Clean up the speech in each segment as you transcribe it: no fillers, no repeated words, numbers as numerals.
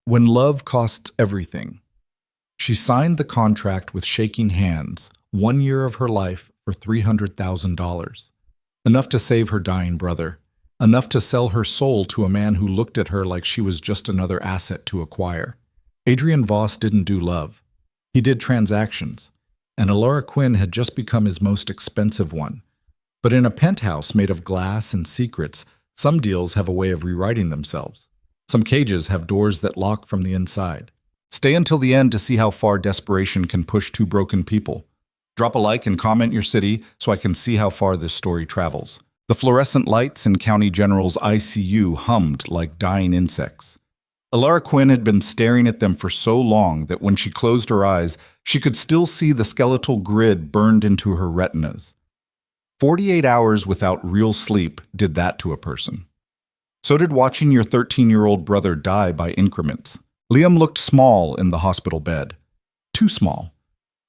When love costs everything. She signed the contract with shaking hands, 1 year of her life for $300,000. Enough to save her dying brother. Enough to sell her soul to a man who looked at her like she was just another asset to acquire. Adrian Voss didn't do love. He did transactions, and Alara Quinn had just become his most expensive one. But in a penthouse made of glass and secrets, some deals have a way of rewriting themselves. Some cages have doors that lock from the inside. Stay until the end to see how far desperation can push two broken people. Drop a like and comment your city so I can see how far this story travels. The fluorescent lights in County General's ICU hummed like dying insects. Alara Quinn had been staring at them for so long that when she closed her eyes, she could still see the skeletal grid burned into her retinas. 48 hours without real sleep did that to a person. So did watching your 13-year-old brother die by increments. Liam looked small in the hospital bed. Too small.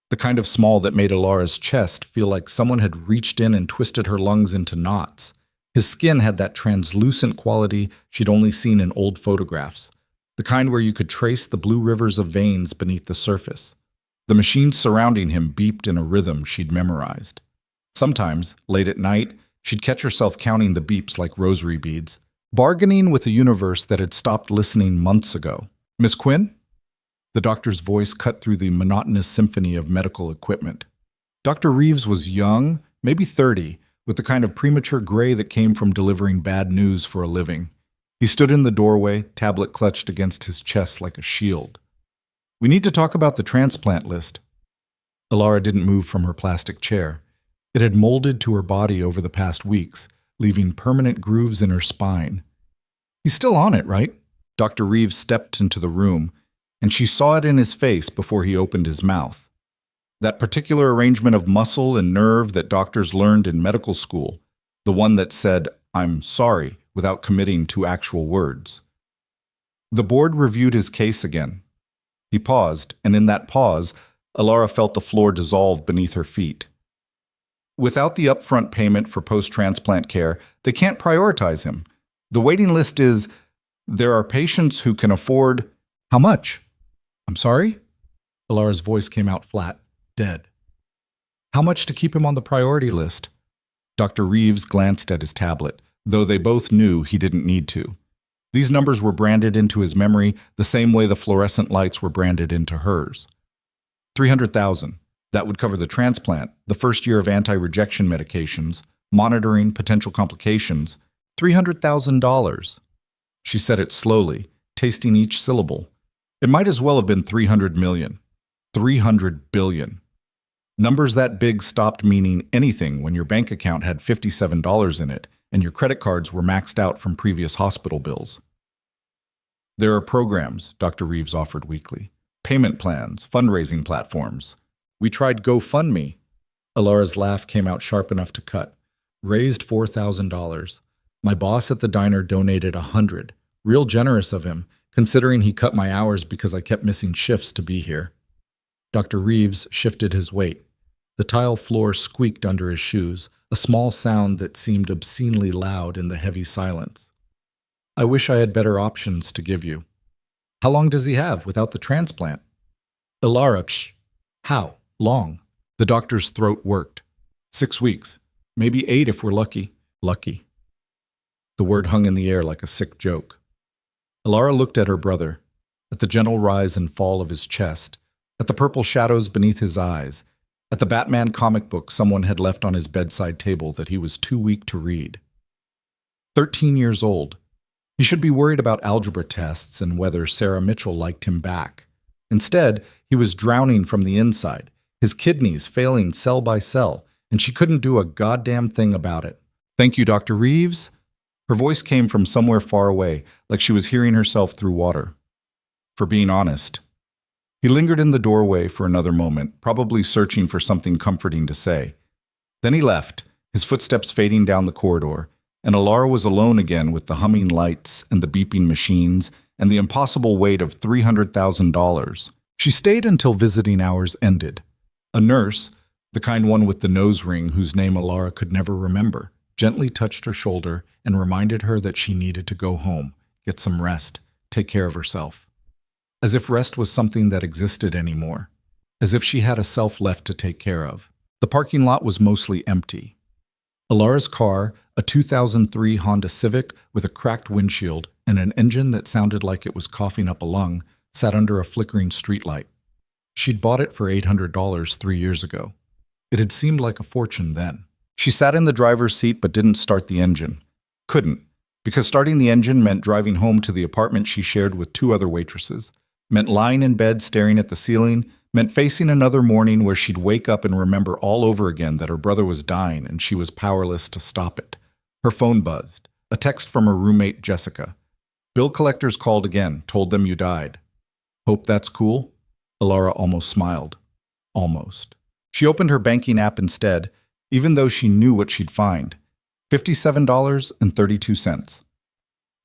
The kind of small that made Alara's chest feel like someone had reached in and twisted her lungs into knots. His skin had that translucent quality she'd only seen in old photographs, the kind where you could trace the blue rivers of veins beneath the surface. The machines surrounding him beeped in a rhythm she'd memorized. Sometimes, late at night, she'd catch herself counting the beeps like rosary beads, bargaining with a universe that had stopped listening months ago. "Miss Quinn?" The doctor's voice cut through the monotonous symphony of medical equipment. Dr. Reeves was young, maybe 30, with the kind of premature gray that came from delivering bad news for a living. He stood in the doorway, tablet clutched against his chest like a shield. "We need to talk about the transplant list." Alara didn't move from her plastic chair. It had molded to her body over the past weeks, leaving permanent grooves in her spine. "He's still on it, right?" Dr. Reeves stepped into the room, and she saw it in his face before he opened his mouth. That particular arrangement of muscle and nerve that doctors learned in medical school, the one that said, "I'm sorry," without committing to actual words. The board reviewed his case again. He paused, and in that pause, Alara felt the floor dissolve beneath her feet. Without the upfront payment for post-transplant care, they can't prioritize him. The waiting list is, there are patients who can afford... How much? I'm sorry? Alara's voice came out flat, dead. How much to keep him on the priority list? Dr. Reeves glanced at his tablet, though they both knew he didn't need to. These numbers were branded into his memory the same way the fluorescent lights were branded into hers. 300,000. That would cover the transplant, the first year of anti-rejection medications, monitoring potential complications. $300,000. She said it slowly, tasting each syllable. It might as well have been 300 million. 300 billion. Numbers that big stopped meaning anything when your bank account had $57 in it and your credit cards were maxed out from previous hospital bills. There are programs, Dr. Reeves offered weakly. Payment plans, fundraising platforms. We tried GoFundMe. Alara's laugh came out sharp enough to cut. Raised $4,000. My boss at the diner donated $100. Real generous of him, considering he cut my hours because I kept missing shifts to be here. Dr. Reeves shifted his weight. The tile floor squeaked under his shoes, a small sound that seemed obscenely loud in the heavy silence. I wish I had better options to give you. How long does he have without the transplant? Alara, psh. How long? The doctor's throat worked. 6 weeks. Maybe 8 if we're lucky. Lucky. The word hung in the air like a sick joke. Alara looked at her brother, at the gentle rise and fall of his chest, at the purple shadows beneath his eyes, at the Batman comic book someone had left on his bedside table that he was too weak to read. 13 years old. He should be worried about algebra tests and whether Sarah Mitchell liked him back. Instead, he was drowning from the inside, his kidneys failing cell by cell, and she couldn't do a goddamn thing about it. Thank you, Dr. Reeves. Her voice came from somewhere far away, like she was hearing herself through water. For being honest. He lingered in the doorway for another moment, probably searching for something comforting to say. Then he left, his footsteps fading down the corridor, and Alara was alone again with the humming lights and the beeping machines and the impossible weight of $300,000. She stayed until visiting hours ended. A nurse, the kind one with the nose ring whose name Alara could never remember, gently touched her shoulder and reminded her that she needed to go home, get some rest, take care of herself. as if rest was something that existed anymore, as if she had a self left to take care of. The parking lot was mostly empty. Alara's car, a 2003 Honda Civic with a cracked windshield and an engine that sounded like it was coughing up a lung, sat under a flickering streetlight. She'd bought it for $800 3 years ago. It had seemed like a fortune then. She sat in the driver's seat but didn't start the engine. Couldn't, because starting the engine meant driving home to the apartment she shared with 2 other waitresses, meant lying in bed staring at the ceiling, meant facing another morning where she'd wake up and remember all over again that her brother was dying and she was powerless to stop it. Her phone buzzed. A text from her roommate, Jessica. Bill collectors called again, told them you died. Hope that's cool? Alara almost smiled. Almost. She opened her banking app instead, even though she knew what she'd find. $57.32.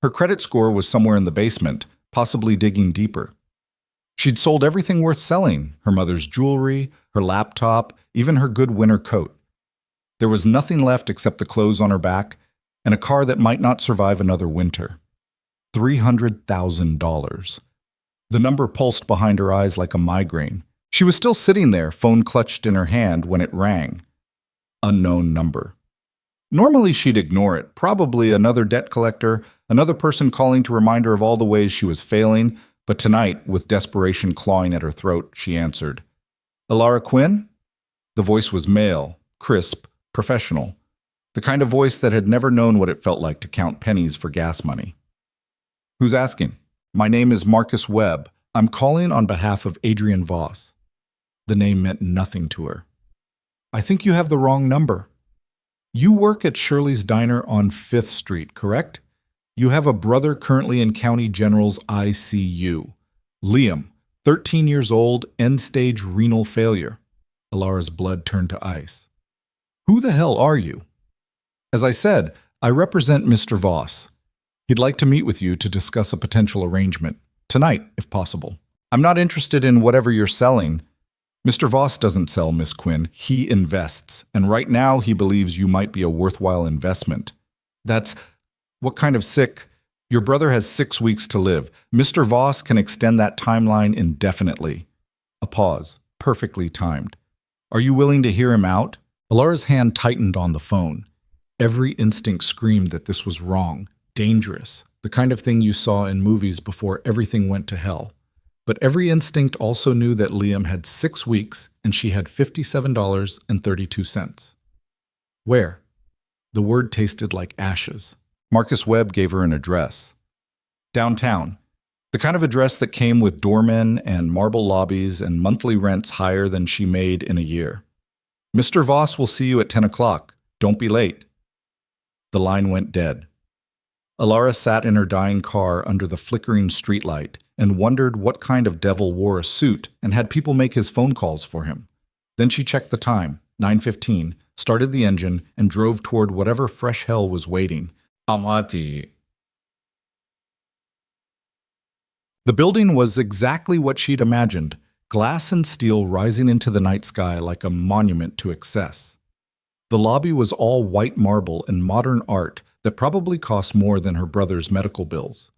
Her credit score was somewhere in the basement, possibly digging deeper. She'd sold everything worth selling, her mother's jewelry, her laptop, even her good winter coat. There was nothing left except the clothes on her back and a car that might not survive another winter. $300,000. The number pulsed behind her eyes like a migraine. She was still sitting there, phone clutched in her hand, when it rang. Unknown number. Normally she'd ignore it, probably another debt collector, another person calling to remind her of all the ways she was failing, but tonight, with desperation clawing at her throat, she answered. Alara Quinn? The voice was male, crisp, professional. The kind of voice that had never known what it felt like to count pennies for gas money. Who's asking? My name is Marcus Webb. I'm calling on behalf of Adrian Voss. The name meant nothing to her. I think you have the wrong number. You work at Shirley's Diner on 5th Street, correct? You have a brother currently in County General's ICU. Liam, 13 years old, end-stage renal failure. Alara's blood turned to ice. Who the hell are you? As I said, I represent Mr. Voss. He'd like to meet with you to discuss a potential arrangement. Tonight, if possible. I'm not interested in whatever you're selling. Mr. Voss doesn't sell, Miss Quinn. He invests, and right now he believes you might be a worthwhile investment. That's... What kind of sick? Your brother has 6 weeks to live. Mr. Voss can extend that timeline indefinitely. A pause, perfectly timed. Are you willing to hear him out? Alara's hand tightened on the phone. Every instinct screamed that this was wrong, dangerous, the kind of thing you saw in movies before everything went to hell. But every instinct also knew that Liam had 6 weeks and she had $57.32. Where? The word tasted like ashes. Marcus Webb gave her an address. Downtown. The kind of address that came with doormen and marble lobbies and monthly rents higher than she made in a year. Mr. Voss will see you at 10 o'clock. Don't be late. The line went dead. Alara sat in her dying car under the flickering streetlight and wondered what kind of devil wore a suit and had people make his phone calls for him. Then she checked the time, 9:15, started the engine, and drove toward whatever fresh hell was waiting. Amati. The building was exactly what she'd imagined, glass and steel rising into the night sky like a monument to excess. The lobby was all white marble and modern art that probably cost more than her brother's medical bills.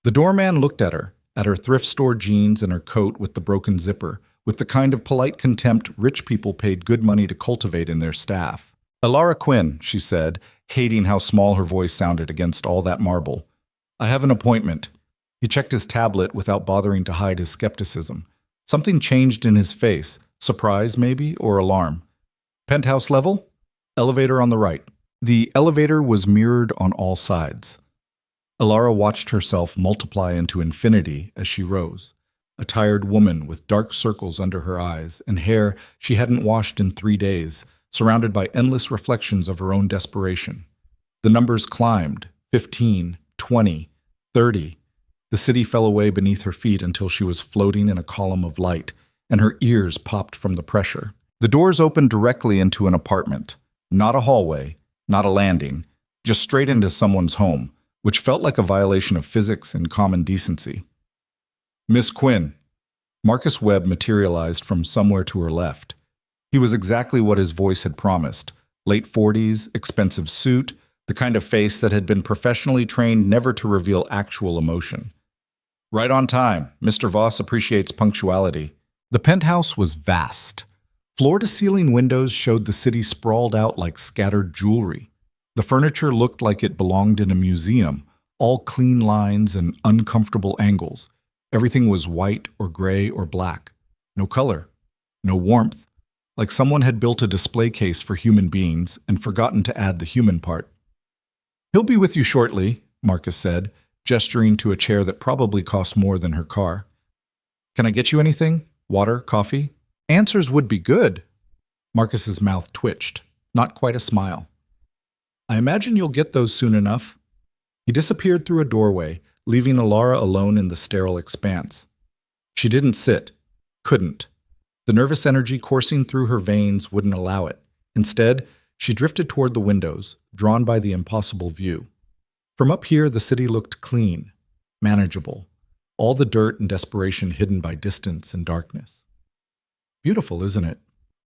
The doorman looked at her thrift store jeans and her coat with the broken zipper, with the kind of polite contempt rich people paid good money to cultivate in their staff. Alara Quinn, she said, hating how small her voice sounded against all that marble. I have an appointment. He checked his tablet without bothering to hide his skepticism. Something changed in his face, surprise maybe, or alarm. Penthouse level? Elevator on the right. The elevator was mirrored on all sides. Alara watched herself multiply into infinity as she rose. A tired woman with dark circles under her eyes and hair she hadn't washed in 3 days, surrounded by endless reflections of her own desperation. The numbers climbed, 15, 20, 30. The city fell away beneath her feet until she was floating in a column of light, and her ears popped from the pressure. The doors opened directly into an apartment. Not a hallway, not a landing, just straight into someone's home, which felt like a violation of physics and common decency. Miss Quinn. Marcus Webb materialized from somewhere to her left. He was exactly what his voice had promised. Late 40s, expensive suit, the kind of face that had been professionally trained never to reveal actual emotion. Right on time. Mr. Voss appreciates punctuality. The penthouse was vast. Floor-to-ceiling windows showed the city sprawled out like scattered jewelry. The furniture looked like it belonged in a museum, all clean lines and uncomfortable angles. Everything was white or gray or black. No color. No warmth. Like someone had built a display case for human beings and forgotten to add the human part. "He'll be with you shortly," Marcus said, gesturing to a chair that probably cost more than her car. "Can I get you anything? Water? Coffee?" "Answers would be good." Marcus's mouth twitched, not quite a smile. "I imagine you'll get those soon enough." He disappeared through a doorway, leaving Alara alone in the sterile expanse. She didn't sit. Couldn't. The nervous energy coursing through her veins wouldn't allow it. Instead, she drifted toward the windows, drawn by the impossible view. From up here, the city looked clean, manageable, all the dirt and desperation hidden by distance and darkness. "Beautiful, isn't it?"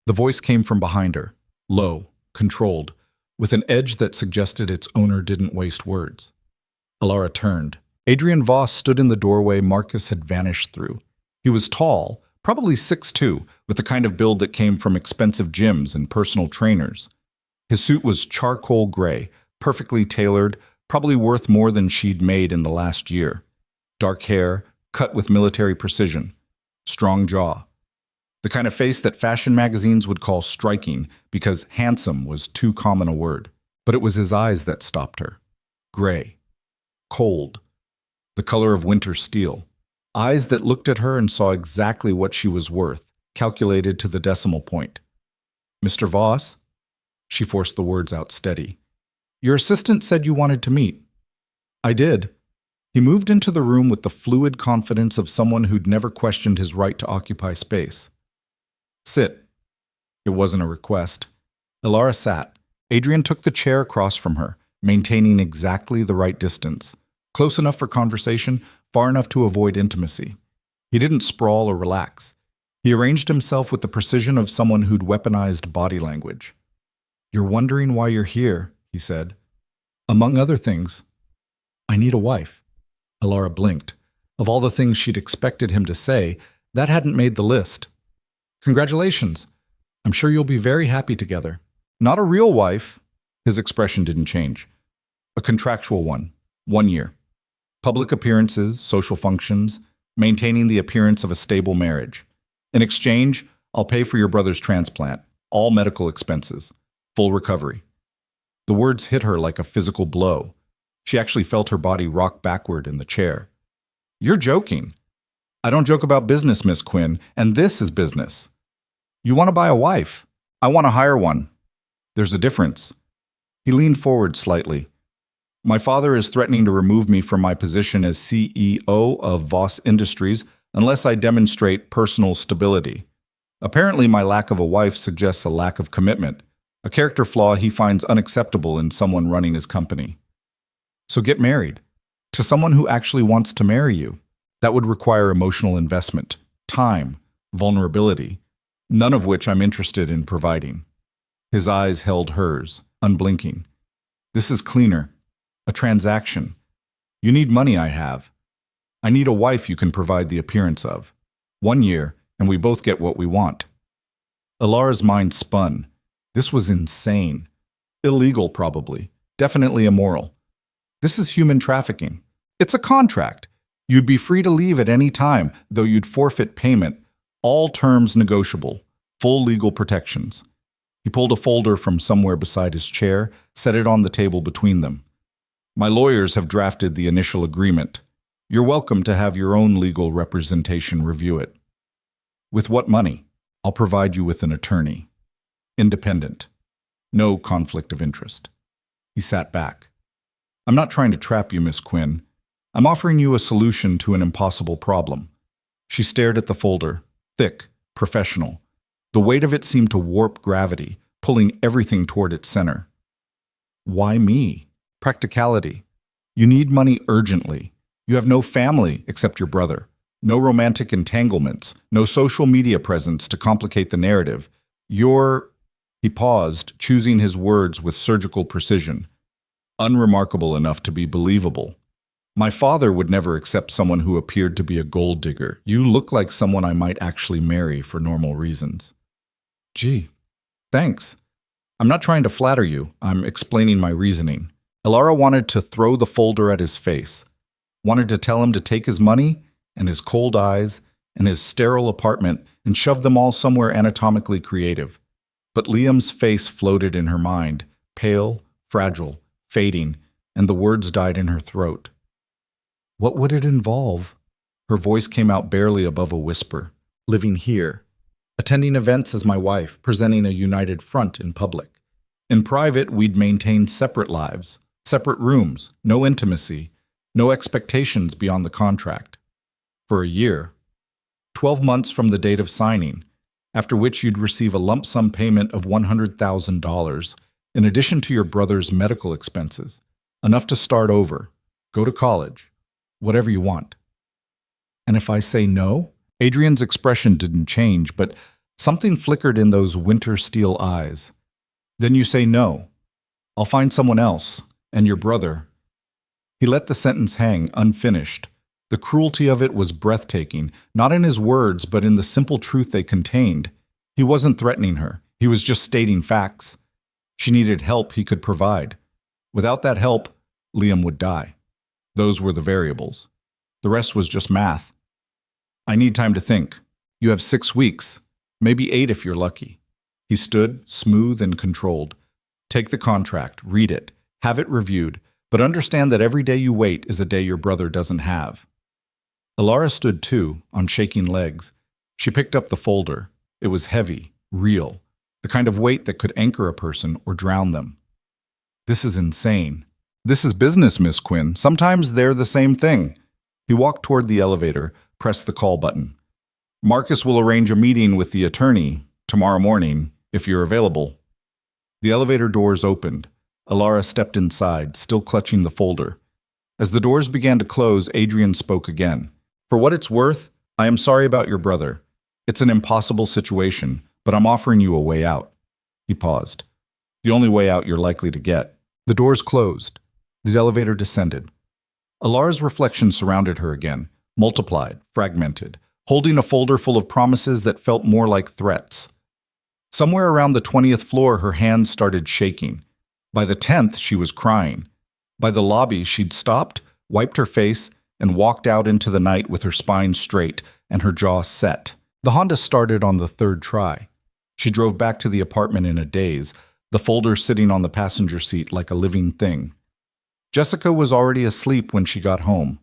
The voice came from behind her, low, controlled, with an edge that suggested its owner didn't waste words. Alara turned. Adrian Voss stood in the doorway Marcus had vanished through. He was tall, probably 6'2", with the kind of build that came from expensive gyms and personal trainers. His suit was charcoal gray, perfectly tailored, probably worth more than she'd made in the last year. Dark hair, cut with military precision. Strong jaw. The kind of face that fashion magazines would call striking because handsome was too common a word. But it was his eyes that stopped her. Gray. Cold. The color of winter steel. Eyes that looked at her and saw exactly what she was worth, calculated to the decimal point. "Mr. Voss?" She forced the words out steady. "Your assistant said you wanted to meet." "I did." He moved into the room with the fluid confidence of someone who'd never questioned his right to occupy space. "Sit." It wasn't a request. Alara sat. Adrian took the chair across from her, maintaining exactly the right distance. Close enough for conversation, far enough to avoid intimacy. He didn't sprawl or relax. He arranged himself with the precision of someone who'd weaponized body language. "You're wondering why you're here," he said. "Among other things, I need a wife." Alara blinked. Of all the things she'd expected him to say, that hadn't made the list. "Congratulations. I'm sure you'll be very happy together." "Not a real wife." His expression didn't change. "A contractual one. 1 year. Public appearances, social functions, maintaining the appearance of a stable marriage. In exchange, I'll pay for your brother's transplant, all medical expenses, full recovery." The words hit her like a physical blow. She actually felt her body rock backward in the chair. "You're joking." "I don't joke about business, Miss Quinn, and this is business." "You want to buy a wife. I want to hire one." "There's a difference." He leaned forward slightly. "My father is threatening to remove me from my position as CEO of Voss Industries unless I demonstrate personal stability. Apparently, my lack of a wife suggests a lack of commitment, a character flaw he finds unacceptable in someone running his company. So get married. To someone who actually wants to marry you. That would require emotional investment, time, vulnerability, none of which I'm interested in providing." His eyes held hers, unblinking. "This is cleaner. A transaction. You need money I have. I need a wife you can provide the appearance of. 1 year, and we both get what we want." Alara's mind spun. This was insane. Illegal, probably. Definitely immoral. This is human trafficking. It's a contract. You'd be free to leave at any time, though you'd forfeit payment. All terms negotiable. Full legal protections. He pulled a folder from somewhere beside his chair, set it on the table between them. "My lawyers have drafted the initial agreement. You're welcome to have your own legal representation review it. With what money? I'll provide you with an attorney. Independent. No conflict of interest." He sat back. "I'm not trying to trap you, Miss Quinn. I'm offering you a solution to an impossible problem." She stared at the folder, thick, professional. The weight of it seemed to warp gravity, pulling everything toward its center. "Why me?" "Practicality. You need money urgently. You have no family except your brother. No romantic entanglements. No social media presence to complicate the narrative. You're—" He paused, choosing his words with surgical precision. "Unremarkable enough to be believable." My father would never accept someone who appeared to be a gold digger. You look like someone I might actually marry for normal reasons. Gee, thanks. I'm not trying to flatter you. I'm explaining my reasoning. Elara wanted to throw the folder at his face, wanted to tell him to take his money and his cold eyes and his sterile apartment and shove them all somewhere anatomically creative. But Liam's face floated in her mind, pale, fragile, fading, and the words died in her throat. What would it involve? Her voice came out barely above a whisper. Living here. Attending events as my wife, presenting a united front in public. In private, we'd maintain separate lives, separate rooms, no intimacy, no expectations beyond the contract. For a year. 12 months from the date of signing, after which you'd receive a lump sum payment of $100,000, in addition to your brother's medical expenses, enough to start over, go to college, whatever you want. And if I say no? Adrian's expression didn't change, but something flickered in those winter steel eyes. Then you say no. I'll find someone else, and your brother. He let the sentence hang unfinished. The cruelty of it was breathtaking, not in his words, but in the simple truth they contained. He wasn't threatening her. He was just stating facts. She needed help he could provide. Without that help, Liam would die. Those were the variables. The rest was just math. I need time to think. You have 6 weeks, maybe 8 if you're lucky. He stood, smooth and controlled. Take the contract, read it, have it reviewed, but understand that every day you wait is a day your brother doesn't have. Elara stood too, on shaking legs. She picked up the folder. It was heavy, real, the kind of weight that could anchor a person or drown them. This is insane. This is business, Miss Quinn. Sometimes they're the same thing. He walked toward the elevator, pressed the call button. Marcus will arrange a meeting with the attorney tomorrow morning, if you're available. The elevator doors opened. Elara stepped inside, still clutching the folder. As the doors began to close, Adrian spoke again. For what it's worth, I am sorry about your brother. It's an impossible situation, but I'm offering you a way out. He paused. The only way out you're likely to get. The doors closed. The elevator descended. Alara's reflection surrounded her again, multiplied, fragmented, holding a folder full of promises that felt more like threats. Somewhere around the 20th floor, her hands started shaking. By the 10th, she was crying. By the lobby, she'd stopped, wiped her face, and walked out into the night with her spine straight and her jaw set. The Honda started on the 3rd try. She drove back to the apartment in a daze, the folder sitting on the passenger seat like a living thing. Jessica was already asleep when she got home.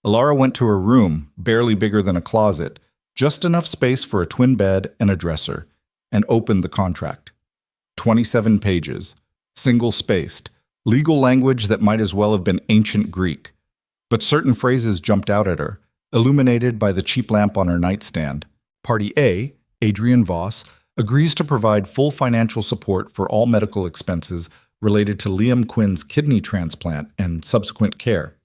Elara went to her room, barely bigger than a closet, just enough space for a twin bed and a dresser, and opened the contract. 27 pages, single-spaced, legal language that might as well have been ancient Greek. But certain phrases jumped out at her, illuminated by the cheap lamp on her nightstand. Party A, Adrian Voss, agrees to provide full financial support for all medical expenses related to Liam Quinn's kidney transplant and subsequent care.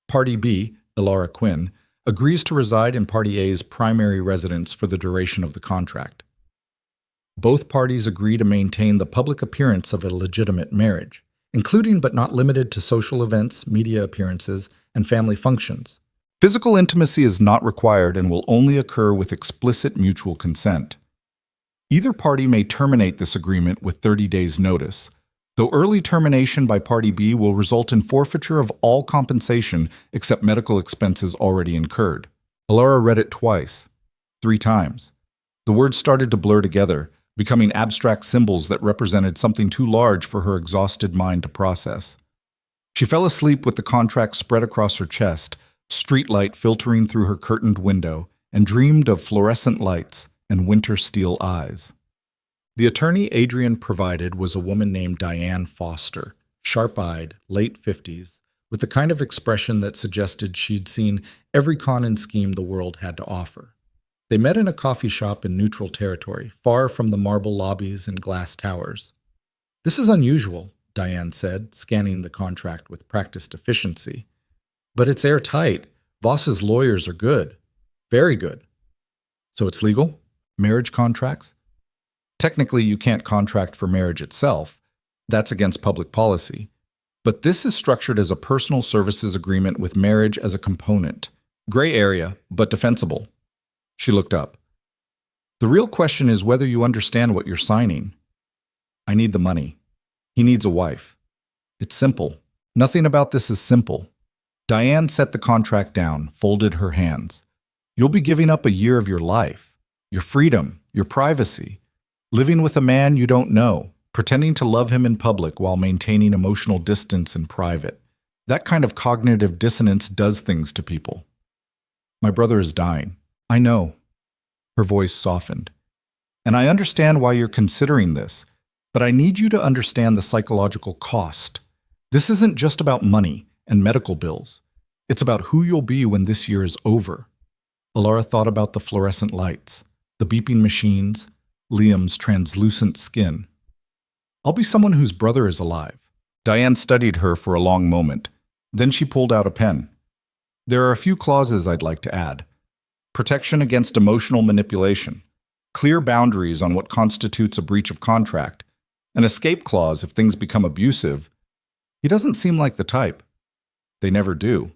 Party B, Elara Quinn, agrees to reside in Party A's primary residence for the duration of the contract. Both parties agree to maintain the public appearance of a legitimate marriage, including but not limited to social events, media appearances, and family functions. Physical intimacy is not required and will only occur with explicit mutual consent. Either party may terminate this agreement with 30 days' notice, though early termination by Party B will result in forfeiture of all compensation except medical expenses already incurred. Elara read it twice, 3 times. The words started to blur together, becoming abstract symbols that represented something too large for her exhausted mind to process. She fell asleep with the contract spread across her chest, streetlight filtering through her curtained window, and dreamed of fluorescent lights and winter steel eyes. The attorney Adrian provided was a woman named Diane Foster, sharp-eyed, late 50s, with the kind of expression that suggested she'd seen every con and scheme the world had to offer. They met in a coffee shop in neutral territory, far from the marble lobbies and glass towers. "This is unusual," Diane said, scanning the contract with practiced efficiency. "But it's airtight. Voss's lawyers are good. Very good." "So it's legal? Marriage contracts?" "Technically, you can't contract for marriage itself. That's against public policy. But this is structured as a personal services agreement with marriage as a component. Gray area, but defensible. She looked up. The real question is whether you understand what you're signing. I need the money. He needs a wife. It's simple. Nothing about this is simple. Diane set the contract down, folded her hands. You'll be giving up a year of your life, your freedom, your privacy, living with a man you don't know, pretending to love him in public while maintaining emotional distance in private. That kind of cognitive dissonance does things to people. My brother is dying. I know. Her voice softened. And I understand why you're considering this, but I need you to understand the psychological cost. This isn't just about money and medical bills. It's about who you'll be when this year is over. Alara thought about the fluorescent lights, the beeping machines, Liam's translucent skin. I'll be someone whose brother is alive. Diane studied her for a long moment. Then she pulled out a pen. There are a few clauses I'd like to add. Protection against emotional manipulation, clear boundaries on what constitutes a breach of contract, an escape clause if things become abusive. He doesn't seem like the type. They never do.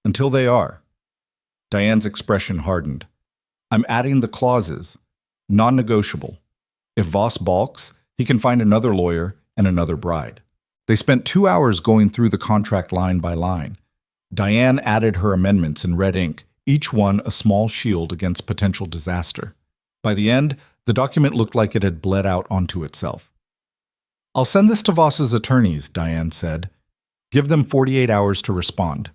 Until they are. Diane's expression hardened. I'm adding the clauses. Non-negotiable. If Voss balks, he can find another lawyer and another bride. They spent 2 hours going through the contract line by line. Diane added her amendments in red ink, each one a small shield against potential disaster. By the end, the document looked like it had bled out onto itself. I'll send this to Voss's attorneys, Diane said. Give them 48 hours to respond.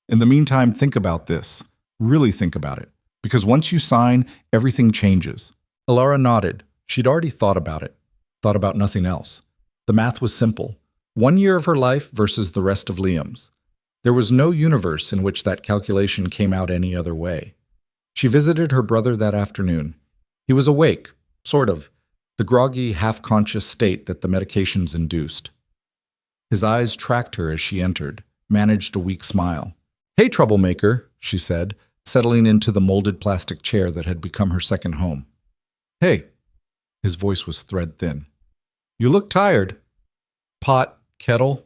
In the meantime, think about this. Really think about it. Because once you sign, everything changes. Alara nodded. She'd already thought about it. Thought about nothing else. The math was simple. 1 year of her life versus the rest of Liam's. There was no universe in which that calculation came out any other way. She visited her brother that afternoon. He was awake, sort of, the groggy, half-conscious state that the medications induced. His eyes tracked her as she entered, managed a weak smile. Hey, troublemaker, she said, settling into the molded plastic chair that had become her second home. Hey. His voice was thread-thin. You look tired. Pot, kettle.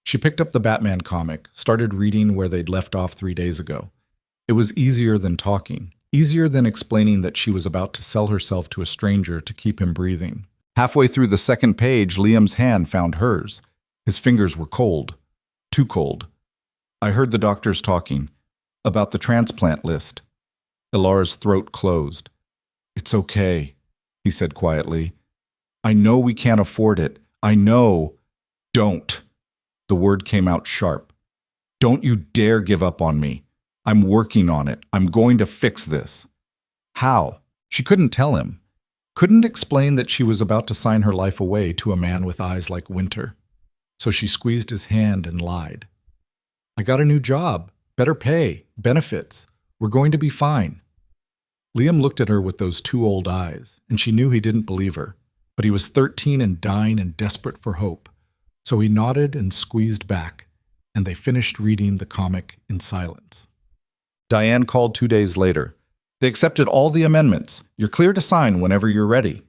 She picked up the Batman comic, started reading where they'd left off 3 days ago. It was easier than talking, easier than explaining that she was about to sell herself to a stranger to keep him breathing. Halfway through the second page, Liam's hand found hers. His fingers were cold. Too cold. I heard the doctors talking. About the transplant list. Ilara's throat closed. It's okay, he said quietly. I know we can't afford it. I know. Don't. The word came out sharp. Don't you dare give up on me. I'm working on it. I'm going to fix this. How? She couldn't tell him. Couldn't explain that she was about to sign her life away to a man with eyes like winter. So she squeezed his hand and lied. I got a new job. Better pay. Benefits. We're going to be fine. Liam looked at her with those 2 old eyes, and she knew he didn't believe her. But he was 13 and dying and desperate for hope. So he nodded and squeezed back, and they finished reading the comic in silence. Diane called 2 days later. They accepted all the amendments. You're clear to sign whenever you're ready.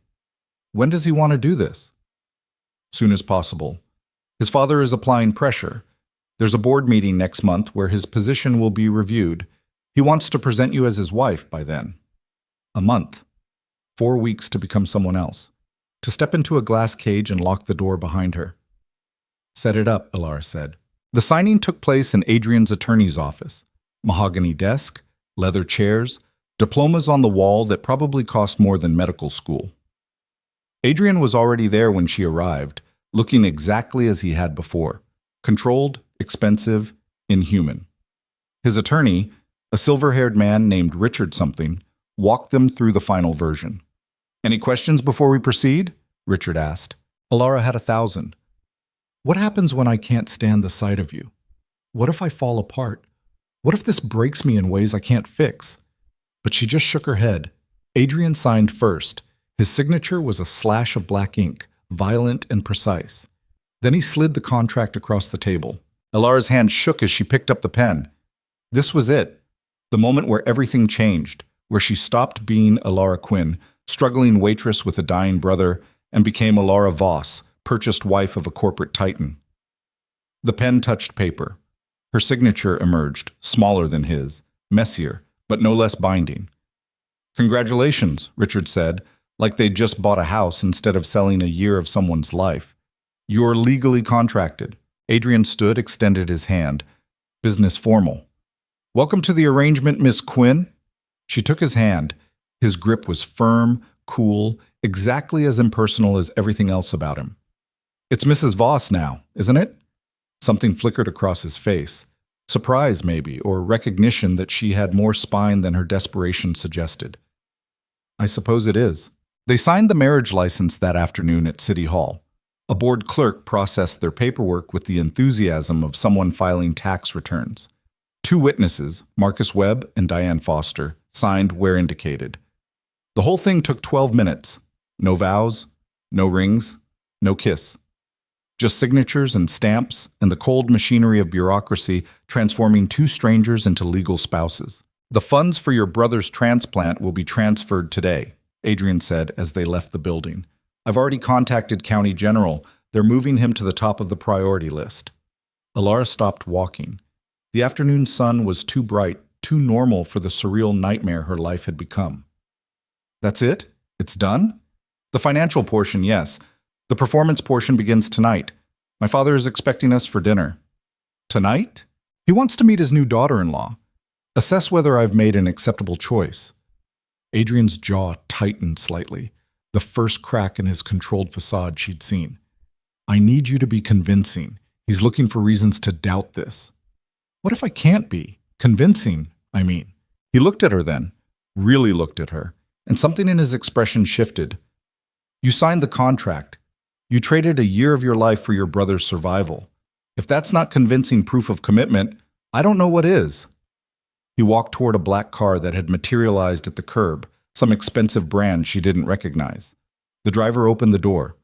When does he want to do this? Soon as possible. His father is applying pressure. There's a board meeting next month where his position will be reviewed. He wants to present you as his wife by then. A month. 4 weeks to become someone else. To step into a glass cage and lock the door behind her. Set it up, Alara said. The signing took place in Adrian's attorney's office. Mahogany desk, leather chairs, diplomas on the wall that probably cost more than medical school. Adrian was already there when she arrived, looking exactly as he had before. Controlled, expensive, inhuman. His attorney, a silver-haired man named Richard something, walked them through the final version. Any questions before we proceed? Richard asked. Alara had 1,000. What happens when I can't stand the sight of you? What if I fall apart? What if this breaks me in ways I can't fix? But she just shook her head. Adrian signed first. His signature was a slash of black ink, violent and precise. Then he slid the contract across the table. Alara's hand shook as she picked up the pen. This was it. The moment where everything changed, where she stopped being Alara Quinn, struggling waitress with a dying brother, and became Alara Voss, purchased wife of a corporate titan. The pen touched paper. Her signature emerged, smaller than his, messier, but no less binding. Congratulations, Richard said, like they'd just bought a house instead of selling a year of someone's life. You're legally contracted. Adrian stood, extended his hand. Business formal. Welcome to the arrangement, Miss Quinn. She took his hand. His grip was firm, cool, exactly as impersonal as everything else about him. It's Mrs. Voss now, isn't it? Something flickered across his face. Surprise, maybe, or recognition that she had more spine than her desperation suggested. I suppose it is. They signed the marriage license that afternoon at City Hall. A board clerk processed their paperwork with the enthusiasm of someone filing tax returns. 2 witnesses, Marcus Webb and Diane Foster, signed where indicated. The whole thing took 12 minutes. No vows, no rings, no kiss. Just signatures and stamps and the cold machinery of bureaucracy transforming 2 strangers into legal spouses. The funds for your brother's transplant will be transferred today, Adrian said as they left the building. I've already contacted County General. They're moving him to the top of the priority list. Alara stopped walking. The afternoon sun was too bright, too normal for the surreal nightmare her life had become. That's it? It's done? The financial portion, yes. The performance portion begins tonight. My father is expecting us for dinner. Tonight? He wants to meet his new daughter-in-law. Assess whether I've made an acceptable choice. Adrian's jaw tightened slightly, the first crack in his controlled facade she'd seen. I need you to be convincing. He's looking for reasons to doubt this. What if I can't be? Convincing, I mean. He looked at her then, really looked at her, and something in his expression shifted. You signed the contract. You traded a year of your life for your brother's survival. If that's not convincing proof of commitment, I don't know what is. He walked toward a black car that had materialized at the curb, some expensive brand she didn't recognize. The driver opened the door.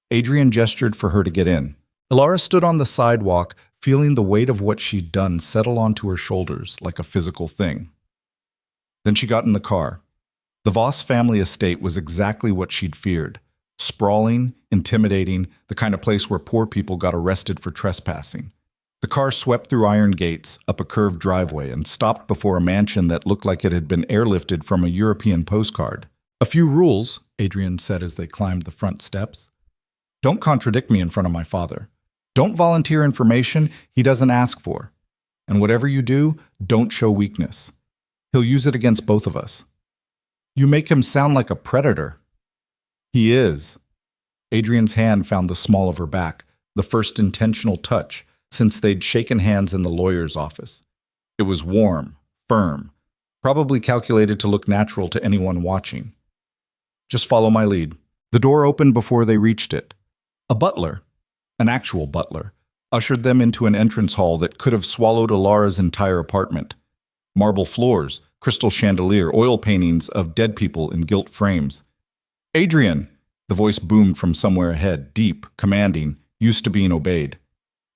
Adrian gestured for her to get in. Alara stood on the sidewalk, feeling the weight of what she'd done settle onto her shoulders like a physical thing. Then she got in the car. The Voss family estate was exactly what she'd feared. Sprawling, intimidating, the kind of place where poor people got arrested for trespassing. The car swept through iron gates, up a curved driveway, and stopped before a mansion that looked like it had been airlifted from a European postcard. A few rules, Adrian said as they climbed the front steps. Don't contradict me in front of my father. Don't volunteer information he doesn't ask for. And whatever you do, don't show weakness. He'll use it against both of us. You make him sound like a predator. He is. Adrian's hand found the small of her back, the first intentional touch since they'd shaken hands in the lawyer's office. It was warm, firm, probably calculated to look natural to anyone watching. Just follow my lead. The door opened before they reached it. A butler, an actual butler, ushered them into an entrance hall that could have swallowed Alara's entire apartment. Marble floors, crystal chandelier, oil paintings of dead people in gilt frames. Adrian! The voice boomed from somewhere ahead, deep, commanding, used to being obeyed.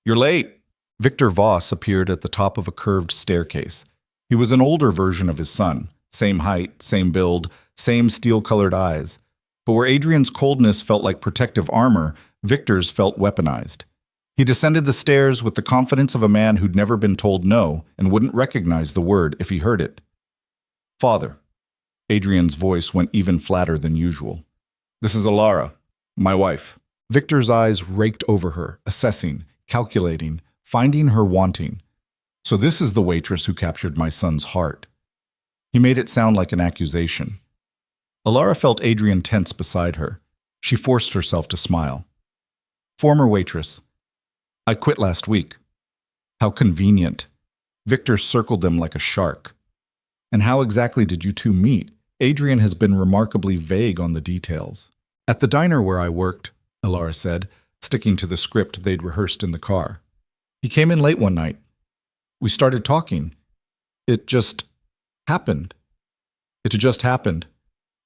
You're late. Victor Voss appeared at the top of a curved staircase. He was an older version of his son, same height, same build, same steel-colored eyes. But where Adrian's coldness felt like protective armor, Victor's felt weaponized. He descended the stairs with the confidence of a man who'd never been told no and wouldn't recognize the word if he heard it. Father. Adrian's voice went even flatter than usual. This is Alara, my wife. Victor's eyes raked over her, assessing, calculating, finding her wanting. So this is the waitress who captured my son's heart. He made it sound like an accusation. Alara felt Adrian tense beside her. She forced herself to smile. Former waitress. I quit last week. How convenient. Victor circled them like a shark. And how exactly did you two meet? Adrian has been remarkably vague on the details. At the diner where I worked, Alara said, sticking to the script they'd rehearsed in the car. He came in late one night. We started talking. It just happened. It just happened.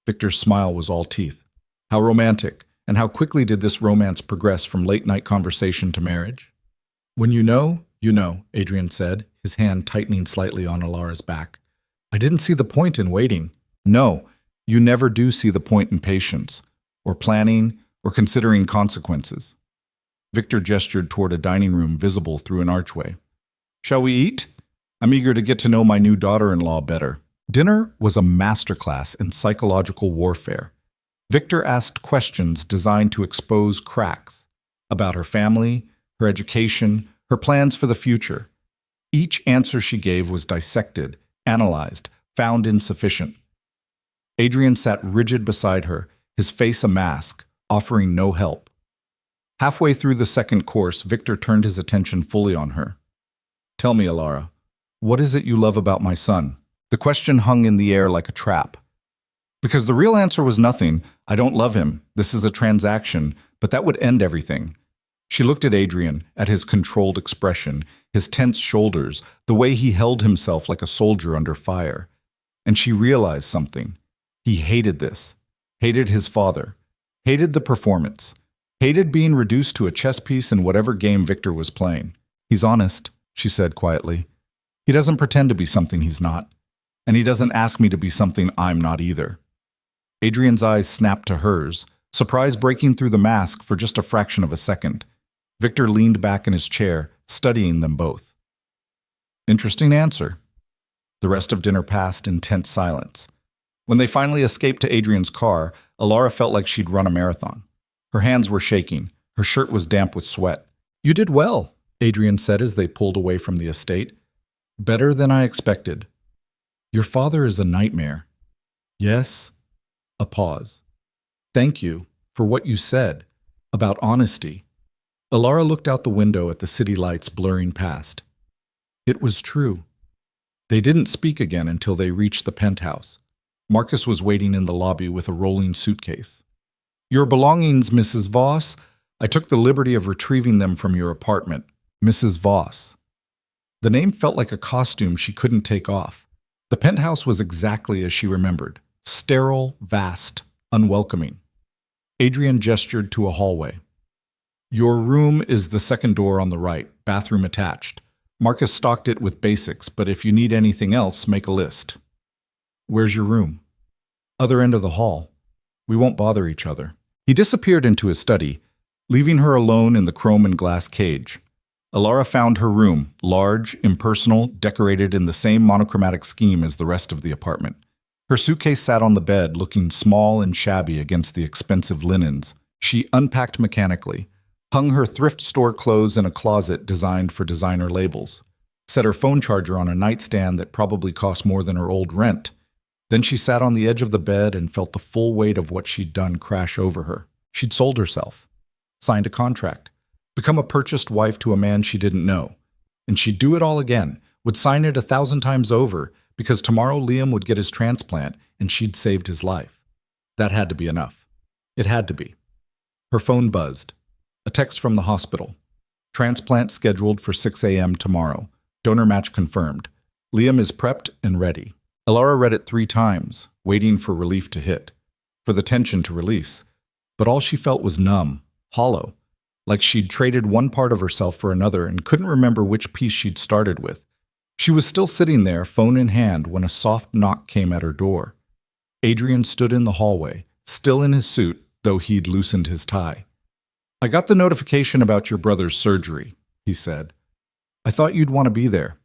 Victor's smile was all teeth. How romantic, and how quickly did this romance progress from late-night conversation to marriage? When you know, Adrian said, his hand tightening slightly on Alara's back. I didn't see the point in waiting. No, you never do see the point in patience, or planning, or considering consequences. Victor gestured toward a dining room visible through an archway. Shall we eat? I'm eager to get to know my new daughter-in-law better. Dinner was a masterclass in psychological warfare. Victor asked questions designed to expose cracks about her family, her education, her plans for the future. Each answer she gave was dissected, analyzed, found insufficient. Adrian sat rigid beside her, his face a mask, offering no help. Halfway through the second course, Victor turned his attention fully on her. Tell me, Alara, what is it you love about my son? The question hung in the air like a trap. Because the real answer was nothing. I don't love him. This is a transaction, but that would end everything. She looked at Adrian, at his controlled expression, his tense shoulders, the way he held himself like a soldier under fire. And she realized something. He hated this. Hated his father. Hated the performance. Hated being reduced to a chess piece in whatever game Victor was playing. He's honest, she said quietly. He doesn't pretend to be something he's not. And he doesn't ask me to be something I'm not either. Adrian's eyes snapped to hers, surprise breaking through the mask for just a fraction of a second. Victor leaned back in his chair, studying them both. Interesting answer. The rest of dinner passed in tense silence. When they finally escaped to Adrian's car, Alara felt like she'd run a marathon. Her hands were shaking. Her shirt was damp with sweat. You did well, Adrian said as they pulled away from the estate. Better than I expected. Your father is a nightmare. Yes? A pause. Thank you for what you said about honesty. Alara looked out the window at the city lights blurring past. It was true. They didn't speak again until they reached the penthouse. Marcus was waiting in the lobby with a rolling suitcase. Your belongings, Mrs. Voss. I took the liberty of retrieving them from your apartment, Mrs. Voss. The name felt like a costume she couldn't take off. The penthouse was exactly as she remembered. Sterile, vast, unwelcoming. Adrian gestured to a hallway. Your room is the second door on the right, bathroom attached. Marcus stocked it with basics, but if you need anything else, make a list. Where's your room? Other end of the hall. We won't bother each other. He disappeared into his study, leaving her alone in the chrome and glass cage. Alara found her room, large, impersonal, decorated in the same monochromatic scheme as the rest of the apartment. Her suitcase sat on the bed, looking small and shabby against the expensive linens. She unpacked mechanically, hung her thrift store clothes in a closet designed for designer labels, set her phone charger on a nightstand that probably cost more than her old rent. Then she sat on the edge of the bed and felt the full weight of what she'd done crash over her. She'd sold herself, signed a contract, become a purchased wife to a man she didn't know. And she'd do it all again, would sign it 1,000 times over, because tomorrow Liam would get his transplant and she'd saved his life. That had to be enough. It had to be. Her phone buzzed. A text from the hospital. Transplant scheduled for 6 a.m. tomorrow. Donor match confirmed. Liam is prepped and ready. Alara read it 3 times, waiting for relief to hit, for the tension to release. But all she felt was numb, hollow, like she'd traded one part of herself for another and couldn't remember which piece she'd started with. She was still sitting there, phone in hand, when a soft knock came at her door. Adrian stood in the hallway, still in his suit, though he'd loosened his tie. I got the notification about your brother's surgery, he said. I thought you'd want to be there.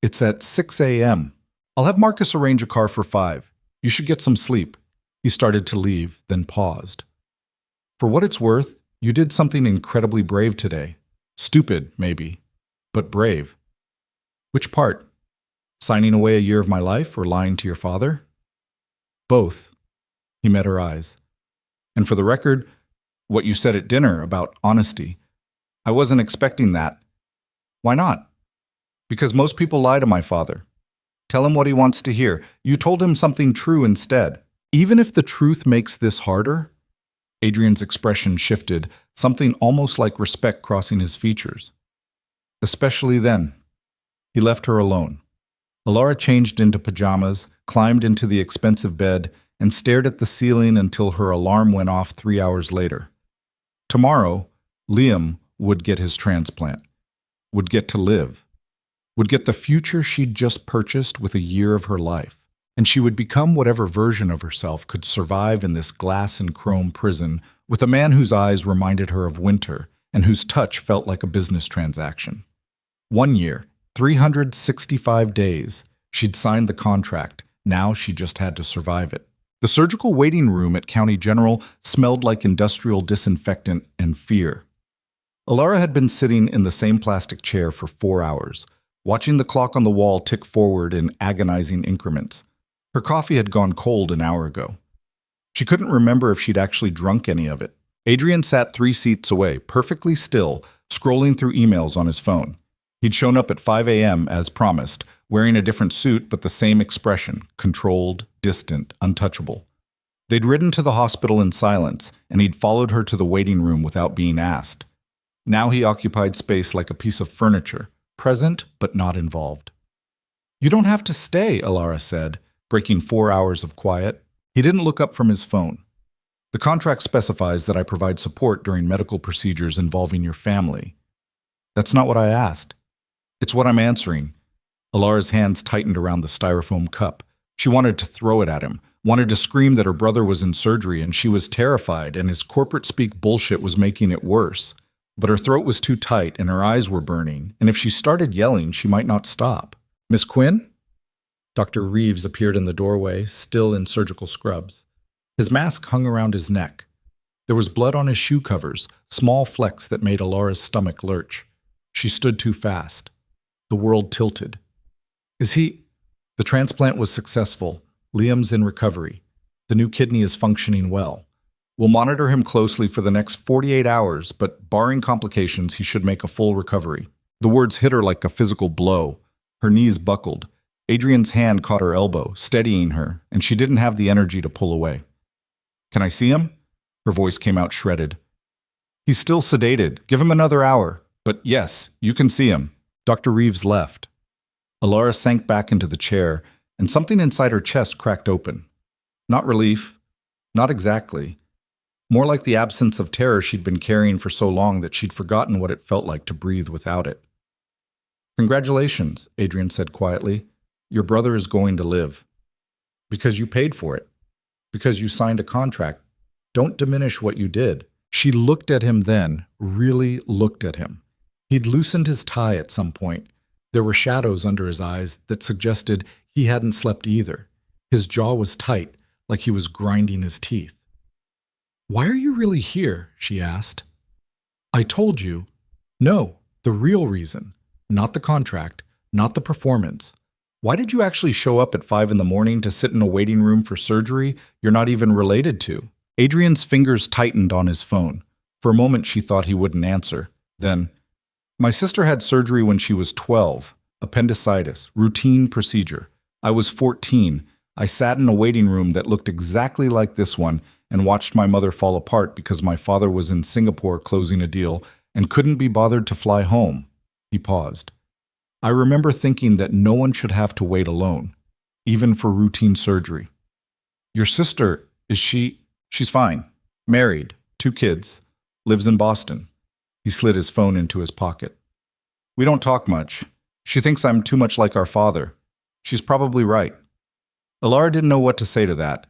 It's at 6 a.m. I'll have Marcus arrange a car for 5. You should get some sleep. He started to leave, then paused. For what it's worth, you did something incredibly brave today. Stupid, maybe, but brave. Which part? Signing away a year of my life or lying to your father? Both. He met her eyes. And for the record, what you said at dinner about honesty, I wasn't expecting that. Why not? Because most people lie to my father. Tell him what he wants to hear. You told him something true instead. Even if the truth makes this harder? Adrian's expression shifted, something almost like respect crossing his features. Especially then. He left her alone. Alara changed into pajamas, climbed into the expensive bed, and stared at the ceiling until her alarm went off 3 hours later. Tomorrow, Liam would get his transplant, would get to live, would get the future she'd just purchased with a year of her life, and she would become whatever version of herself could survive in this glass and chrome prison with a man whose eyes reminded her of winter and whose touch felt like a business transaction. 1 year, 365 days. She'd signed the contract. Now she just had to survive it. The surgical waiting room at County General smelled like industrial disinfectant and fear. Alara had been sitting in the same plastic chair for 4 hours, watching the clock on the wall tick forward in agonizing increments. Her coffee had gone cold an hour ago. She couldn't remember if she'd actually drunk any of it. Adrian sat 3 seats away, perfectly still, scrolling through emails on his phone. He'd shown up at 5 a.m. as promised, wearing a different suit but the same expression, controlled, distant, untouchable. They'd ridden to the hospital in silence, and he'd followed her to the waiting room without being asked. Now he occupied space like a piece of furniture, present but not involved. "You don't have to stay," Alara said, breaking 4 hours of quiet. He didn't look up from his phone. "The contract specifies that I provide support during medical procedures involving your family." "That's not what I asked." "It's what I'm answering." Alara's hands tightened around the styrofoam cup. She wanted to throw it at him, wanted to scream that her brother was in surgery and she was terrified and his corporate speak bullshit was making it worse. But her throat was too tight and her eyes were burning, and if she started yelling, she might not stop. "Miss Quinn?" Dr. Reeves appeared in the doorway, still in surgical scrubs. His mask hung around his neck. There was blood on his shoe covers, small flecks that made Alara's stomach lurch. She stood too fast. The world tilted. "Is he—" "The transplant was successful. Liam's in recovery. The new kidney is functioning well. We'll monitor him closely for the next 48 hours, but barring complications, he should make a full recovery." The words hit her like a physical blow. Her knees buckled. Adrian's hand caught her elbow, steadying her, and she didn't have the energy to pull away. "Can I see him?" Her voice came out shredded. "He's still sedated. Give him another hour. But yes, you can see him." Dr. Reeves left. Alara sank back into the chair, and something inside her chest cracked open. Not relief. Not exactly. More like the absence of terror she'd been carrying for so long that she'd forgotten what it felt like to breathe without it. "Congratulations," Adrian said quietly. "Your brother is going to live. Because you paid for it. Because you signed a contract. Don't diminish what you did." She looked at him then, really looked at him. He'd loosened his tie at some point. There were shadows under his eyes that suggested he hadn't slept either. His jaw was tight, like he was grinding his teeth. "Why are you really here?" she asked. "I told you." "No, the real reason. Not the contract, not the performance. Why did you actually show up at 5 in the morning to sit in a waiting room for surgery you're not even related to?" Adrian's fingers tightened on his phone. For a moment she thought he wouldn't answer. Then, "My sister had surgery when she was 12. Appendicitis, routine procedure. I was 14. I sat in a waiting room that looked exactly like this one and watched my mother fall apart because my father was in Singapore closing a deal and couldn't be bothered to fly home." He paused. "I remember thinking that no one should have to wait alone, even for routine surgery." "Your sister, is she—" "She's fine. Married, 2 kids, lives in Boston." He slid his phone into his pocket. "We don't talk much. She thinks I'm too much like our father. She's probably right." Alara didn't know what to say to that,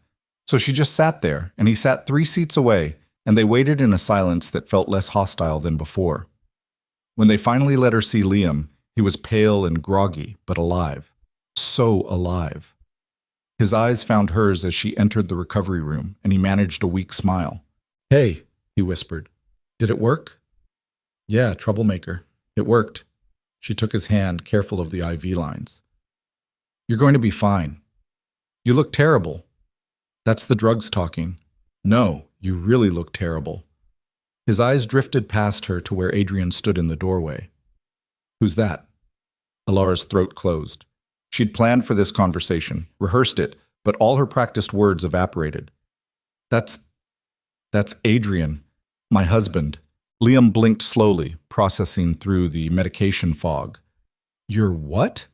so she just sat there, and he sat 3 seats away, and they waited in a silence that felt less hostile than before. When they finally let her see Liam, he was pale and groggy, but alive. So alive. His eyes found hers as she entered the recovery room, and he managed a weak smile. "Hey," he whispered. "Did it work?" "Yeah, troublemaker. It worked." She took his hand, careful of the IV lines. "You're going to be fine. You look terrible." "That's the drugs talking." "No, you really look terrible." His eyes drifted past her to where Adrian stood in the doorway. "Who's that?" Alara's throat closed. She'd planned for this conversation, rehearsed it, but all her practiced words evaporated. That's Adrian, my husband." Liam blinked slowly, processing through the medication fog. "You're what?"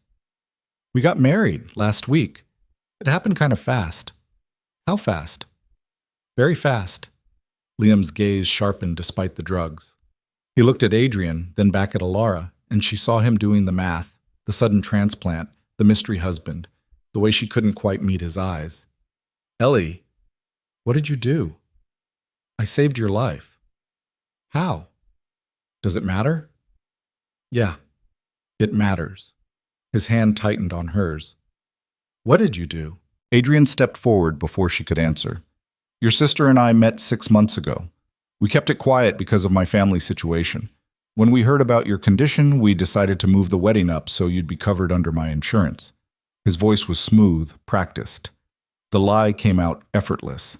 "We got married last week. It happened kind of fast." "How fast?" "Very fast." Liam's gaze sharpened despite the drugs. He looked at Adrian, then back at Alara, and she saw him doing the math, the sudden transplant, the mystery husband, the way she couldn't quite meet his eyes. "Ellie, what did you do?" "I saved your life." "How?" Does it matter? Yeah, it matters. His hand tightened on hers. What did you do? Adrian stepped forward before she could answer. Your sister and I met 6 months ago. We kept it quiet because of my family situation. When we heard about your condition, we decided to move the wedding up so you'd be covered under my insurance. His voice was smooth, practiced. The lie came out effortless.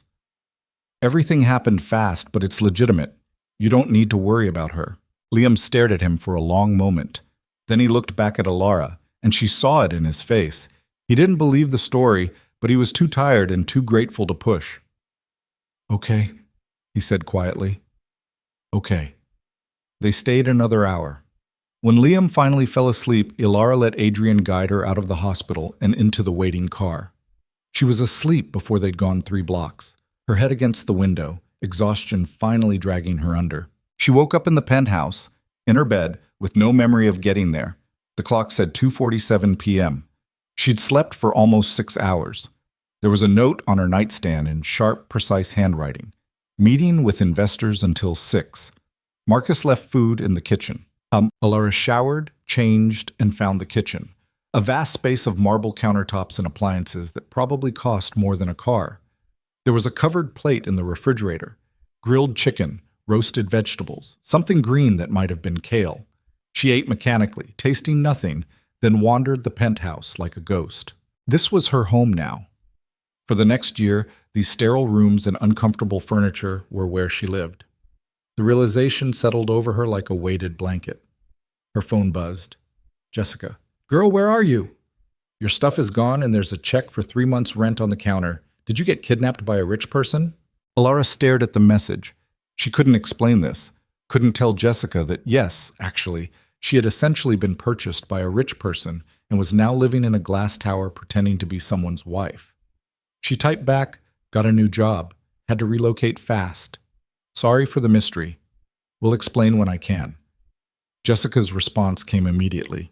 Everything happened fast, but it's legitimate. You don't need to worry about her. Liam stared at him for a long moment. Then he looked back at Alara, and she saw it in his face. He didn't believe the story, but he was too tired and too grateful to push. Okay, he said quietly. Okay. They stayed another hour. When Liam finally fell asleep, Ilara let Adrian guide her out of the hospital and into the waiting car. She was asleep before they'd gone 3 blocks, her head against the window, exhaustion finally dragging her under. She woke up in the penthouse, in her bed, with no memory of getting there. The clock said 2:47 p.m. She'd slept for almost 6 hours. There was a note on her nightstand in sharp, precise handwriting. Meeting with investors until 6. Marcus left food in the kitchen. Alara showered, changed, and found the kitchen. A vast space of marble countertops and appliances that probably cost more than a car. There was a covered plate in the refrigerator. Grilled chicken, roasted vegetables, something green that might have been kale. She ate mechanically, tasting nothing, then wandered the penthouse like a ghost. This was her home now. For the next year, these sterile rooms and uncomfortable furniture were where she lived. The realization settled over her like a weighted blanket. Her phone buzzed. Jessica. Girl, where are you? Your stuff is gone and there's a check for 3 months' rent on the counter. Did you get kidnapped by a rich person? Alara stared at the message. She couldn't explain this. Couldn't tell Jessica that yes, actually, she had essentially been purchased by a rich person and was now living in a glass tower pretending to be someone's wife. She typed back, got a new job, had to relocate fast. Sorry for the mystery. We'll explain when I can. Jessica's response came immediately.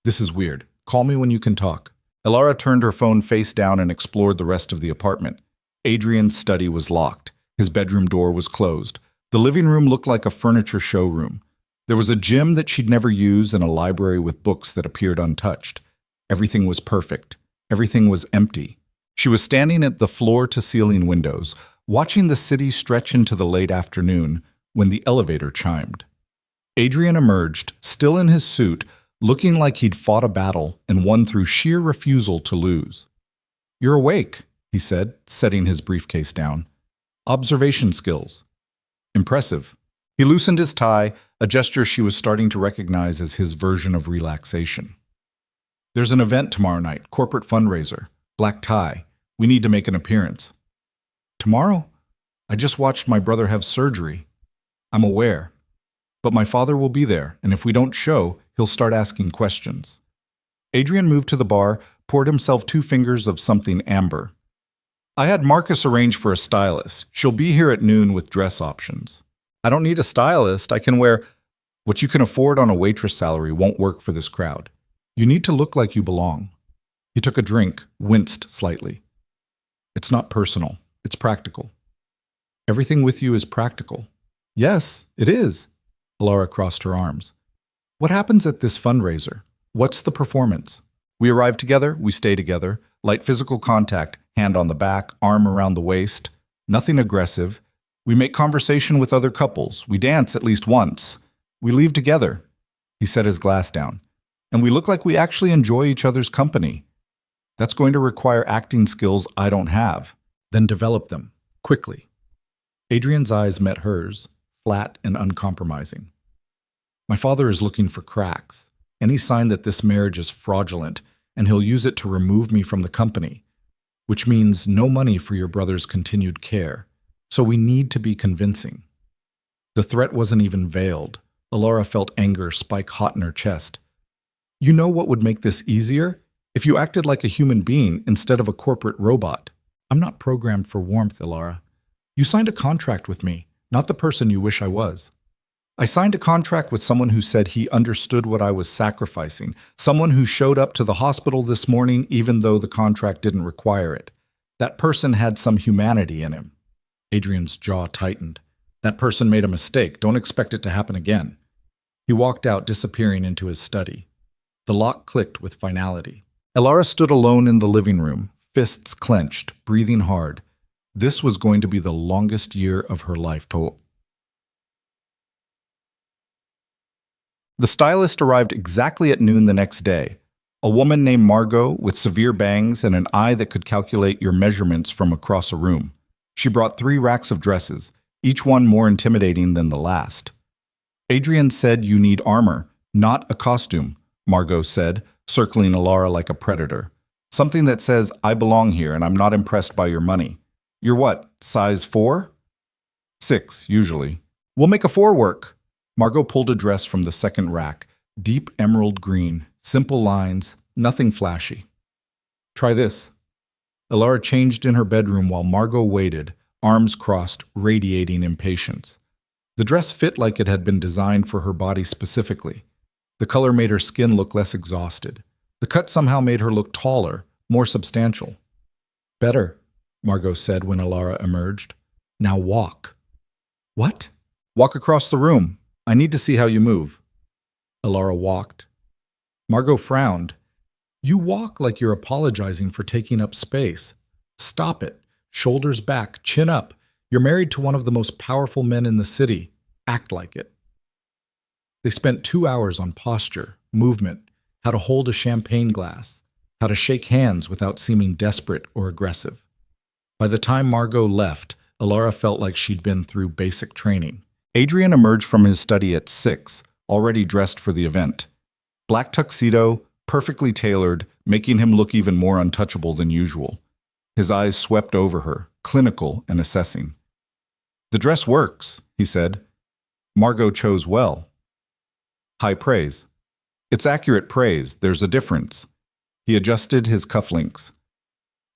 This is weird. Call me when you can talk. Alara turned her phone face down and explored the rest of the apartment. Adrian's study was locked. His bedroom door was closed. The living room looked like a furniture showroom. There was a gym that she'd never use and a library with books that appeared untouched. Everything was perfect. Everything was empty. She was standing at the floor-to-ceiling windows, watching the city stretch into the late afternoon when the elevator chimed. Adrian emerged, still in his suit, looking like he'd fought a battle and won through sheer refusal to lose. You're awake, he said, setting his briefcase down. Observation skills. Impressive. He loosened his tie, a gesture she was starting to recognize as his version of relaxation. There's an event tomorrow night, corporate fundraiser, black tie. We need to make an appearance. Tomorrow? I just watched my brother have surgery. I'm aware. But my father will be there, and if we don't show, he'll start asking questions. Adrian moved to the bar, poured himself 2 fingers of something amber. I had Marcus arrange for a stylist. She'll be here at noon with dress options. I don't need a stylist. I can wear what you can afford on a waitress salary won't work for this crowd. You need to look like you belong. He took a drink, winced slightly. It's not personal. It's practical. Everything with you is practical. Yes, it is. Alara crossed her arms. What happens at this fundraiser? What's the performance? We arrive together, we stay together, light physical contact, hand on the back, arm around the waist, nothing aggressive. We make conversation with other couples. We dance at least once. We leave together. He set his glass down. And we look like we actually enjoy each other's company. That's going to require acting skills I don't have. Then develop them, quickly. Adrian's eyes met hers, flat and uncompromising. My father is looking for cracks, any sign that this marriage is fraudulent, and he'll use it to remove me from the company, which means no money for your brother's continued care. So we need to be convincing. The threat wasn't even veiled. Alara felt anger spike hot in her chest. You know what would make this easier? If you acted like a human being instead of a corporate robot. I'm not programmed for warmth, Alara. You signed a contract with me, not the person you wish I was. I signed a contract with someone who said he understood what I was sacrificing, someone who showed up to the hospital this morning even though the contract didn't require it. That person had some humanity in him. Adrian's jaw tightened. That person made a mistake. Don't expect it to happen again. He walked out, disappearing into his study. The lock clicked with finality. Elara stood alone in the living room, fists clenched, breathing hard. This was going to be the longest year of her life. The stylist arrived exactly at noon the next day. A woman named Margot with severe bangs and an eye that could calculate your measurements from across a room. She brought 3 racks of dresses, each one more intimidating than the last. Adrian said you need armor, not a costume, Margot said, circling Elara like a predator. Something that says, I belong here and I'm not impressed by your money. You're what, size 4? 6, usually. We'll make a 4 work. Margot pulled a dress from the second rack, deep emerald green, simple lines, nothing flashy. Try this. Elara changed in her bedroom while Margot waited, arms crossed, radiating impatience. The dress fit like it had been designed for her body specifically. The color made her skin look less exhausted. The cut somehow made her look taller, more substantial. Better, Margot said when Elara emerged. Now walk. What? Walk across the room. I need to see how you move. Elara walked. Margot frowned. You walk like you're apologizing for taking up space. Stop it. Shoulders back, chin up. You're married to one of the most powerful men in the city. Act like it. They spent 2 hours on posture, movement, how to hold a champagne glass, how to shake hands without seeming desperate or aggressive. By the time Margot left, Elara felt like she'd been through basic training. Adrian emerged from his study at 6, already dressed for the event. Black tuxedo, perfectly tailored, making him look even more untouchable than usual. His eyes swept over her, clinical and assessing. The dress works, he said. Margot chose well. High praise. It's accurate praise. There's a difference. He adjusted his cufflinks.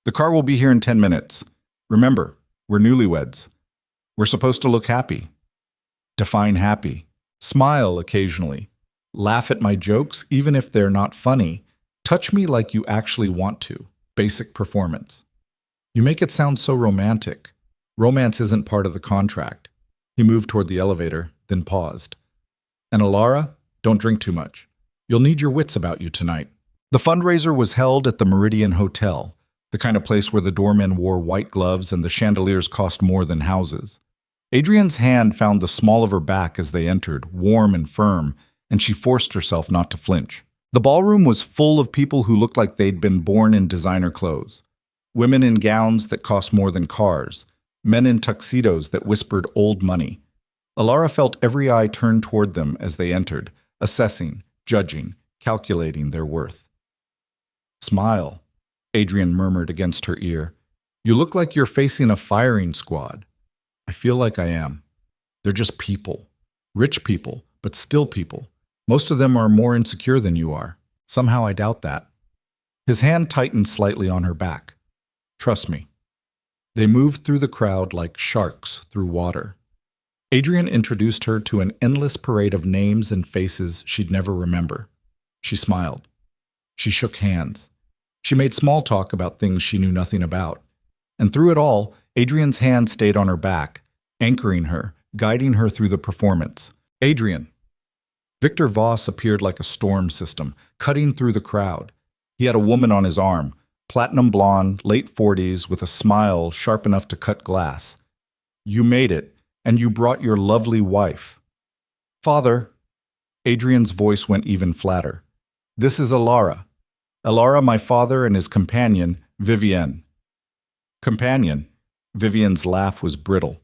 The car will be here in 10 minutes. Remember, we're newlyweds. We're supposed to look happy. Define happy. Smile occasionally. Laugh at my jokes even if they're not funny. Touch me like you actually want to. Basic performance. You make it sound so romantic. Romance isn't part of the contract. He moved toward the elevator, then paused. And Elara, don't drink too much. You'll need your wits about you tonight. The fundraiser was held at the Meridian Hotel, the kind of place where the doormen wore white gloves and the chandeliers cost more than houses. Adrian's hand found the small of her back as they entered, warm and firm, and she forced herself not to flinch. The ballroom was full of people who looked like they'd been born in designer clothes. Women in gowns that cost more than cars, men in tuxedos that whispered old money. Elara felt every eye turn toward them as they entered, assessing, judging, calculating their worth. Smile, Adrian murmured against her ear. You look like you're facing a firing squad. I feel like I am. They're just people. Rich people, but still people. Most of them are more insecure than you are. Somehow I doubt that. His hand tightened slightly on her back. Trust me. They moved through the crowd like sharks through water. Adrian introduced her to an endless parade of names and faces she'd never remember. She smiled. She shook hands. She made small talk about things she knew nothing about. And through it all, Adrian's hand stayed on her back, anchoring her, guiding her through the performance. Adrian. Victor Voss appeared like a storm system, cutting through the crowd. He had a woman on his arm, platinum blonde, late 40s, with a smile sharp enough to cut glass. You made it, and you brought your lovely wife. Father. Adrian's voice went even flatter. This is Elara. Elara, my father, and his companion, Vivienne. Companion? Vivienne's laugh was brittle.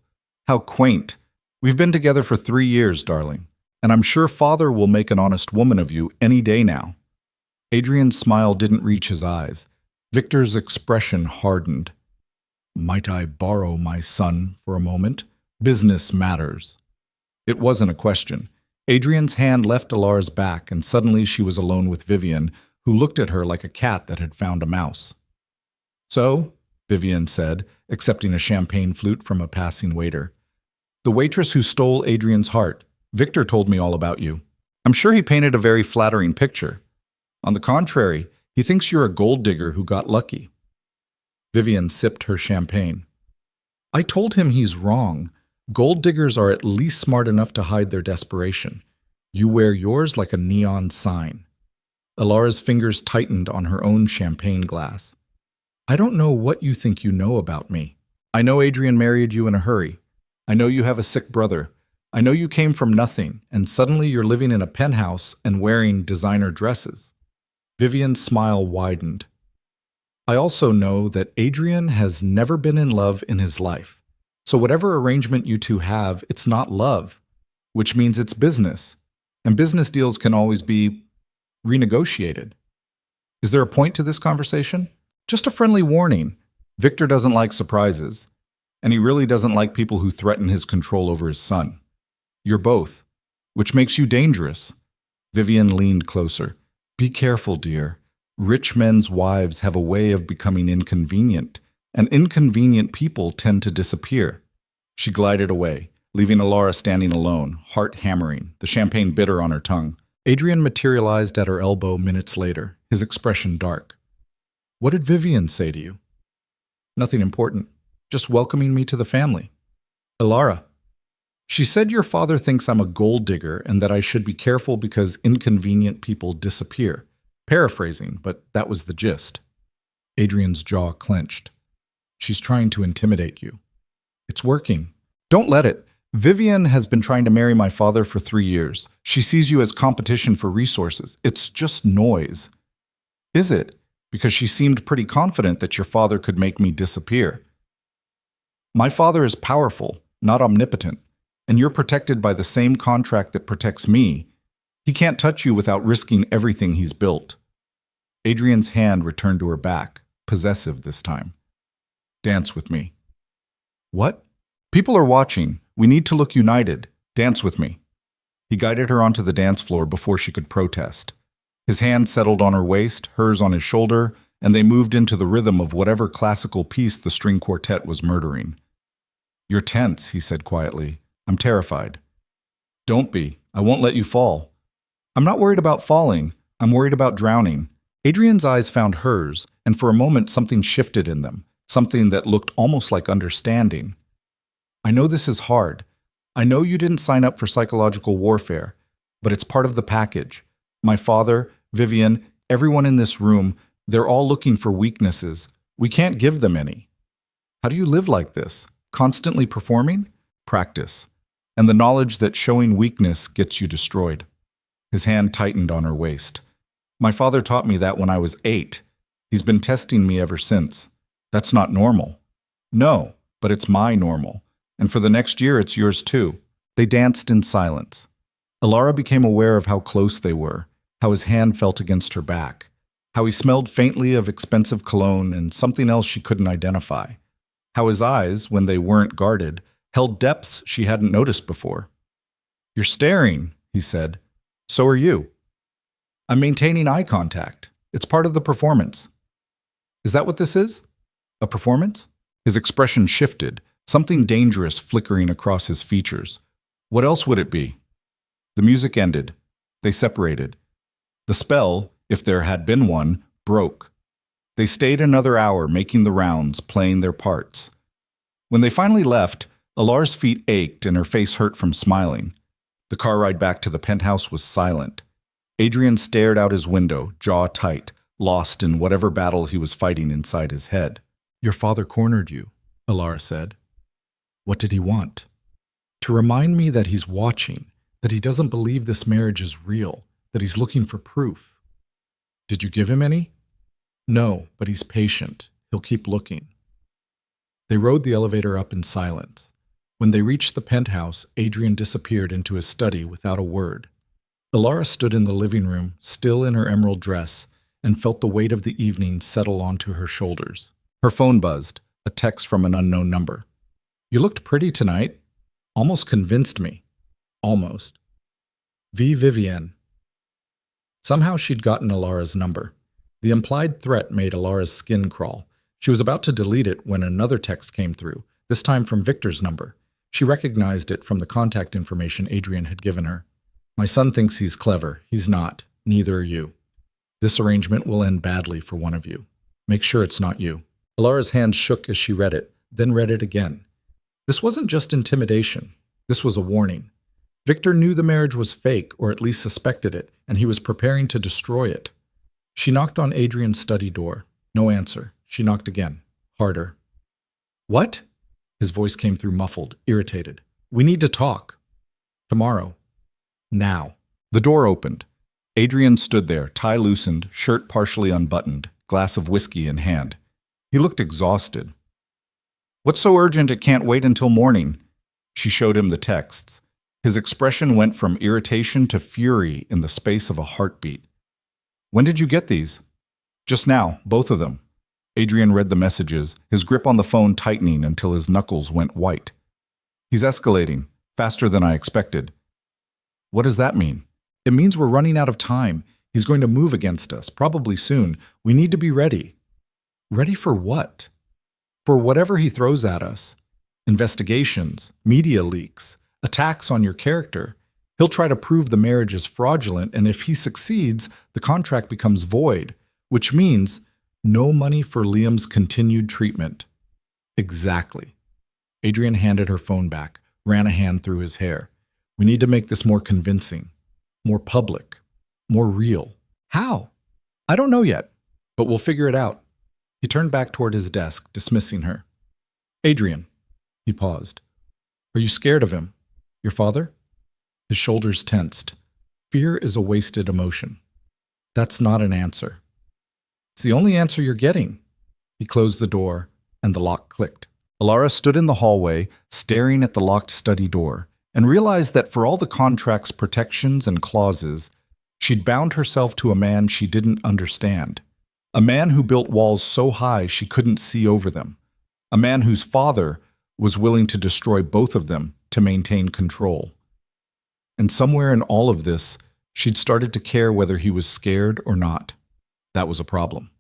How quaint. We've been together for 3 years, darling, and I'm sure father will make an honest woman of you any day now. Adrian's smile didn't reach his eyes. Victor's expression hardened. Might I borrow my son for a moment? Business matters. It wasn't a question. Adrian's hand left Elara's back, and suddenly she was alone with Vivienne, who looked at her like a cat that had found a mouse. So, Vivienne said, accepting a champagne flute from a passing waiter. The waitress who stole Adrian's heart. Victor told me all about you. I'm sure he painted a very flattering picture. On the contrary, he thinks you're a gold digger who got lucky. Vivienne sipped her champagne. I told him he's wrong. Gold diggers are at least smart enough to hide their desperation. You wear yours like a neon sign. Alara's fingers tightened on her own champagne glass. I don't know what you think you know about me. I know Adrian married you in a hurry. I know you have a sick brother. I know you came from nothing, and suddenly you're living in a penthouse and wearing designer dresses. Vivian's smile widened. I also know that Adrian has never been in love in his life. So whatever arrangement you two have, it's not love, which means it's business. And business deals can always be renegotiated. Is there a point to this conversation? Just a friendly warning. Victor doesn't like surprises, and he really doesn't like people who threaten his control over his son. You're both, which makes you dangerous. Vivian leaned closer. Be careful, dear. Rich men's wives have a way of becoming inconvenient, and inconvenient people tend to disappear. She glided away, leaving Alara standing alone, heart hammering, the champagne bitter on her tongue. Adrian materialized at her elbow minutes later, his expression dark. What did Vivian say to you? Nothing important, just welcoming me to the family. Alara, she said your father thinks I'm a gold digger and that I should be careful because inconvenient people disappear. Paraphrasing, but that was the gist. Adrian's jaw clenched. She's trying to intimidate you. It's working. Don't let it. Vivian has been trying to marry my father for 3 years. She sees you as competition for resources. It's just noise. Is it? Because she seemed pretty confident that your father could make me disappear. My father is powerful, not omnipotent, and you're protected by the same contract that protects me. He can't touch you without risking everything he's built. Adrian's hand returned to her back, possessive this time. Dance with me. What? People are watching. We need to look united. Dance with me. He guided her onto the dance floor before she could protest. His hand settled on her waist, hers on his shoulder, and they moved into the rhythm of whatever classical piece the string quartet was murdering. You're tense, he said quietly. I'm terrified. Don't be. I won't let you fall. I'm not worried about falling. I'm worried about drowning. Adrian's eyes found hers, and for a moment something shifted in them, something that looked almost like understanding. I know this is hard. I know you didn't sign up for psychological warfare, but it's part of the package. My father, Vivian, everyone in this room, they're all looking for weaknesses. We can't give them any. How do you live like this? Constantly performing? Practice. And the knowledge that showing weakness gets you destroyed. His hand tightened on her waist. My father taught me that when I was 8. He's been testing me ever since. That's not normal. No, but it's my normal. And for the next year, it's yours too. They danced in silence. Alara became aware of how close they were, how his hand felt against her back, how he smelled faintly of expensive cologne and something else she couldn't identify, how his eyes, when they weren't guarded, held depths she hadn't noticed before. You're staring, he said. So are you. I'm maintaining eye contact. It's part of the performance. Is that what this is? A performance? His expression shifted, something dangerous flickering across his features. What else would it be? The music ended. They separated. The spell, if there had been one, broke. They stayed another hour making the rounds, playing their parts. When they finally left, Alara's feet ached and her face hurt from smiling. The car ride back to the penthouse was silent. Adrian stared out his window, jaw tight, lost in whatever battle he was fighting inside his head. Your father cornered you, Alara said. What did he want? To remind me that he's watching, that he doesn't believe this marriage is real, that he's looking for proof. Did you give him any? No, but he's patient. He'll keep looking. They rode the elevator up in silence. When they reached the penthouse, Adrian disappeared into his study without a word. Alara stood in the living room, still in her emerald dress, and felt the weight of the evening settle onto her shoulders. Her phone buzzed, a text from an unknown number. You looked pretty tonight. Almost convinced me. Almost. V. Vivienne. Somehow she'd gotten Alara's number. The implied threat made Alara's skin crawl. She was about to delete it when another text came through, this time from Victor's number. She recognized it from the contact information Adrian had given her. My son thinks he's clever. He's not. Neither are you. This arrangement will end badly for one of you. Make sure it's not you. Alara's hand shook as she read it, then read it again. This wasn't just intimidation. This was a warning. Victor knew the marriage was fake, or at least suspected it, and he was preparing to destroy it. She knocked on Adrian's study door. No answer. She knocked again. Harder. What? His voice came through muffled, irritated. We need to talk. Tomorrow. Now. The door opened. Adrian stood there, tie loosened, shirt partially unbuttoned, glass of whiskey in hand. He looked exhausted. What's so urgent it can't wait until morning? She showed him the texts. His expression went from irritation to fury in the space of a heartbeat. When did you get these? Just now, both of them. Adrian read the messages, his grip on the phone tightening until his knuckles went white. He's escalating, faster than I expected. What does that mean? It means we're running out of time. He's going to move against us, probably soon. We need to be ready. Ready for what? For whatever he throws at us. Investigations, media leaks, attacks on your character. He'll try to prove the marriage is fraudulent, and if he succeeds, the contract becomes void, which means no money for Liam's continued treatment. Exactly. Adrian handed her phone back, ran a hand through his hair. We need to make this more convincing, more public, more real. How? I don't know yet, but we'll figure it out. He turned back toward his desk, dismissing her. Adrian. He paused. Are you scared of him? Your father? His shoulders tensed. Fear is a wasted emotion. That's not an answer. It's the only answer you're getting. He closed the door, and the lock clicked. Alara stood in the hallway, staring at the locked study door, and realized that for all the contract's protections and clauses, she'd bound herself to a man she didn't understand. A man who built walls so high she couldn't see over them. A man whose father was willing to destroy both of them to maintain control. And somewhere in all of this, she'd started to care whether he was scared or not. That was a problem.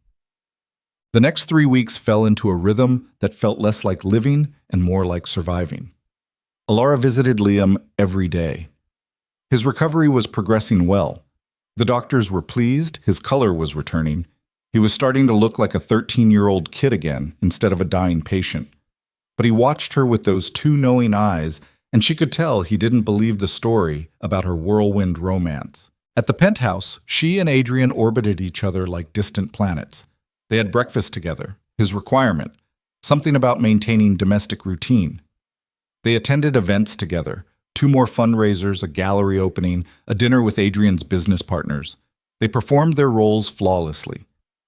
The next 3 weeks fell into a rhythm that felt less like living and more like surviving. Alara visited Liam every day. His recovery was progressing well. The doctors were pleased, his color was returning. He was starting to look like a 13-year-old kid again instead of a dying patient. But he watched her with those two knowing eyes, and she could tell he didn't believe the story about her whirlwind romance. At the penthouse, she and Adrian orbited each other like distant planets. They had breakfast together, his requirement, something about maintaining domestic routine. They attended events together, 2 more fundraisers, a gallery opening, a dinner with Adrian's business partners. They performed their roles flawlessly.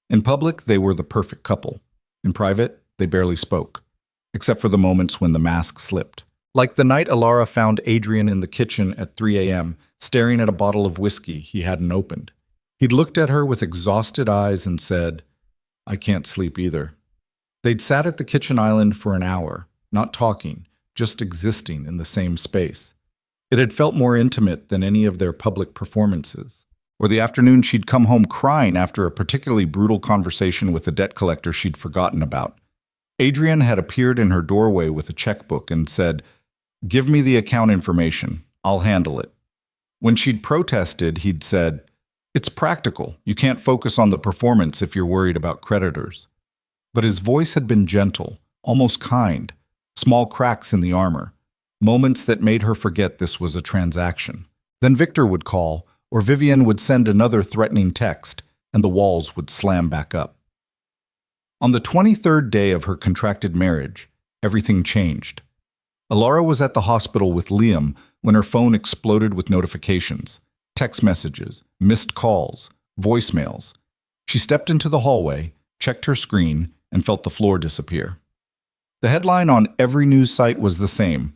In public, they were the perfect couple. In private, they barely spoke, except for the moments when the mask slipped. Like the night Alara found Adrian in the kitchen at 3 a.m., staring at a bottle of whiskey he hadn't opened. He'd looked at her with exhausted eyes and said, I can't sleep either. They'd sat at the kitchen island for an hour, not talking, just existing in the same space. It had felt more intimate than any of their public performances. Or the afternoon she'd come home crying after a particularly brutal conversation with a debt collector she'd forgotten about. Adrian had appeared in her doorway with a checkbook and said, Give me the account information. I'll handle it. When she'd protested, he'd said, It's practical. You can't focus on the performance if you're worried about creditors. But his voice had been gentle, almost kind, small cracks in the armor, moments that made her forget this was a transaction. Then Victor would call, or Vivian would send another threatening text, and the walls would slam back up. On the 23rd day of her contracted marriage, everything changed. Alara was at the hospital with Liam when her phone exploded with notifications, text messages, missed calls, voicemails. She stepped into the hallway, checked her screen, and felt the floor disappear. The headline on every news site was the same: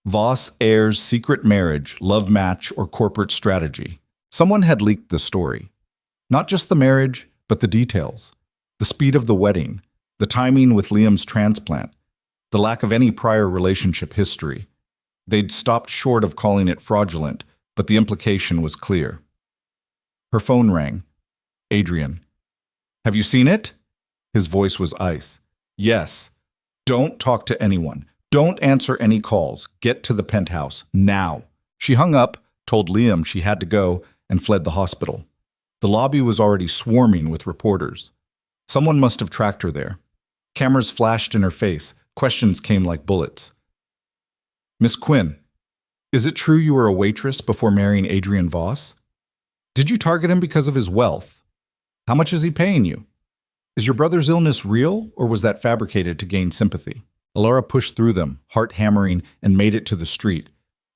Voss heirs secret marriage, love match, or corporate strategy. Someone had leaked the story. Not just the marriage, but the details. The speed of the wedding, the timing with Liam's transplant, the lack of any prior relationship history. They'd stopped short of calling it fraudulent, but the implication was clear. Her phone rang. Adrian. Have you seen it? His voice was ice. Yes. Don't talk to anyone. Don't answer any calls. Get to the penthouse, now. She hung up, told Liam she had to go, and fled the hospital. The lobby was already swarming with reporters. Someone must have tracked her there. Cameras flashed in her face. Questions came like bullets. Miss Quinn. Is it true you were a waitress before marrying Adrian Voss? Did you target him because of his wealth? How much is he paying you? Is your brother's illness real, or was that fabricated to gain sympathy? Alara pushed through them, heart hammering, and made it to the street.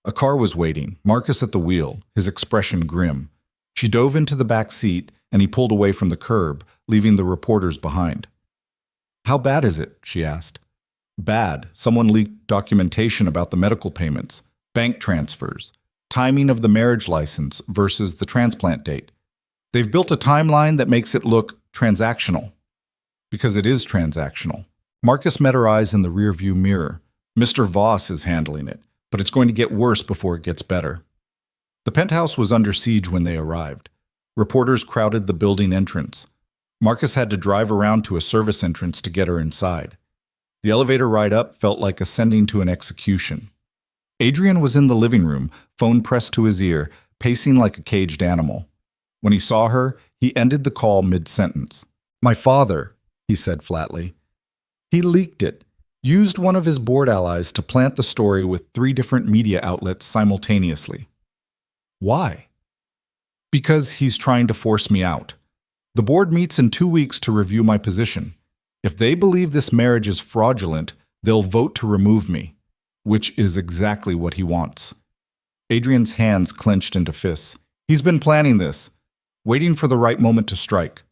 A car was waiting, Marcus at the wheel, his expression grim. She dove into the back seat, and he pulled away from the curb, leaving the reporters behind. How bad is it? She asked. Bad. Someone leaked documentation about the medical payments, bank transfers, timing of the marriage license versus the transplant date. They've built a timeline that makes it look transactional. Because it is transactional. Marcus met her eyes in the rearview mirror. Mr. Voss is handling it, but it's going to get worse before it gets better. The penthouse was under siege when they arrived. Reporters crowded the building entrance. Marcus had to drive around to a service entrance to get her inside. The elevator ride up felt like ascending to an execution. Adrian was in the living room, phone pressed to his ear, pacing like a caged animal. When he saw her, he ended the call mid-sentence. My father, he said flatly. He leaked it, used one of his board allies to plant the story with 3 different media outlets simultaneously. Why? Because he's trying to force me out. The board meets in 2 weeks to review my position. If they believe this marriage is fraudulent, they'll vote to remove me, which is exactly what he wants. Adrian's hands clenched into fists. He's been planning this, waiting for the right moment to strike.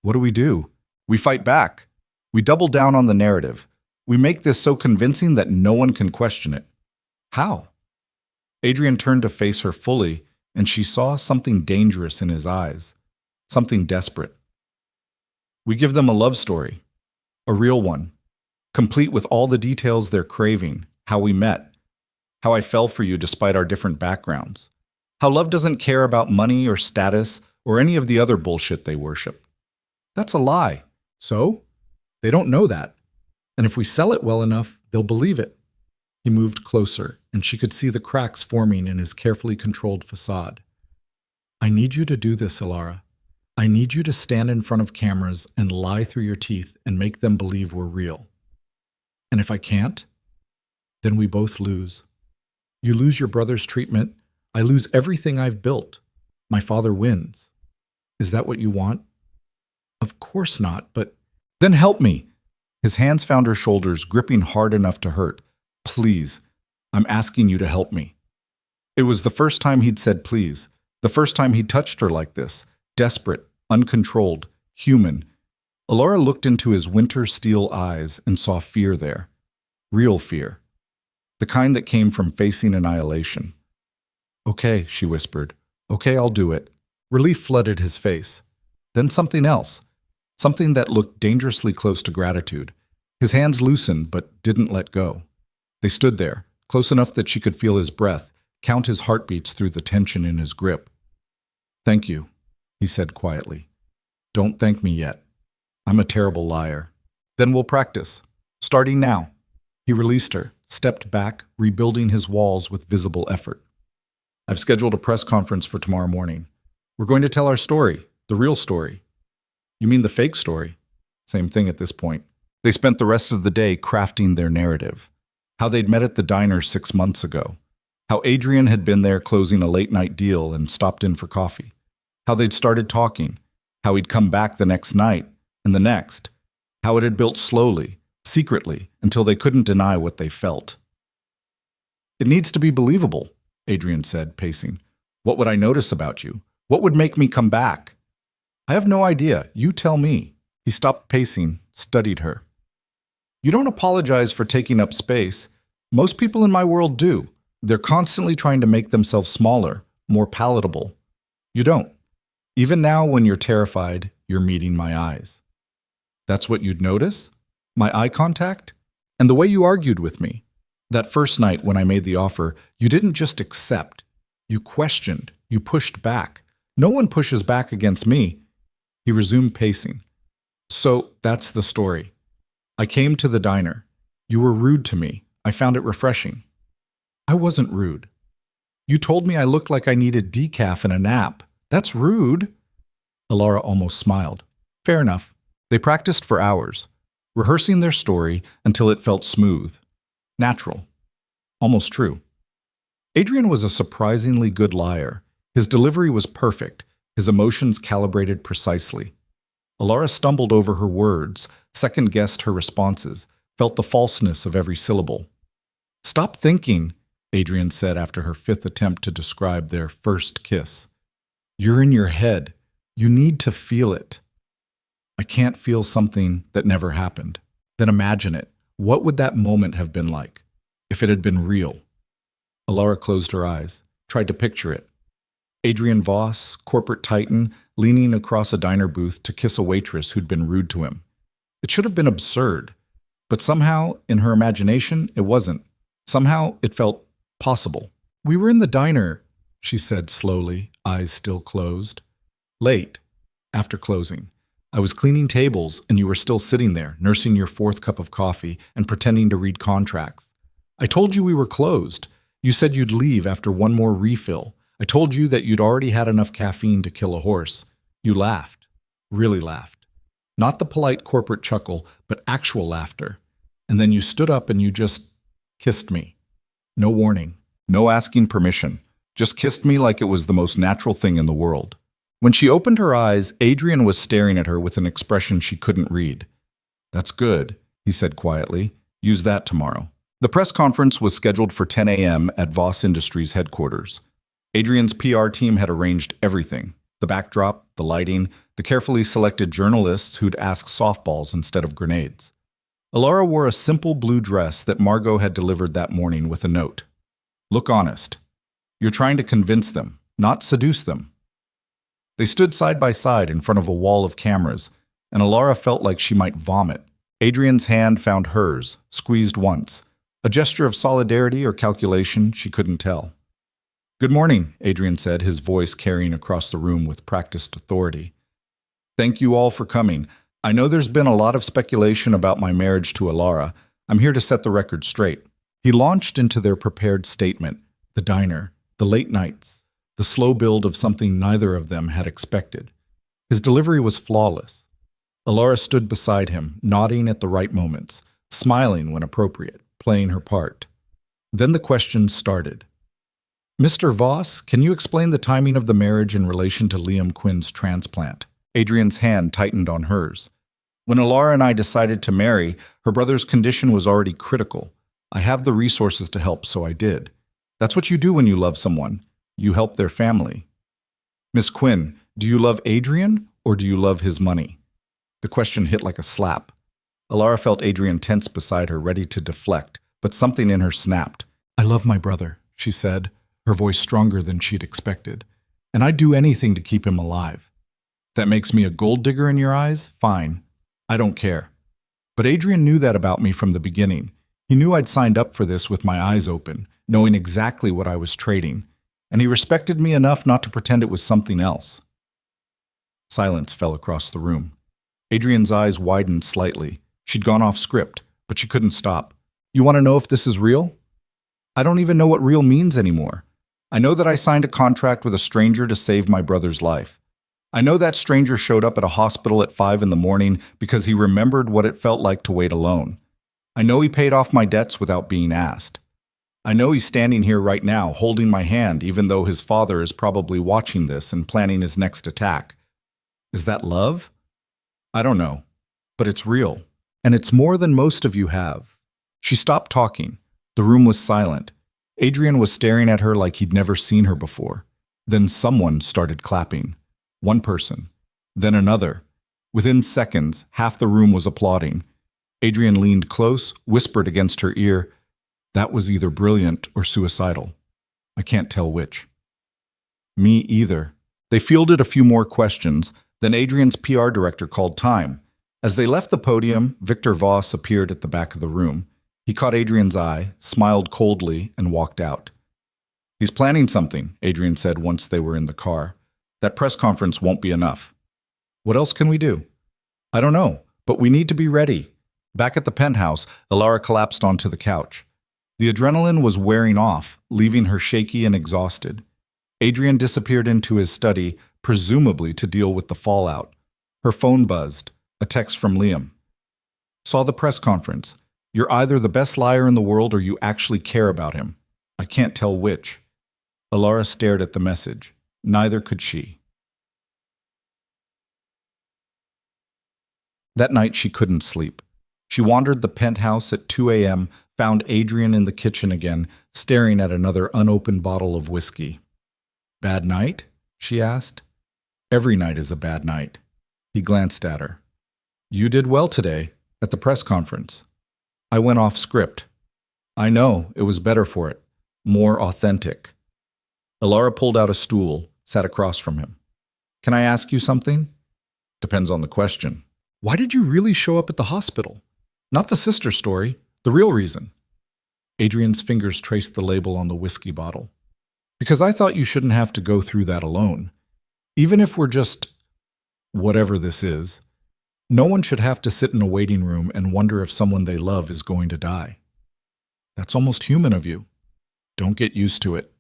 What do? We fight back. We double down on the narrative. We make this so convincing that no one can question it. How? Adrian turned to face her fully, and she saw something dangerous in his eyes, something desperate. We give them a love story, a real one, complete with all the details they're craving, how we met, how I fell for you despite our different backgrounds, how love doesn't care about money or status or any of the other bullshit they worship. That's a lie. So? They don't know that. And if we sell it well enough, they'll believe it. He moved closer, and she could see the cracks forming in his carefully controlled facade. I need you to do this, Alara. I need you to stand in front of cameras and lie through your teeth and make them believe we're real. And if I can't, then we both lose. You lose your brother's treatment, I lose everything I've built. My father wins. Is that what you want? Of course not, but then help me. His hands found her shoulders, gripping hard enough to hurt. Please, I'm asking you to help me. It was the first time he'd said please, the first time he touched her like this, desperate, uncontrolled, human. Alara looked into his winter steel eyes and saw fear there. Real fear. The kind that came from facing annihilation. Okay, she whispered. Okay, I'll do it. Relief flooded his face. Then something else. Something that looked dangerously close to gratitude. His hands loosened but didn't let go. They stood there, close enough that she could feel his breath, count his heartbeats through the tension in his grip. Thank you, he said quietly. Don't thank me yet. I'm a terrible liar. Then we'll practice. Starting now. He released her, stepped back, rebuilding his walls with visible effort. I've scheduled a press conference for tomorrow morning. We're going to tell our story, the real story. You mean the fake story? Same thing at this point. They spent the rest of the day crafting their narrative. How they'd met at the diner 6 months ago. How Adrian had been there closing a late-night deal and stopped in for coffee. How they'd started talking. How he'd come back the next night and the next. How it had built slowly, secretly, until they couldn't deny what they felt. It needs to be believable, Adrian said, pacing. What would I notice about you? What would make me come back? I have no idea. You tell me. He stopped pacing, studied her. You don't apologize for taking up space. Most people in my world do. They're constantly trying to make themselves smaller, more palatable. You don't. Even now, when you're terrified, you're meeting my eyes. That's what you'd notice? My eye contact? And the way you argued with me. That first night when I made the offer, you didn't just accept. You questioned. You pushed back. No one pushes back against me. He resumed pacing. So that's the story. I came to the diner. You were rude to me. I found it refreshing. I wasn't rude. You told me I looked like I needed decaf and a nap. That's rude. Alara almost smiled. Fair enough. They practiced for hours, rehearsing their story until it felt smooth, natural, almost true. Adrian was a surprisingly good liar. His delivery was perfect, his emotions calibrated precisely. Alara stumbled over her words, second-guessed her responses, felt the falseness of every syllable. "Stop thinking," Adrian said after her fifth attempt to describe their first kiss. "You're in your head. You need to feel it." "I can't feel something that never happened." "Then imagine it. What would that moment have been like if it had been real?" Alara closed her eyes, tried to picture it. Adrian Voss, corporate titan, leaning across a diner booth to kiss a waitress who'd been rude to him. It should have been absurd, but somehow, in her imagination, it wasn't. Somehow, it felt possible. "We were in the diner," she said slowly, eyes still closed. "Late, after closing. I was cleaning tables, and you were still sitting there, nursing your fourth cup of coffee and pretending to read contracts. I told you we were closed. You said you'd leave after one more refill. I told you that you'd already had enough caffeine to kill a horse. You laughed. Really laughed. Not the polite corporate chuckle, but actual laughter. And then you stood up and you just kissed me. No warning. No asking permission. Just kissed me like it was the most natural thing in the world." When she opened her eyes, Adrian was staring at her with an expression she couldn't read. "That's good," he said quietly. "Use that tomorrow." The press conference was scheduled for 10 a.m. at Voss Industries headquarters. Adrian's PR team had arranged everything. The backdrop, the lighting, the carefully selected journalists who'd ask softballs instead of grenades. Alara wore a simple blue dress that Margot had delivered that morning with a note. "Look honest. You're trying to convince them, not seduce them." They stood side by side in front of a wall of cameras, and Alara felt like she might vomit. Adrian's hand found hers, squeezed once. A gesture of solidarity or calculation, she couldn't tell. "Good morning," Adrian said, his voice carrying across the room with practiced authority. "Thank you all for coming. I know there's been a lot of speculation about my marriage to Alara. I'm here to set the record straight." He launched into their prepared statement, the diner, the late nights, the slow build of something neither of them had expected. His delivery was flawless. Alara stood beside him, nodding at the right moments, smiling when appropriate, playing her part. Then the questions started. "Mr. Voss, can you explain the timing of the marriage in relation to Liam Quinn's transplant?" Adrian's hand tightened on hers. "When Alara and I decided to marry, her brother's condition was already critical. I have the resources to help, so I did. That's what you do when you love someone. You help their family." "Miss Quinn, do you love Adrian or do you love his money?" The question hit like a slap. Alara felt Adrian tense beside her, ready to deflect, but something in her snapped. "I love my brother," she said, her voice stronger than she'd expected. "And I'd do anything to keep him alive. That makes me a gold digger in your eyes? Fine. I don't care." But Adrian knew that about me from the beginning. He knew I'd signed up for this with my eyes open, knowing exactly what I was trading. And he respected me enough not to pretend it was something else. Silence fell across the room. Adrian's eyes widened slightly. She'd gone off script, but she couldn't stop. "You want to know if this is real?" "I don't even know what real means anymore. I know that I signed a contract with a stranger to save my brother's life. I know that stranger showed up at a hospital at 5 in the morning because he remembered what it felt like to wait alone. I know he paid off my debts without being asked. I know he's standing here right now, holding my hand, even though his father is probably watching this and planning his next attack. Is that love? I don't know, but it's real, and it's more than most of you have." She stopped talking. The room was silent. Adrian was staring at her like he'd never seen her before. Then someone started clapping. One person. Then another. Within seconds, half the room was applauding. Adrian leaned close, whispered against her ear, "That was either brilliant or suicidal. I can't tell which." "Me either." They fielded a few more questions, then Adrian's PR director called time. As they left the podium, Victor Voss appeared at the back of the room. He caught Adrian's eye, smiled coldly, and walked out. "He's planning something," Adrian said once they were in the car. "That press conference won't be enough." "What else can we do?" "I don't know, but we need to be ready." Back at the penthouse, Alara collapsed onto the couch. The adrenaline was wearing off, leaving her shaky and exhausted. Adrian disappeared into his study, presumably to deal with the fallout. Her phone buzzed, a text from Liam. "Saw the press conference. You're either the best liar in the world or you actually care about him. I can't tell which. Alara stared at the message. Neither could she. That night she couldn't sleep. She wandered the penthouse at 2 a.m., found Adrian in the kitchen again, staring at another unopened bottle of whiskey. "Bad night?" she asked. "Every night is a bad night." He glanced at her. "You did well today, at the press conference." "I went off script." "I know, it was better for it. More authentic." Alara pulled out a stool, sat across from him. "Can I ask you something?" "Depends on the question." "Why did you really show up at the hospital? Not the sister story, the real reason." Adrian's fingers traced the label on the whiskey bottle. "Because I thought you shouldn't have to go through that alone. Even if we're just whatever this is, no one should have to sit in a waiting room and wonder if someone they love is going to die. That's almost human of you. Don't get used to it."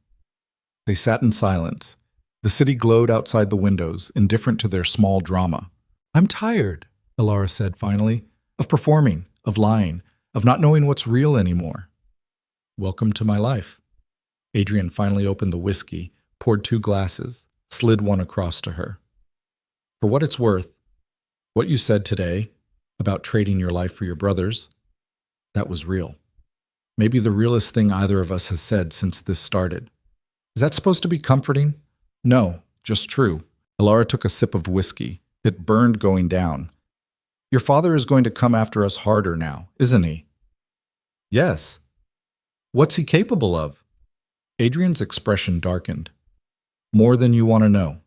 They sat in silence. The city glowed outside the windows, indifferent to their small drama. "I'm tired," Alara said finally, "of performing, of lying, of not knowing what's real anymore." "Welcome to my life." Adrian finally opened the whiskey, poured 2 glasses, slid one across to her. "For what it's worth, what you said today about trading your life for your brother's, that was real. Maybe the realest thing either of us has said since this started. Is that supposed to be comforting? No, just true." Alara took a sip of whiskey. It burned going down. "Your father is going to come after us harder now, isn't he?" "Yes." "What's he capable of?" Adrian's expression darkened. "More than you want to know."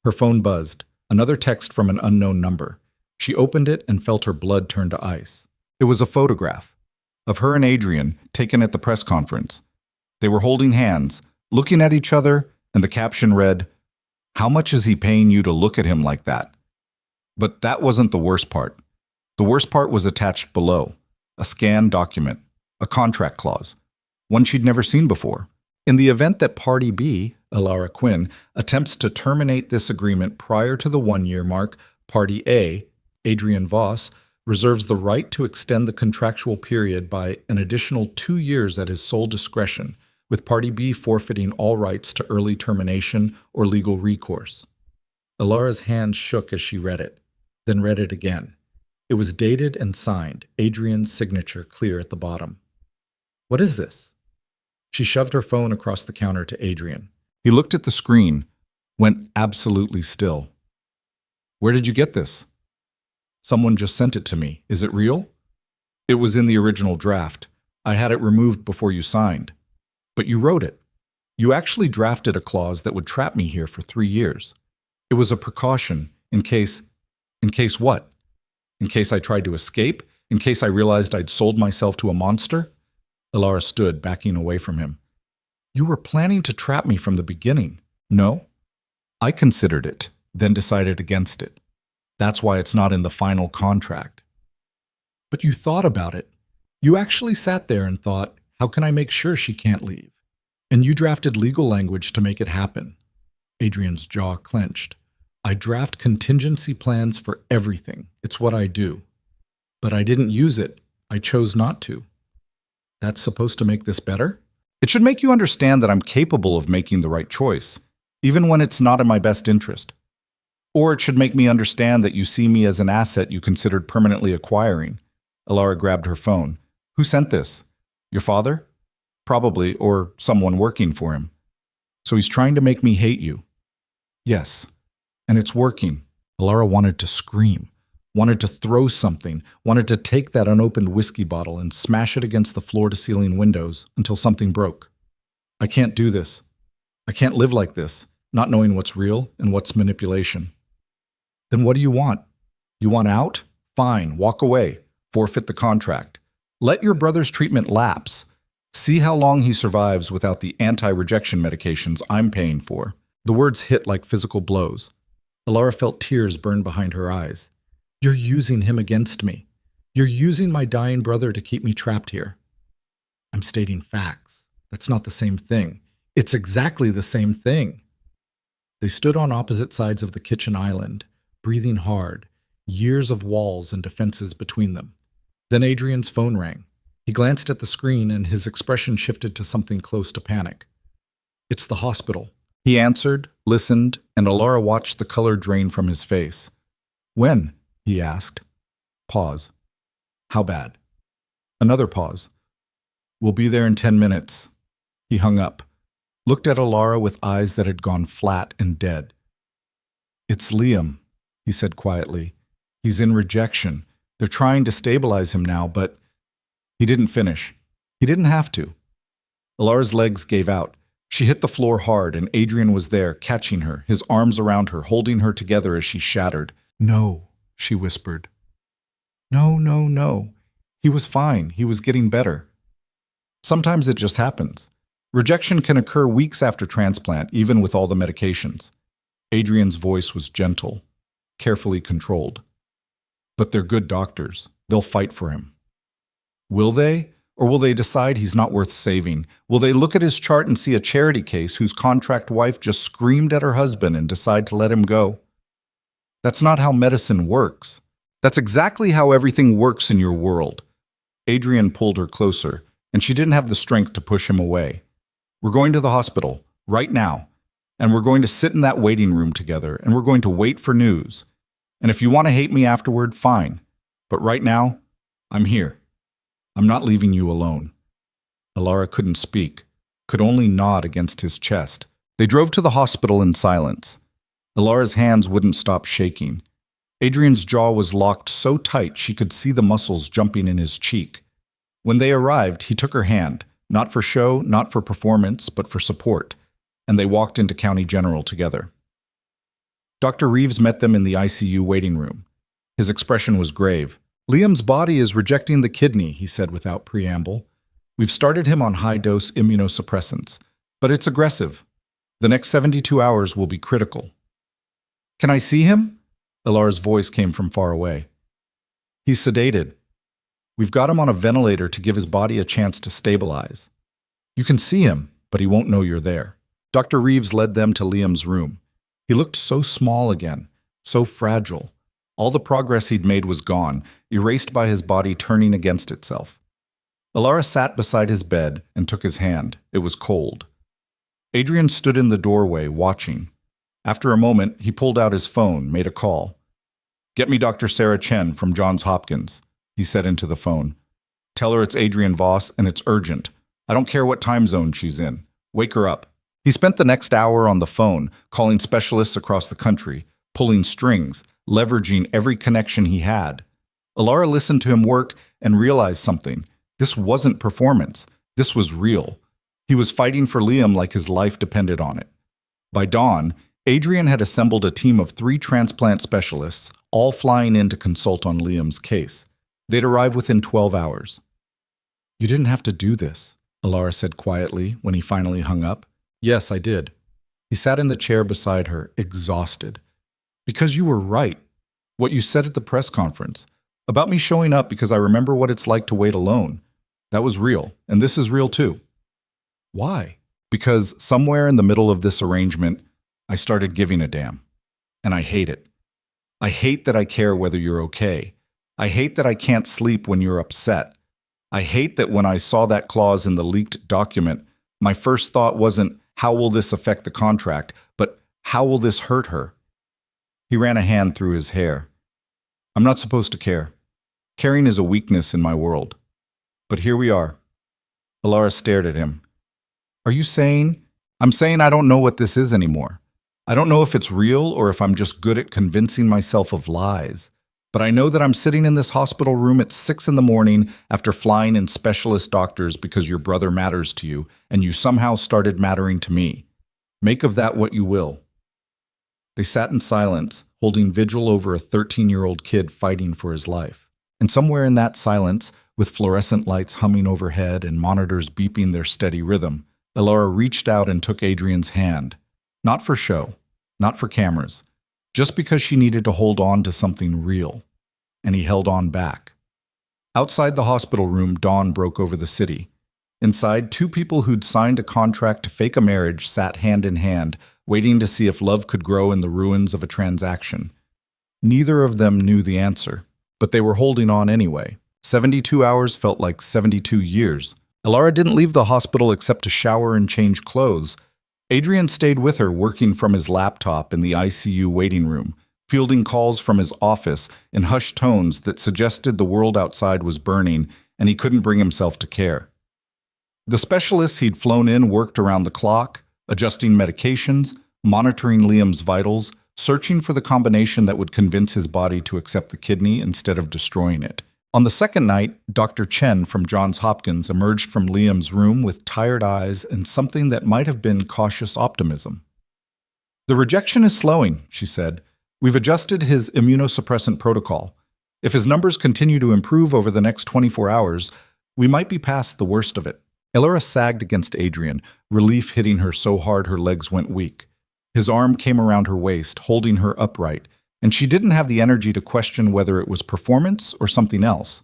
Her phone buzzed. Another text from an unknown number. She opened it and felt her blood turn to ice. It was a photograph of her and Adrian taken at the press conference. They were holding hands, looking at each other, and the caption read, "How much is he paying you to look at him like that?" But that wasn't the worst part. The worst part was attached below. A scanned document. A contract clause. One she'd never seen before. In the event that Party B, Alara Quinn, attempts to terminate this agreement prior to the 1-year mark, Party A, Adrian Voss, reserves the right to extend the contractual period by an additional 2 years at his sole discretion, with Party B forfeiting all rights to early termination or legal recourse. Alara's hands shook as she read it, then read it again. It was dated and signed, Adrian's signature clear at the bottom. "What is this?" She shoved her phone across the counter to Adrian. He looked at the screen, went absolutely still. "Where did you get this?" "Someone just sent it to me. Is it real?" "It was in the original draft. I had it removed before you signed." "But you wrote it. You actually drafted a clause that would trap me here for 3 years. It was a precaution in case what? In case I tried to escape? In case I realized I'd sold myself to a monster?" Alara stood, backing away from him. "You were planning to trap me from the beginning." "No. I considered it, then decided against it. That's why it's not in the final contract." "But you thought about it. You actually sat there and thought, how can I make sure she can't leave? And you drafted legal language to make it happen." Adrian's jaw clenched. "I draft contingency plans for everything. It's what I do. But I didn't use it. I chose not to." "That's supposed to make this better?" "It should make you understand that I'm capable of making the right choice, even when it's not in my best interest. Or it should make me understand that you see me as an asset you considered permanently acquiring." Alara grabbed her phone. "Who sent this? Your father?" "Probably, or someone working for him." "So he's trying to make me hate you?" "Yes. And it's working." Alara wanted to scream, wanted to throw something, wanted to take that unopened whiskey bottle and smash it against the floor-to-ceiling windows until something broke. "I can't do this. I can't live like this, not knowing what's real and what's manipulation." "Then what do you want? You want out? Fine, walk away. Forfeit the contract. Let your brother's treatment lapse. See how long he survives without the anti-rejection medications I'm paying for." The words hit like physical blows. Alara felt tears burn behind her eyes. "You're using him against me. You're using my dying brother to keep me trapped here." "I'm stating facts. That's not the same thing." "It's exactly the same thing." They stood on opposite sides of the kitchen island, breathing hard, years of walls and defenses between them. Then Adrian's phone rang. He glanced at the screen and his expression shifted to something close to panic. "It's the hospital. He answered, listened, and Alara watched the color drain from his face. When? He asked. Pause. How bad? Another pause. We'll be there in 10 minutes. He hung up, looked at Alara with eyes that had gone flat and dead. It's Liam, he said quietly. He's in rejection. They're trying to stabilize him now, but he didn't finish. He didn't have to. Alara's legs gave out. She hit the floor hard, and Adrian was there, catching her, his arms around her, holding her together as she shattered. No, she whispered. No, no, no. He was fine. He was getting better. Sometimes it just happens. Rejection can occur weeks after transplant, even with all the medications. Adrian's voice was gentle, carefully controlled. But they're good doctors. They'll fight for him. Will they? Or will they decide he's not worth saving? Will they look at his chart and see a charity case whose contract wife just screamed at her husband and decide to let him go? That's not how medicine works. That's exactly how everything works in your world. Adrian pulled her closer, and she didn't have the strength to push him away. We're going to the hospital, right now, and we're going to sit in that waiting room together, and we're going to wait for news. And if you want to hate me afterward, fine. But right now, I'm here. I'm not leaving you alone. Alara couldn't speak, could only nod against his chest. They drove to the hospital in silence. Alara's hands wouldn't stop shaking. Adrian's jaw was locked so tight she could see the muscles jumping in his cheek. When they arrived, he took her hand, not for show, not for performance, but for support, and they walked into County General together. Dr. Reeves met them in the ICU waiting room. His expression was grave. Liam's body is rejecting the kidney, he said without preamble. We've started him on high-dose immunosuppressants, but it's aggressive. The next 72 hours will be critical. Can I see him? Alara's voice came from far away. He's sedated. We've got him on a ventilator to give his body a chance to stabilize. You can see him, but he won't know you're there. Dr. Reeves led them to Liam's room. He looked so small again, so fragile. All the progress he'd made was gone, erased by his body turning against itself. Alara sat beside his bed and took his hand. It was cold. Adrian stood in the doorway, watching. After a moment, he pulled out his phone, made a call. Get me Dr. Sarah Chen from Johns Hopkins, he said into the phone. Tell her it's Adrian Voss and it's urgent. I don't care what time zone she's in. Wake her up. He spent the next hour on the phone, calling specialists across the country, pulling strings, leveraging every connection he had. Alara listened to him work and realized something. This wasn't performance. This was real. He was fighting for Liam like his life depended on it. By dawn, Adrian had assembled a team of 3 transplant specialists, all flying in to consult on Liam's case. They'd arrive within 12 hours. You didn't have to do this, Alara said quietly when he finally hung up. Yes, I did. He sat in the chair beside her, exhausted. Because you were right. What you said at the press conference. About me showing up because I remember what it's like to wait alone. That was real, and this is real too. Why? Because somewhere in the middle of this arrangement, I started giving a damn. And I hate it. I hate that I care whether you're okay. I hate that I can't sleep when you're upset. I hate that when I saw that clause in the leaked document, my first thought wasn't, how will this affect the contract, but how will this hurt her? He ran a hand through his hair. I'm not supposed to care. Caring is a weakness in my world. But here we are. Alara stared at him. Are you saying? I'm saying I don't know what this is anymore. I don't know if it's real or if I'm just good at convincing myself of lies. But I know that I'm sitting in this hospital room at 6 in the morning after flying in specialist doctors because your brother matters to you, and you somehow started mattering to me. Make of that what you will. They sat in silence, holding vigil over a 13-year-old kid fighting for his life. And somewhere in that silence, with fluorescent lights humming overhead and monitors beeping their steady rhythm, Alara reached out and took Adrian's hand. Not for show, not for cameras, just because she needed to hold on to something real. And he held on back. Outside the hospital room, dawn broke over the city. Inside, 2 people who'd signed a contract to fake a marriage sat hand in hand, waiting to see if love could grow in the ruins of a transaction. Neither of them knew the answer, but they were holding on anyway. 72 hours felt like 72 years. Alara didn't leave the hospital except to shower and change clothes, Adrian stayed with her, working from his laptop in the ICU waiting room, fielding calls from his office in hushed tones that suggested the world outside was burning and he couldn't bring himself to care. The specialists he'd flown in worked around the clock, adjusting medications, monitoring Liam's vitals, searching for the combination that would convince his body to accept the kidney instead of destroying it. On the second night, Dr. Chen from Johns Hopkins emerged from Liam's room with tired eyes and something that might have been cautious optimism. "The rejection is slowing," she said. "We've adjusted his immunosuppressant protocol. If his numbers continue to improve over the next 24 hours, we might be past the worst of it." Elora sagged against Adrian, relief hitting her so hard her legs went weak. His arm came around her waist, holding her upright, and she didn't have the energy to question whether it was performance or something else.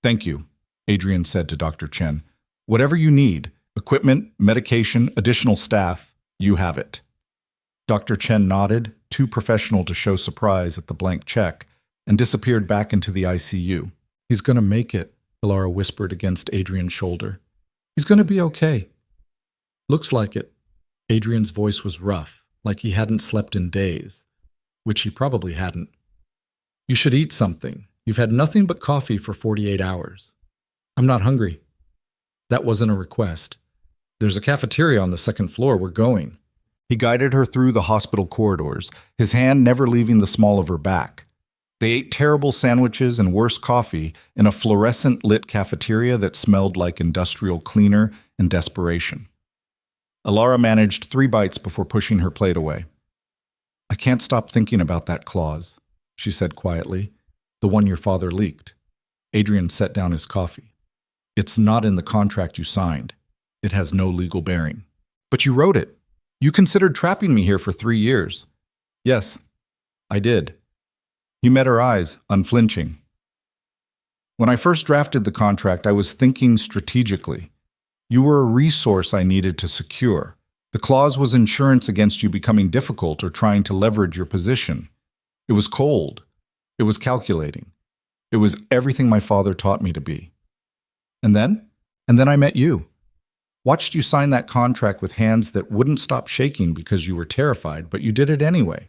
"Thank you," Adrian said to Dr. Chen. "Whatever you need, equipment, medication, additional staff, you have it." Dr. Chen nodded, too professional to show surprise at the blank check, and disappeared back into the ICU. "He's going to make it," Elora whispered against Adrian's shoulder. "He's going to be okay." "Looks like it." Adrian's voice was rough, like he hadn't slept in days, which he probably hadn't. "You should eat something. You've had nothing but coffee for 48 hours. "I'm not hungry." "That wasn't a request. There's a cafeteria on the second floor. We're going." He guided her through the hospital corridors, his hand never leaving the small of her back. They ate terrible sandwiches and worse coffee in a fluorescent-lit cafeteria that smelled like industrial cleaner and desperation. Elora managed 3 bites before pushing her plate away. "I can't stop thinking about that clause," she said quietly. "The one your father leaked." Adrian set down his coffee. "It's not in the contract you signed. It has no legal bearing." "But you wrote it. You considered trapping me here for 3 years." "Yes, I did." He met her eyes, unflinching. "When I first drafted the contract, I was thinking strategically. You were a resource I needed to secure. The clause was insurance against you becoming difficult or trying to leverage your position. It was cold. It was calculating. It was everything my father taught me to be. And then I met you. Watched you sign that contract with hands that wouldn't stop shaking because you were terrified, but you did it anyway.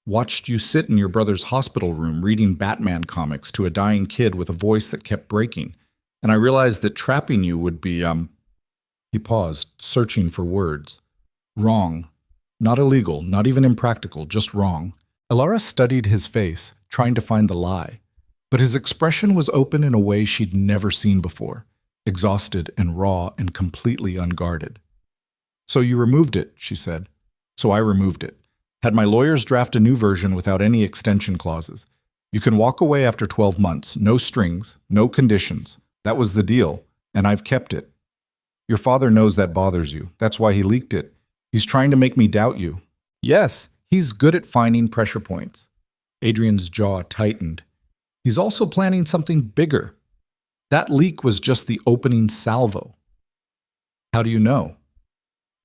Watched you sit in your brother's hospital room reading Batman comics to a dying kid with a voice that kept breaking, and I realized that trapping you would be, He paused, searching for words. "Wrong. Not illegal, not even impractical, just wrong." Elora studied his face, trying to find the lie, but his expression was open in a way she'd never seen before, exhausted and raw and completely unguarded. "So you removed it," she said. "So I removed it. Had my lawyers draft a new version without any extension clauses. You can walk away after 12 months, no strings, no conditions. That was the deal, and I've kept it. Your father knows that bothers you. That's why he leaked it. He's trying to make me doubt you." "Yes, he's good at finding pressure points." Adrian's jaw tightened. "He's also planning something bigger. That leak was just the opening salvo." "How do you know?"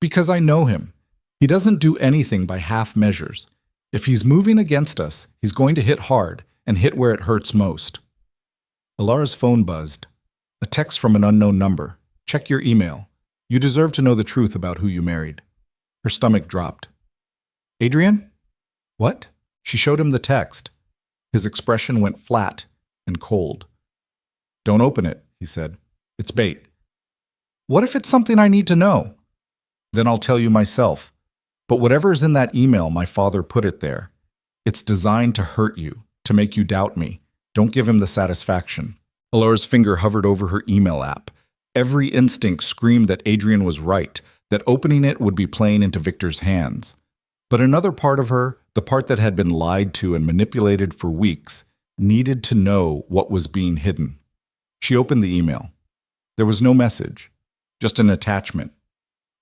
"Because I know him. He doesn't do anything by half measures. If he's moving against us, he's going to hit hard and hit where it hurts most." Elora's phone buzzed. A text from an unknown number. "Check your email. You deserve to know the truth about who you married." Her stomach dropped. "Adrian?" "What?" She showed him the text. His expression went flat and cold. "Don't open it," he said. "It's bait." "What if it's something I need to know?" "Then I'll tell you myself. But whatever's in that email, my father put it there. It's designed to hurt you, to make you doubt me. Don't give him the satisfaction." Elora's finger hovered over her email app. Every instinct screamed that Adrian was right, that opening it would be playing into Victor's hands. But another part of her, the part that had been lied to and manipulated for weeks, needed to know what was being hidden. She opened the email. There was no message, just an attachment.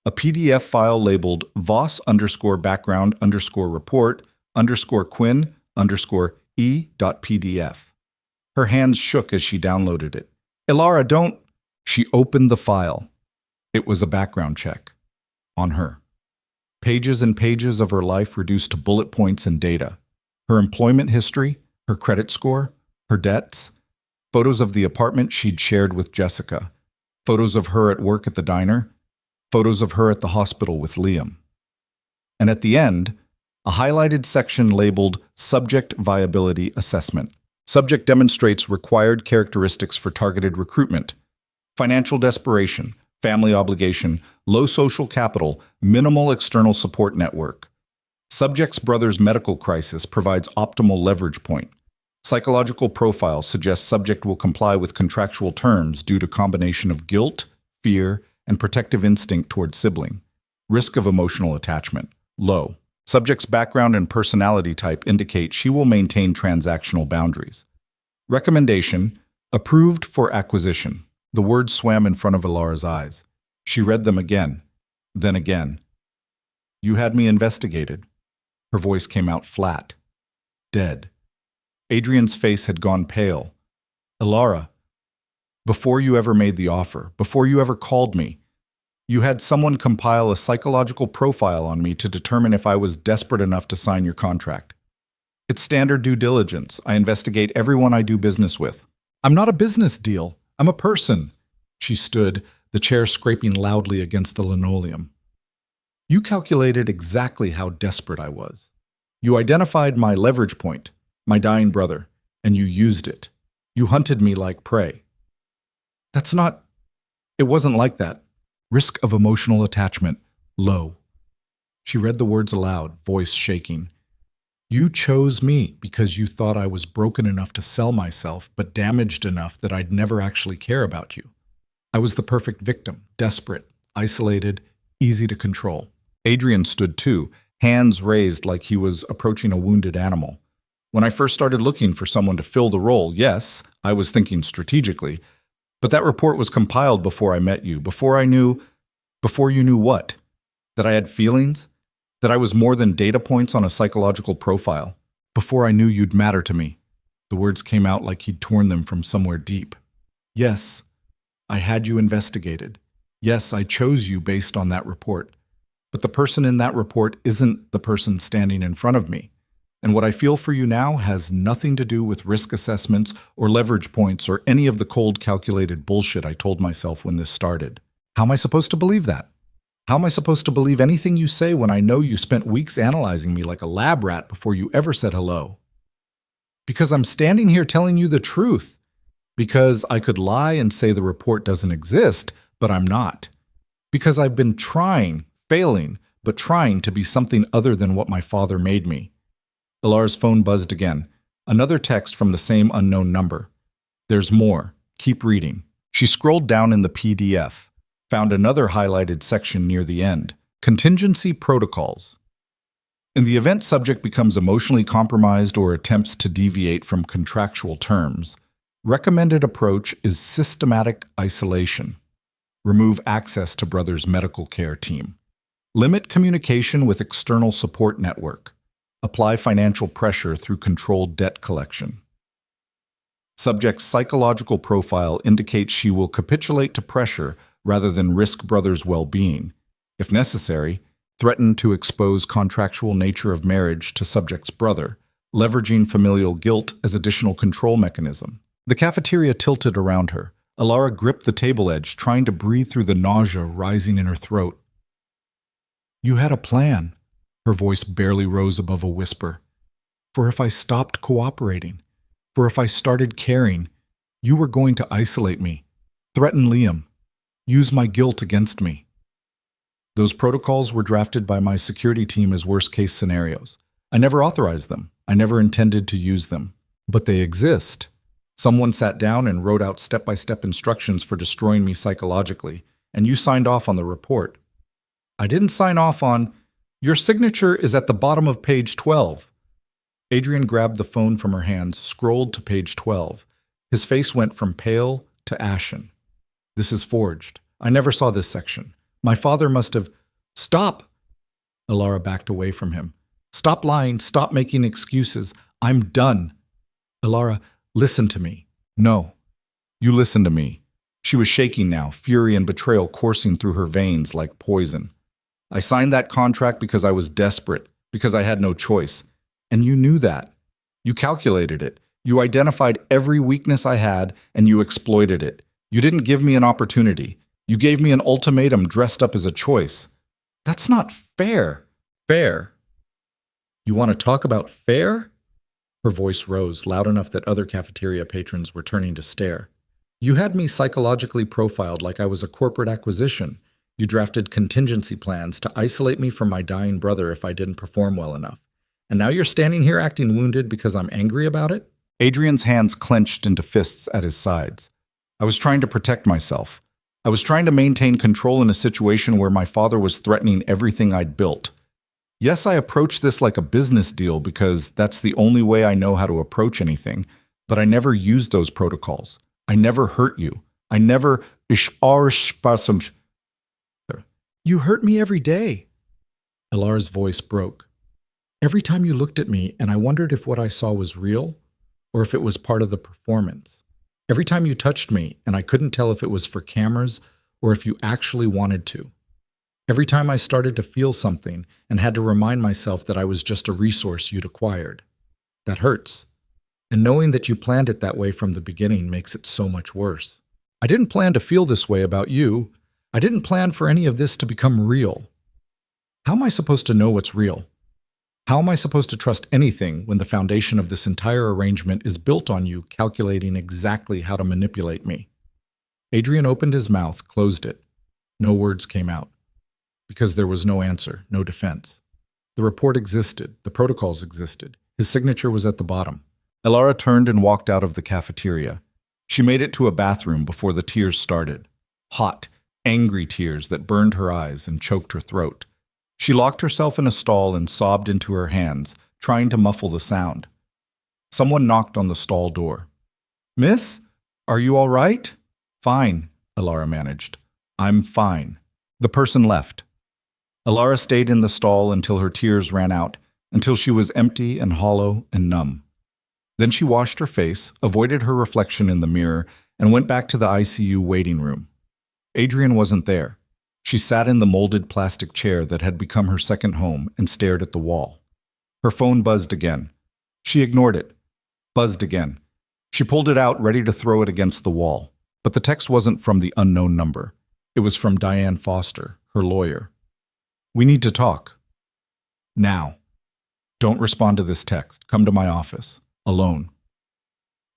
A PDF file labeled voss_background_report_Quinn_e.pdf. Her hands shook as she downloaded it. "Elora, don't..." She opened the file. It was a background check. On her. Pages and pages of her life reduced to bullet points and data. Her employment history, her credit score, her debts, photos of the apartment she'd shared with Jessica, photos of her at work at the diner. photos of her at the hospital with Liam. And at the end, a highlighted section labeled Subject Viability Assessment. Subject demonstrates required characteristics for targeted recruitment: financial desperation, family obligation, low social capital, minimal external support network. Subject's brother's medical crisis provides optimal leverage point. Psychological profile suggests subject will comply with contractual terms due to combination of guilt, fear, and protective instinct toward sibling. Risk of emotional attachment, low. Subject's background and personality type indicate she will maintain transactional boundaries. Recommendation: approved for acquisition. The words swam in front of Ilara's eyes. She read them again, then again. You had me investigated. Her voice came out flat, dead. Adrian's face had gone pale. Ilara, before you ever made the offer, before you ever called me, you had someone compile a psychological profile on me to determine if I was desperate enough to sign your contract. It's standard due diligence. I investigate everyone I do business with. I'm not a business deal. I'm a person. She stood, the chair scraping loudly against the linoleum. You calculated exactly how desperate I was. You identified my leverage point, my dying brother, and you used it. You hunted me like prey. It wasn't like that. Risk of emotional attachment, low. She read the words aloud, voice shaking. You chose me because you thought I was broken enough to sell myself, but damaged enough that I'd never actually care about you. I was the perfect victim, desperate, isolated, easy to control. Adrian stood too, hands raised like he was approaching a wounded animal. When I first started looking for someone to fill the role, yes, I was thinking strategically, but that report was compiled before I met you, before you knew what? That I had feelings? That I was more than data points on a psychological profile? Before I knew you'd matter to me. The words came out like he'd torn them from somewhere deep. Yes, I had you investigated. Yes, I chose you based on that report. But the person in that report isn't the person standing in front of me. And what I feel for you now has nothing to do with risk assessments or leverage points or any of the cold calculated bullshit I told myself when this started. How am I supposed to believe that? How am I supposed to believe anything you say when I know you spent weeks analyzing me like a lab rat before you ever said hello? Because I'm standing here telling you the truth. Because I could lie and say the report doesn't exist, but I'm not. Because I've been trying, failing, but trying to be something other than what my father made me. Ilara's phone buzzed again. Another text from the same unknown number. There's more. Keep reading. She scrolled down in the PDF, found another highlighted section near the end. Contingency protocols. In the event subject becomes emotionally compromised or attempts to deviate from contractual terms, recommended approach is systematic isolation. Remove access to brother's medical care team. Limit communication with external support network. Apply financial pressure through controlled debt collection. Subject's psychological profile indicates she will capitulate to pressure rather than risk brother's well-being. If necessary, threaten to expose contractual nature of marriage to subject's brother, leveraging familial guilt as additional control mechanism. The cafeteria tilted around her. Ilara gripped the table edge, trying to breathe through the nausea rising in her throat. You had a plan. Her voice barely rose above a whisper. For if I stopped cooperating, for if I started caring, you were going to isolate me, threaten Liam, use my guilt against me. Those protocols were drafted by my security team as worst-case scenarios. I never authorized them. I never intended to use them. But they exist. Someone sat down and wrote out step-by-step instructions for destroying me psychologically, and you signed off on the report. I didn't sign off on, your signature is at the bottom of page 12. Adrian grabbed the phone from her hands, scrolled to page 12. His face went from pale to ashen. This is forged. I never saw this section. My father must have... Stop! Ilara backed away from him. Stop lying. Stop making excuses. I'm done. Ilara, listen to me. No. You listen to me. She was shaking now, fury and betrayal coursing through her veins like poison. I signed that contract because I was desperate, because I had no choice. And you knew that. You calculated it. You identified every weakness I had, and you exploited it. You didn't give me an opportunity. You gave me an ultimatum dressed up as a choice. That's not fair. Fair. You want to talk about fair? Her voice rose, loud enough that other cafeteria patrons were turning to stare. You had me psychologically profiled like I was a corporate acquisition. You drafted contingency plans to isolate me from my dying brother if I didn't perform well enough. And now you're standing here acting wounded because I'm angry about it? Adrian's hands clenched into fists at his sides. I was trying to protect myself. I was trying to maintain control in a situation where my father was threatening everything I'd built. Yes, I approached this like a business deal because that's the only way I know how to approach anything, but I never used those protocols. I never hurt you. I never... You hurt me every day. Elara's voice broke. Every time you looked at me, and I wondered if what I saw was real or if it was part of the performance. Every time you touched me, and I couldn't tell if it was for cameras or if you actually wanted to. Every time I started to feel something and had to remind myself that I was just a resource you'd acquired. That hurts. And knowing that you planned it that way from the beginning makes it so much worse. I didn't plan to feel this way about you. I didn't plan for any of this to become real. How am I supposed to know what's real? How am I supposed to trust anything when the foundation of this entire arrangement is built on you calculating exactly how to manipulate me? Adrian opened his mouth, closed it. No words came out. Because there was no answer, no defense. The report existed, the protocols existed. His signature was at the bottom. Elara turned and walked out of the cafeteria. She made it to a bathroom before the tears started. Hot, angry tears that burned her eyes and choked her throat. She locked herself in a stall and sobbed into her hands, trying to muffle the sound. Someone knocked on the stall door. "Miss, are you all right?" "Fine," Elara managed. "I'm fine." The person left. Elara stayed in the stall until her tears ran out, until she was empty and hollow and numb. Then she washed her face, avoided her reflection in the mirror, and went back to the ICU waiting room. Adrian wasn't there. She sat in the molded plastic chair that had become her second home and stared at the wall. Her phone buzzed again. She ignored it. Buzzed again. She pulled it out, ready to throw it against the wall. But the text wasn't from the unknown number. It was from Diane Foster, her lawyer. "We need to talk. Now. Don't respond to this text. Come to my office. Alone."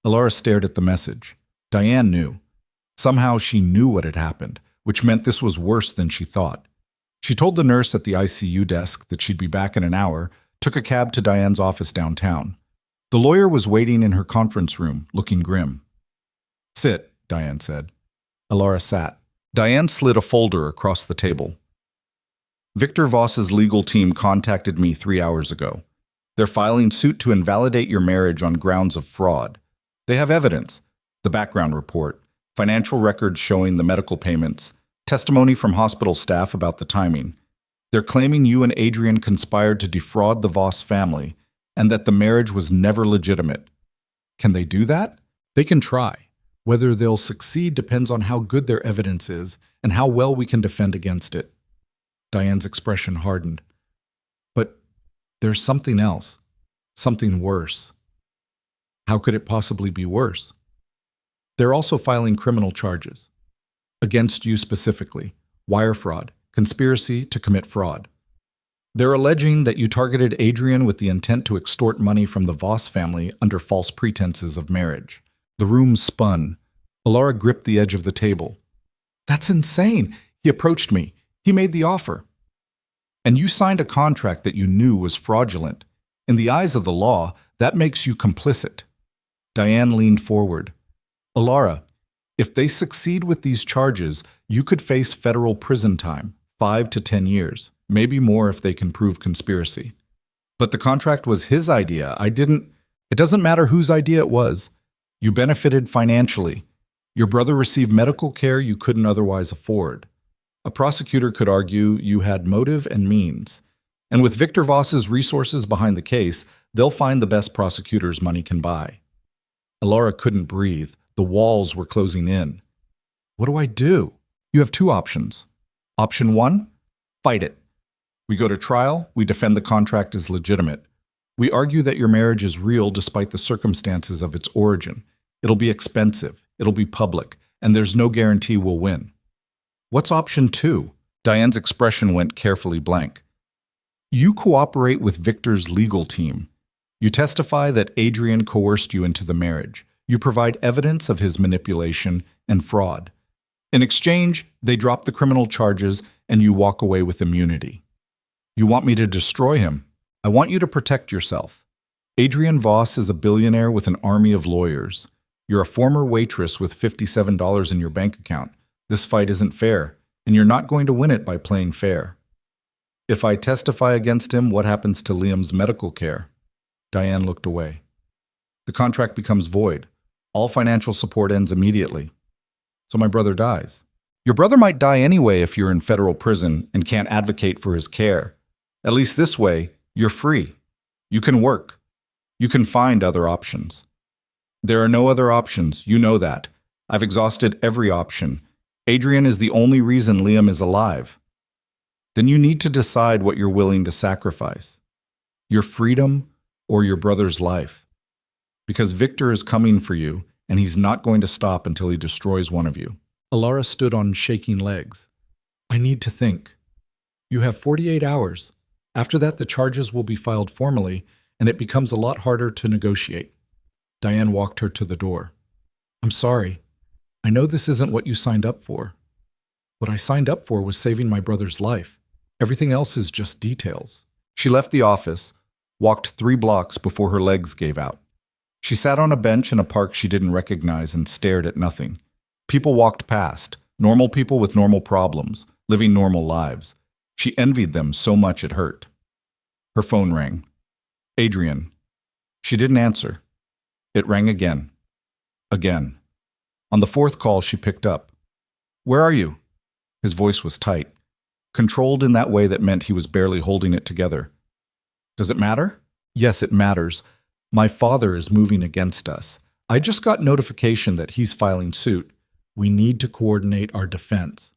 Elara stared at the message. Diane knew. Somehow she knew what had happened, which meant this was worse than she thought. She told the nurse at the ICU desk that she'd be back in an hour, took a cab to Diane's office downtown. The lawyer was waiting in her conference room, looking grim. "Sit," Diane said. Elara sat. Diane slid a folder across the table. "Victor Voss's legal team contacted me 3 hours ago. They're filing suit to invalidate your marriage on grounds of fraud. They have evidence, the background report, financial records showing the medical payments, testimony from hospital staff about the timing. They're claiming you and Adrian conspired to defraud the Voss family and that the marriage was never legitimate. Can they do that? They can try. Whether they'll succeed depends on how good their evidence is and how well we can defend against it." Diane's expression hardened. "But there's something else, something worse." "How could it possibly be worse?" "They're also filing criminal charges. Against you specifically, wire fraud, conspiracy to commit fraud. They're alleging that you targeted Adrian with the intent to extort money from the Voss family under false pretenses of marriage." The room spun. Elara gripped the edge of the table. "That's insane. He approached me. He made the offer. And you signed a contract that you knew was fraudulent. In the eyes of the law, that makes you complicit." Diane leaned forward. "Elara, if they succeed with these charges, you could face federal prison time, 5 to 10 years, maybe more if they can prove conspiracy. But the contract was his idea. It doesn't matter whose idea it was. You benefited financially. Your brother received medical care you couldn't otherwise afford. A prosecutor could argue you had motive and means. And with Victor Voss's resources behind the case, they'll find the best prosecutors money can buy." Elara couldn't breathe. The walls were closing in. "What do I do?" "You have 2 options. Option 1, fight it. We go to trial, we defend the contract as legitimate. We argue that your marriage is real despite the circumstances of its origin. It'll be expensive, it'll be public, and there's no guarantee we'll win. What's option 2? Diane's expression went carefully blank. You cooperate with Victor's legal team. You testify that Adrian coerced you into the marriage. You provide evidence of his manipulation and fraud. In exchange, they drop the criminal charges and you walk away with immunity. You want me to destroy him. I want you to protect yourself. Adrian Voss is a billionaire with an army of lawyers. You're a former waitress with $57 in your bank account. This fight isn't fair, and you're not going to win it by playing fair. If I testify against him, what happens to Liam's medical care? Diane looked away. The contract becomes void. All financial support ends immediately. So my brother dies. Your brother might die anyway if you're in federal prison and can't advocate for his care. At least this way, you're free. You can work. You can find other options. There are no other options, you know that. I've exhausted every option. Adrian is the only reason Liam is alive. Then you need to decide what you're willing to sacrifice. Your freedom or your brother's life. Because Victor is coming for you, and he's not going to stop until he destroys one of you. Alara stood on shaking legs. I need to think. You have 48 hours. After that, the charges will be filed formally, and it becomes a lot harder to negotiate. Diane walked her to the door. I'm sorry. I know this isn't what you signed up for. What I signed up for was saving my brother's life. Everything else is just details. She left the office, walked 3 blocks before her legs gave out. She sat on a bench in a park she didn't recognize and stared at nothing. People walked past, normal people with normal problems, living normal lives. She envied them so much it hurt. Her phone rang. Adrian. She didn't answer. It rang again. Again. On the 4th call, she picked up. Where are you? His voice was tight, controlled in that way that meant he was barely holding it together. Does it matter? Yes, it matters. My father is moving against us. I just got notification that he's filing suit. We need to coordinate our defense.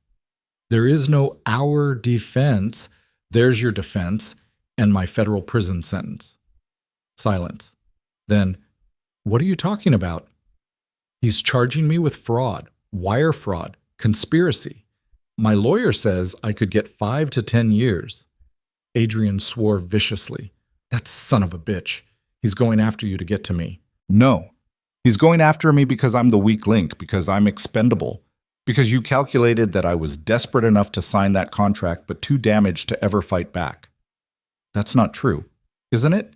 There is no our defense. There's your defense and my federal prison sentence. Silence. Then, what are you talking about? He's charging me with fraud, wire fraud, conspiracy. My lawyer says I could get 5 to 10 years. Adrian swore viciously. That son of a bitch. He's going after you to get to me. No. He's going after me because I'm the weak link, because I'm expendable, because you calculated that I was desperate enough to sign that contract but too damaged to ever fight back. That's not true, isn't it?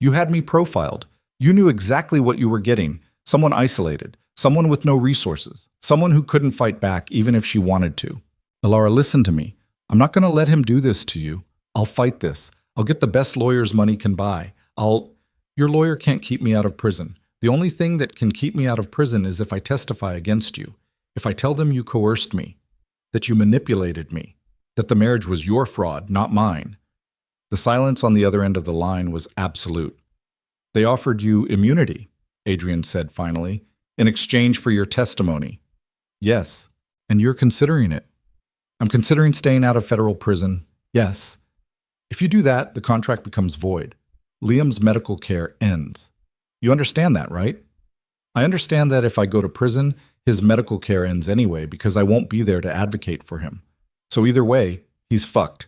You had me profiled. You knew exactly what you were getting. Someone isolated, someone with no resources, someone who couldn't fight back even if she wanted to. Alara, listen to me. I'm not going to let him do this to you. I'll fight this. I'll get the best lawyers money can buy. Your lawyer can't keep me out of prison. The only thing that can keep me out of prison is if I testify against you. If I tell them you coerced me, that you manipulated me, that the marriage was your fraud, not mine. The silence on the other end of the line was absolute. They offered you immunity, Adrian said finally, in exchange for your testimony. Yes, and you're considering it. I'm considering staying out of federal prison. Yes. If you do that, the contract becomes void. Liam's medical care ends. You understand that, right? I understand that if I go to prison, his medical care ends anyway because I won't be there to advocate for him. So either way, he's fucked.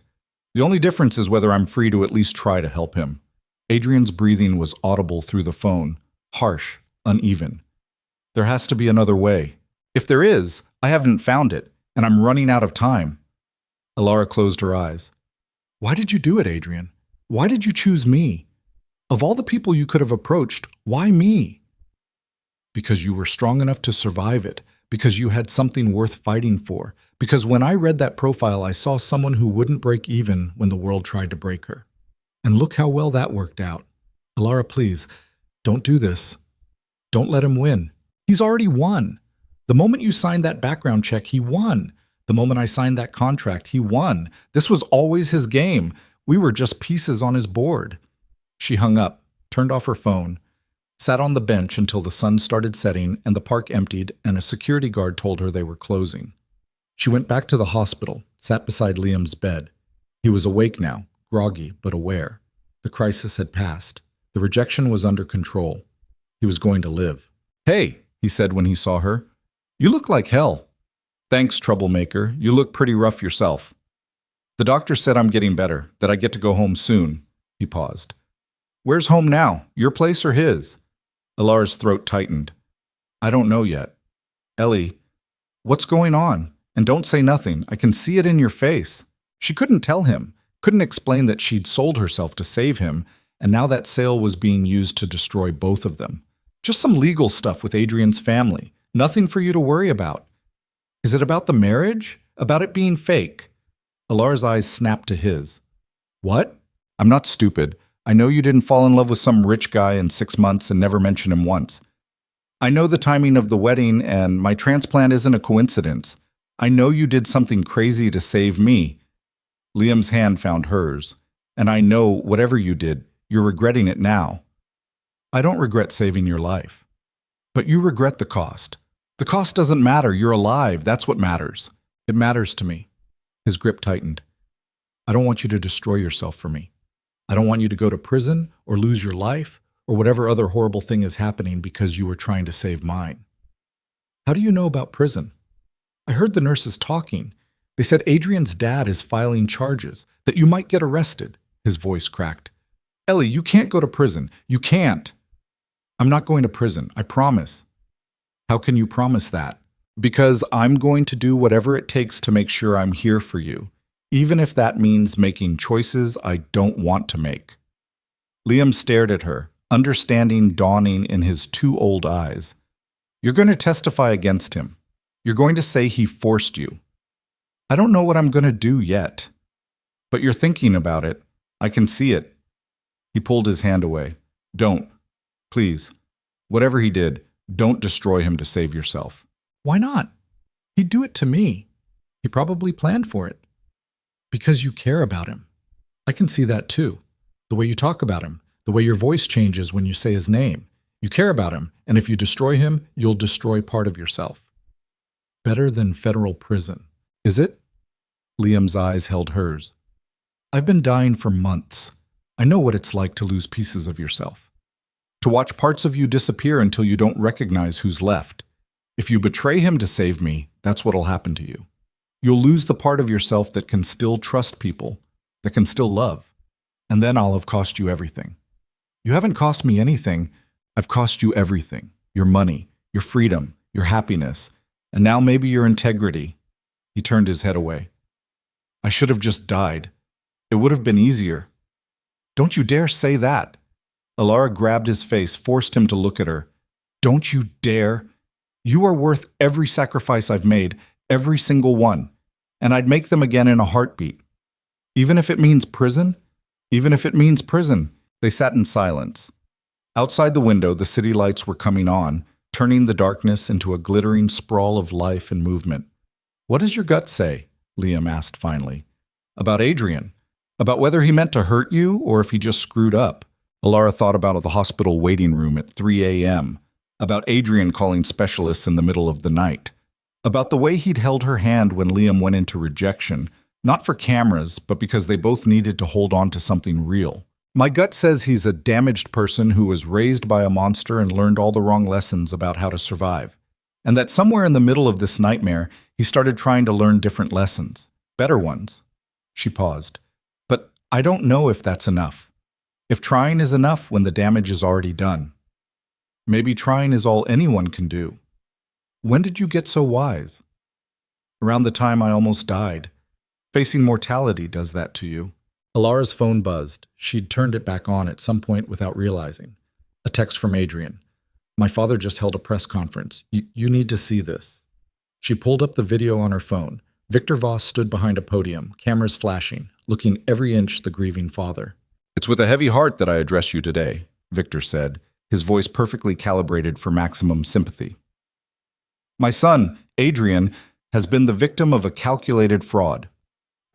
The only difference is whether I'm free to at least try to help him. Adrian's breathing was audible through the phone, harsh, uneven. There has to be another way. If there is, I haven't found it, and I'm running out of time. Alara closed her eyes. Why did you do it, Adrian? Why did you choose me? Of all the people you could have approached, why me? Because you were strong enough to survive it, because you had something worth fighting for, because when I read that profile, I saw someone who wouldn't break even when the world tried to break her. And look how well that worked out. Alara, please, don't do this. Don't let him win. He's already won. The moment you signed that background check, he won. The moment I signed that contract, he won. This was always his game. We were just pieces on his board. She hung up, turned off her phone, sat on the bench until the sun started setting and the park emptied and a security guard told her they were closing. She went back to the hospital, sat beside Liam's bed. He was awake now, groggy but aware. The crisis had passed. The rejection was under control. He was going to live. Hey, he said when he saw her. You look like hell. Thanks, troublemaker. You look pretty rough yourself. The doctor said I'm getting better, that I get to go home soon. He paused. Where's home now? Your place or his? Alara's throat tightened. I don't know yet. Ellie, what's going on? And don't say nothing. I can see it in your face. She couldn't tell him, couldn't explain that she'd sold herself to save him, and now that sale was being used to destroy both of them. Just some legal stuff with Adrian's family. Nothing for you to worry about. Is it about the marriage? About it being fake? Alara's eyes snapped to his. What? I'm not stupid. I know you didn't fall in love with some rich guy in 6 months and never mention him once. I know the timing of the wedding, and my transplant isn't a coincidence. I know you did something crazy to save me. Liam's hand found hers. And I know whatever you did, you're regretting it now. I don't regret saving your life. But you regret the cost. The cost doesn't matter. You're alive. That's what matters. It matters to me. His grip tightened. I don't want you to destroy yourself for me. I don't want you to go to prison or lose your life or whatever other horrible thing is happening because you were trying to save mine. How do you know about prison? I heard the nurses talking. They said Adrian's dad is filing charges, that you might get arrested. His voice cracked. Ellie, you can't go to prison. You can't. I'm not going to prison. I promise. How can you promise that? Because I'm going to do whatever it takes to make sure I'm here for you, even if that means making choices I don't want to make. Liam stared at her, understanding dawning in his two old eyes. You're going to testify against him. You're going to say he forced you. I don't know what I'm going to do yet. But you're thinking about it. I can see it. He pulled his hand away. Don't. Please. Whatever he did, don't destroy him to save yourself. Why not? He'd do it to me. He probably planned for it. Because you care about him. I can see that too. The way you talk about him, the way your voice changes when you say his name. You care about him, and if you destroy him, you'll destroy part of yourself. Better than federal prison. Is it? Liam's eyes held hers. I've been dying for months. I know what it's like to lose pieces of yourself. To watch parts of you disappear until you don't recognize who's left. If you betray him to save me, that's what'll happen to you. You'll lose the part of yourself that can still trust people, that can still love. And then I'll have cost you everything. You haven't cost me anything. I've cost you everything. Your money, your freedom, your happiness, and now maybe your integrity. He turned his head away. I should have just died. It would have been easier. Don't you dare say that. Alara grabbed his face, forced him to look at her. Don't you dare. You are worth every sacrifice I've made, every single one, and I'd make them again in a heartbeat. Even if it means prison? Even if it means prison. They sat in silence. Outside the window, the city lights were coming on, turning the darkness into a glittering sprawl of life and movement. What does your gut say? Liam asked finally. About Adrian. About whether he meant to hurt you or if he just screwed up. Alara thought about the hospital waiting room at 3 a.m., about Adrian calling specialists in the middle of the night, about the way he'd held her hand when Liam went into rejection, not for cameras, but because they both needed to hold on to something real. My gut says he's a damaged person who was raised by a monster and learned all the wrong lessons about how to survive, and that somewhere in the middle of this nightmare, he started trying to learn different lessons, better ones. She paused. But I don't know if that's enough. If trying is enough when the damage is already done. Maybe trying is all anyone can do. When did you get so wise? Around the time I almost died. Facing mortality does that to you. Alara's phone buzzed. She'd turned it back on at some point without realizing. A text from Adrian. My father just held a press conference. You need to see this. She pulled up the video on her phone. Victor Voss stood behind a podium, cameras flashing, looking every inch the grieving father. It's with a heavy heart that I address you today, Victor said, his voice perfectly calibrated for maximum sympathy. My son, Adrian, has been the victim of a calculated fraud.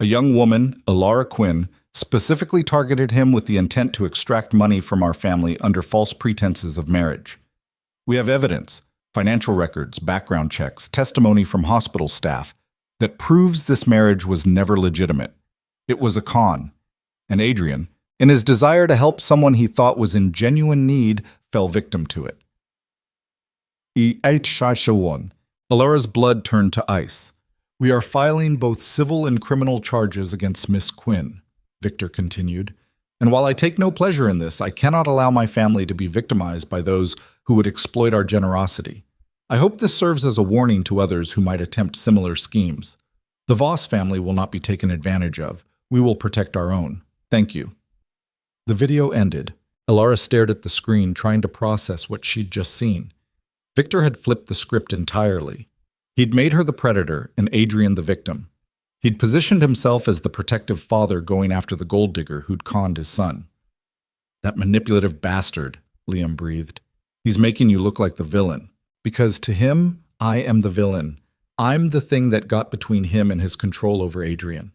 A young woman, Alara Quinn, specifically targeted him with the intent to extract money from our family under false pretenses of marriage. We have evidence, financial records, background checks, testimony from hospital staff, that proves this marriage was never legitimate. It was a con. And Adrian, in his desire to help someone he thought was in genuine need, fell victim to it. Alara's blood turned to ice. We are filing both civil and criminal charges against Miss Quinn, Victor continued. And while I take no pleasure in this, I cannot allow my family to be victimized by those who would exploit our generosity. I hope this serves as a warning to others who might attempt similar schemes. The Voss family will not be taken advantage of. We will protect our own. Thank you. The video ended. Elara stared at the screen, trying to process what she'd just seen. Victor had flipped the script entirely. He'd made her the predator and Adrian the victim. He'd positioned himself as the protective father going after the gold digger who'd conned his son. That manipulative bastard, Liam breathed. He's making you look like the villain. Because to him, I am the villain. I'm the thing that got between him and his control over Adrian.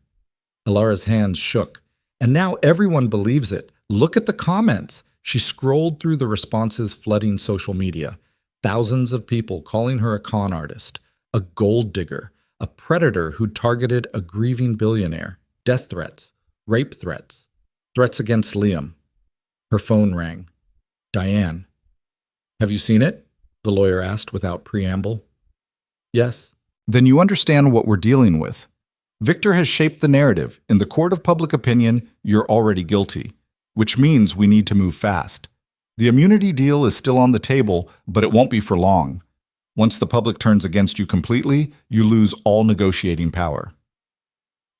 Elara's hands shook. And now everyone believes it. Look at the comments. She scrolled through the responses flooding social media. Thousands of people calling her a con artist, a gold digger, a predator who targeted a grieving billionaire, death threats, rape threats, threats against Liam. Her phone rang. Diane. Have you seen it? The lawyer asked without preamble. Yes. Then you understand what we're dealing with. Victor has shaped the narrative. In the court of public opinion, you're already guilty, which means we need to move fast. The immunity deal is still on the table, but it won't be for long. Once the public turns against you completely, you lose all negotiating power.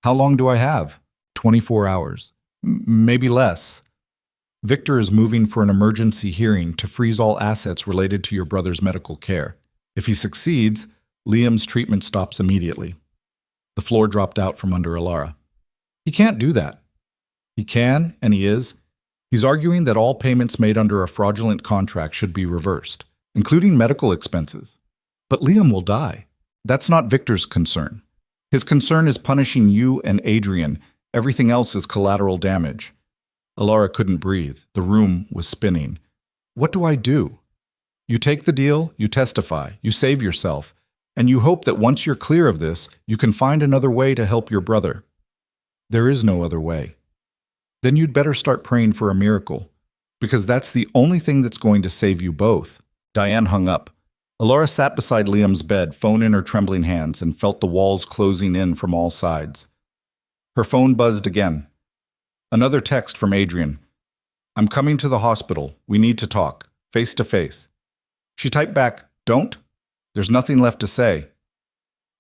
How long do I have? 24 hours. Maybe less. Victor is moving for an emergency hearing to freeze all assets related to your brother's medical care. If he succeeds, Liam's treatment stops immediately. The floor dropped out from under Elara. He can't do that. He can, and he is. He's arguing that all payments made under a fraudulent contract should be reversed, including medical expenses. But Liam will die. That's not Victor's concern. His concern is punishing you and Adrian. Everything else is collateral damage. Elara couldn't breathe. The room was spinning. What do I do? You take the deal, you testify, you save yourself, and you hope that once you're clear of this, you can find another way to help your brother. There is no other way. Then you'd better start praying for a miracle, because that's the only thing that's going to save you both. Diane hung up. Elara sat beside Liam's bed, phone in her trembling hands, and felt the walls closing in from all sides. Her phone buzzed again. Another text from Adrian. I'm coming to the hospital. We need to talk, face to face. She typed back, don't? There's nothing left to say.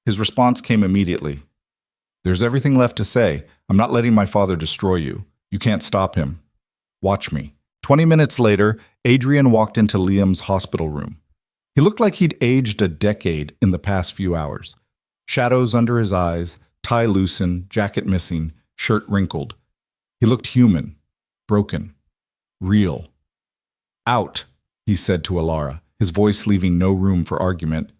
His response came immediately. There's everything left to say. I'm not letting my father destroy you. You can't stop him. Watch me. 20 minutes later, Adrian walked into Liam's hospital room. He looked like he'd aged a decade in the past few hours. Shadows under his eyes, tie loosened, jacket missing, shirt wrinkled. He looked human, broken, real. Out, he said to Elara, his voice leaving no room for argument.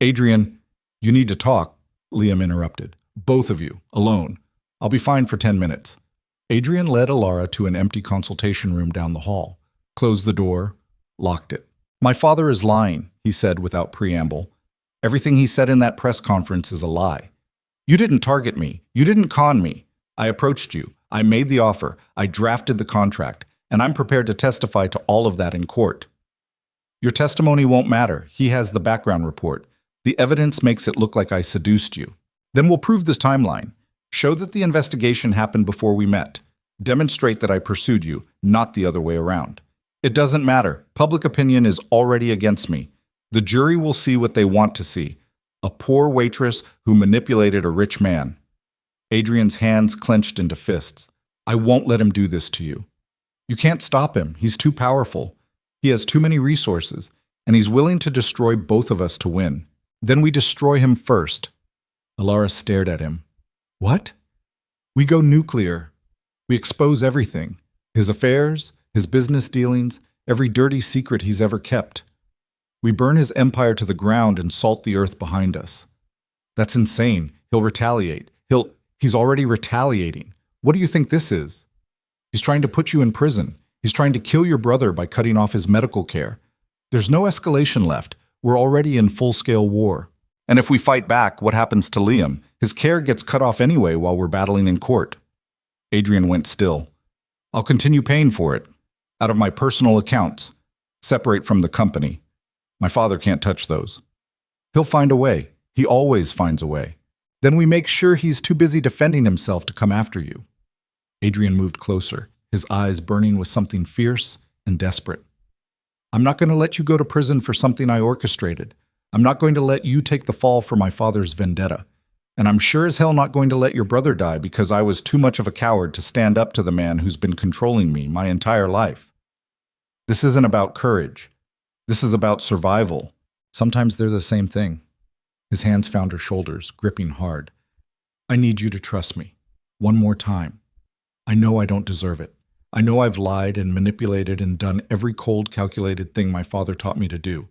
Adrian, you need to talk, Liam interrupted. Both of you, alone. I'll be fine for 10 minutes. Adrian led Elara to an empty consultation room down the hall, closed the door, locked it. My father is lying, he said without preamble. Everything he said in that press conference is a lie. You didn't target me. You didn't con me. I approached you. I made the offer. I drafted the contract. And I'm prepared to testify to all of that in court. Your testimony won't matter. He has the background report. The evidence makes it look like I seduced you. Then we'll prove this timeline. Show that the investigation happened before we met. Demonstrate that I pursued you, not the other way around. It doesn't matter. Public opinion is already against me. The jury will see what they want to see. A poor waitress who manipulated a rich man. Adrian's hands clenched into fists. I won't let him do this to you. You can't stop him. He's too powerful. He has too many resources, and he's willing to destroy both of us to win. Then we destroy him first. Elara stared at him. What? We go nuclear. We expose everything. His affairs, his business dealings, every dirty secret he's ever kept. We burn his empire to the ground and salt the earth behind us. That's insane. He'll retaliate. He's already retaliating. What do you think this is? He's trying to put you in prison. He's trying to kill your brother by cutting off his medical care. There's no escalation left. We're already in full-scale war. And if we fight back, what happens to Liam? His care gets cut off anyway while we're battling in court. Adrian went still. I'll continue paying for it. Out of my personal accounts. Separate from the company. My father can't touch those. He'll find a way. He always finds a way. Then we make sure he's too busy defending himself to come after you. Adrian moved closer, his eyes burning with something fierce and desperate. I'm not going to let you go to prison for something I orchestrated. I'm not going to let you take the fall for my father's vendetta. And I'm sure as hell not going to let your brother die because I was too much of a coward to stand up to the man who's been controlling me my entire life. This isn't about courage. This is about survival. Sometimes they're the same thing. His hands found her shoulders, gripping hard. I need you to trust me. One more time. I know I don't deserve it. I know I've lied and manipulated and done every cold, calculated thing my father taught me to do.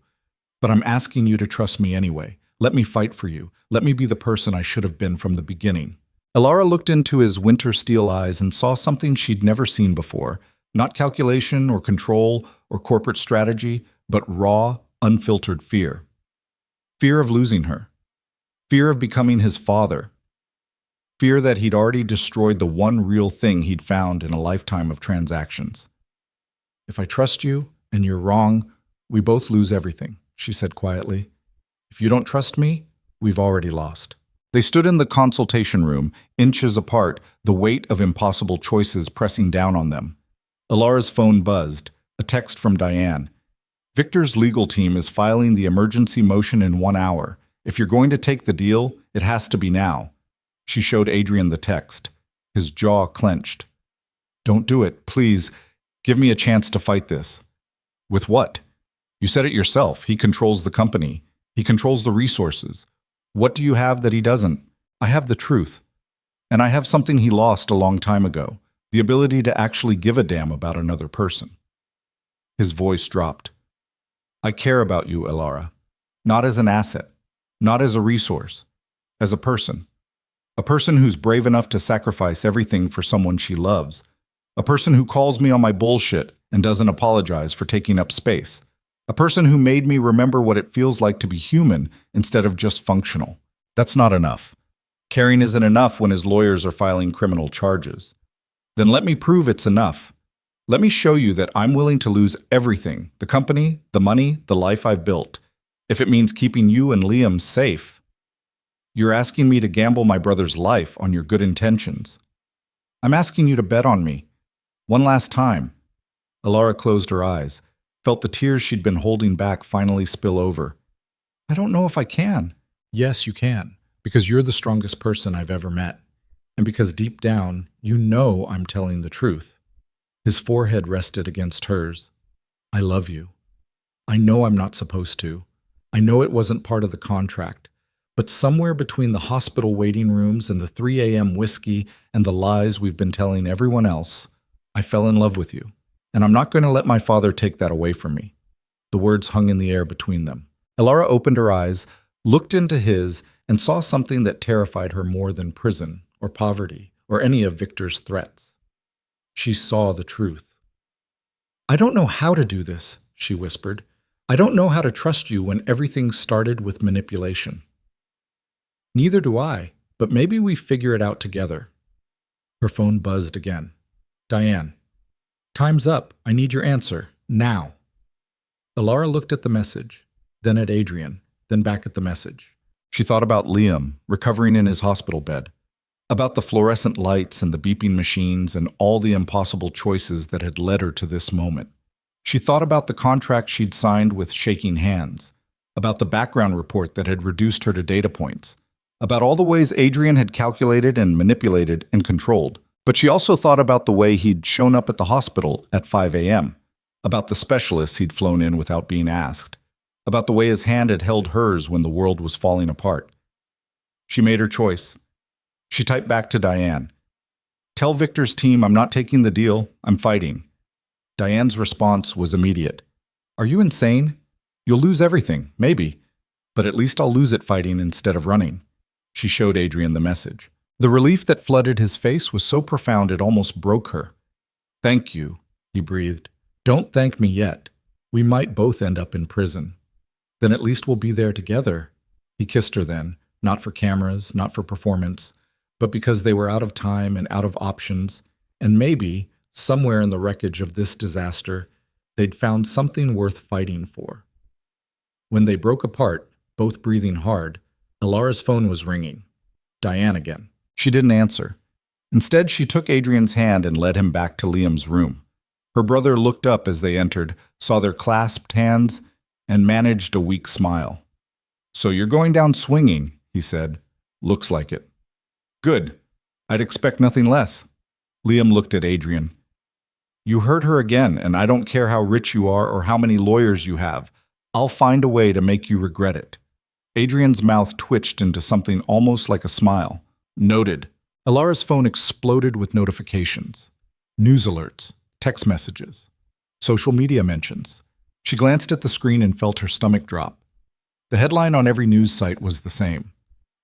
But I'm asking you to trust me anyway. Let me fight for you. Let me be the person I should have been from the beginning. Elara looked into his winter steel eyes and saw something she'd never seen before. Not calculation or control or corporate strategy, but raw, unfiltered fear. Fear of losing her. Fear of becoming his father. Fear that he'd already destroyed the one real thing he'd found in a lifetime of transactions. If I trust you and you're wrong, we both lose everything, she said quietly. If you don't trust me, we've already lost. They stood in the consultation room, inches apart, the weight of impossible choices pressing down on them. Elara's phone buzzed, a text from Diane. Victor's legal team is filing the emergency motion in 1 hour. If you're going to take the deal, it has to be now. She showed Adrian the text. His jaw clenched. Don't do it, please. Give me a chance to fight this. With what? You said it yourself. He controls the company. He controls the resources. What do you have that he doesn't? I have the truth. And I have something he lost a long time ago. The ability to actually give a damn about another person. His voice dropped. I care about you, Elara. Not as an asset. Not as a resource. As a person. A person who's brave enough to sacrifice everything for someone she loves. A person who calls me on my bullshit and doesn't apologize for taking up space. A person who made me remember what it feels like to be human instead of just functional. That's not enough. Caring isn't enough when his lawyers are filing criminal charges. Then let me prove it's enough. Let me show you that I'm willing to lose everything, the company, the money, the life I've built, if it means keeping you and Liam safe. You're asking me to gamble my brother's life on your good intentions. I'm asking you to bet on me. One last time. Elara closed her eyes, felt the tears she'd been holding back finally spill over. I don't know if I can. Yes, you can, because you're the strongest person I've ever met. And because deep down, you know I'm telling the truth. His forehead rested against hers. I love you. I know I'm not supposed to. I know it wasn't part of the contract. But somewhere between the hospital waiting rooms and the 3 a.m. whiskey and the lies we've been telling everyone else, I fell in love with you. And I'm not going to let my father take that away from me. The words hung in the air between them. Elara opened her eyes, looked into his, and saw something that terrified her more than prison or poverty or any of Victor's threats. She saw the truth. I don't know how to do this, she whispered. I don't know how to trust you when everything started with manipulation. Neither do I, but maybe we figure it out together. Her phone buzzed again. Diane. Time's up. I need your answer. Now. Elara looked at the message, then at Adrian, then back at the message. She thought about Liam, recovering in his hospital bed, about the fluorescent lights and the beeping machines and all the impossible choices that had led her to this moment. She thought about the contract she'd signed with shaking hands, about the background report that had reduced her to data points, about all the ways Adrian had calculated and manipulated and controlled. But she also thought about the way he'd shown up at the hospital at 5 a.m., about the specialists he'd flown in without being asked, about the way his hand had held hers when the world was falling apart. She made her choice. She typed back to Diane. Tell Victor's team I'm not taking the deal, I'm fighting. Diane's response was immediate. Are you insane? You'll lose everything, maybe, but at least I'll lose it fighting instead of running. She showed Adrian the message. The relief that flooded his face was so profound it almost broke her. Thank you, he breathed. Don't thank me yet. We might both end up in prison. Then at least we'll be there together. He kissed her then, not for cameras, not for performance, but because they were out of time and out of options, and maybe, somewhere in the wreckage of this disaster, they'd found something worth fighting for. When they broke apart, both breathing hard, Elara's phone was ringing. Diane again. She didn't answer. Instead, she took Adrian's hand and led him back to Liam's room. Her brother looked up as they entered, saw their clasped hands, and managed a weak smile. "So you're going down swinging," he said. "Looks like it." "Good. I'd expect nothing less." Liam looked at Adrian. "You hurt her again, and I don't care how rich you are or how many lawyers you have. I'll find a way to make you regret it." Adrian's mouth twitched into something almost like a smile. "Noted." Alara's phone exploded with notifications. News alerts, text messages, social media mentions. She glanced at the screen and felt her stomach drop. The headline on every news site was the same.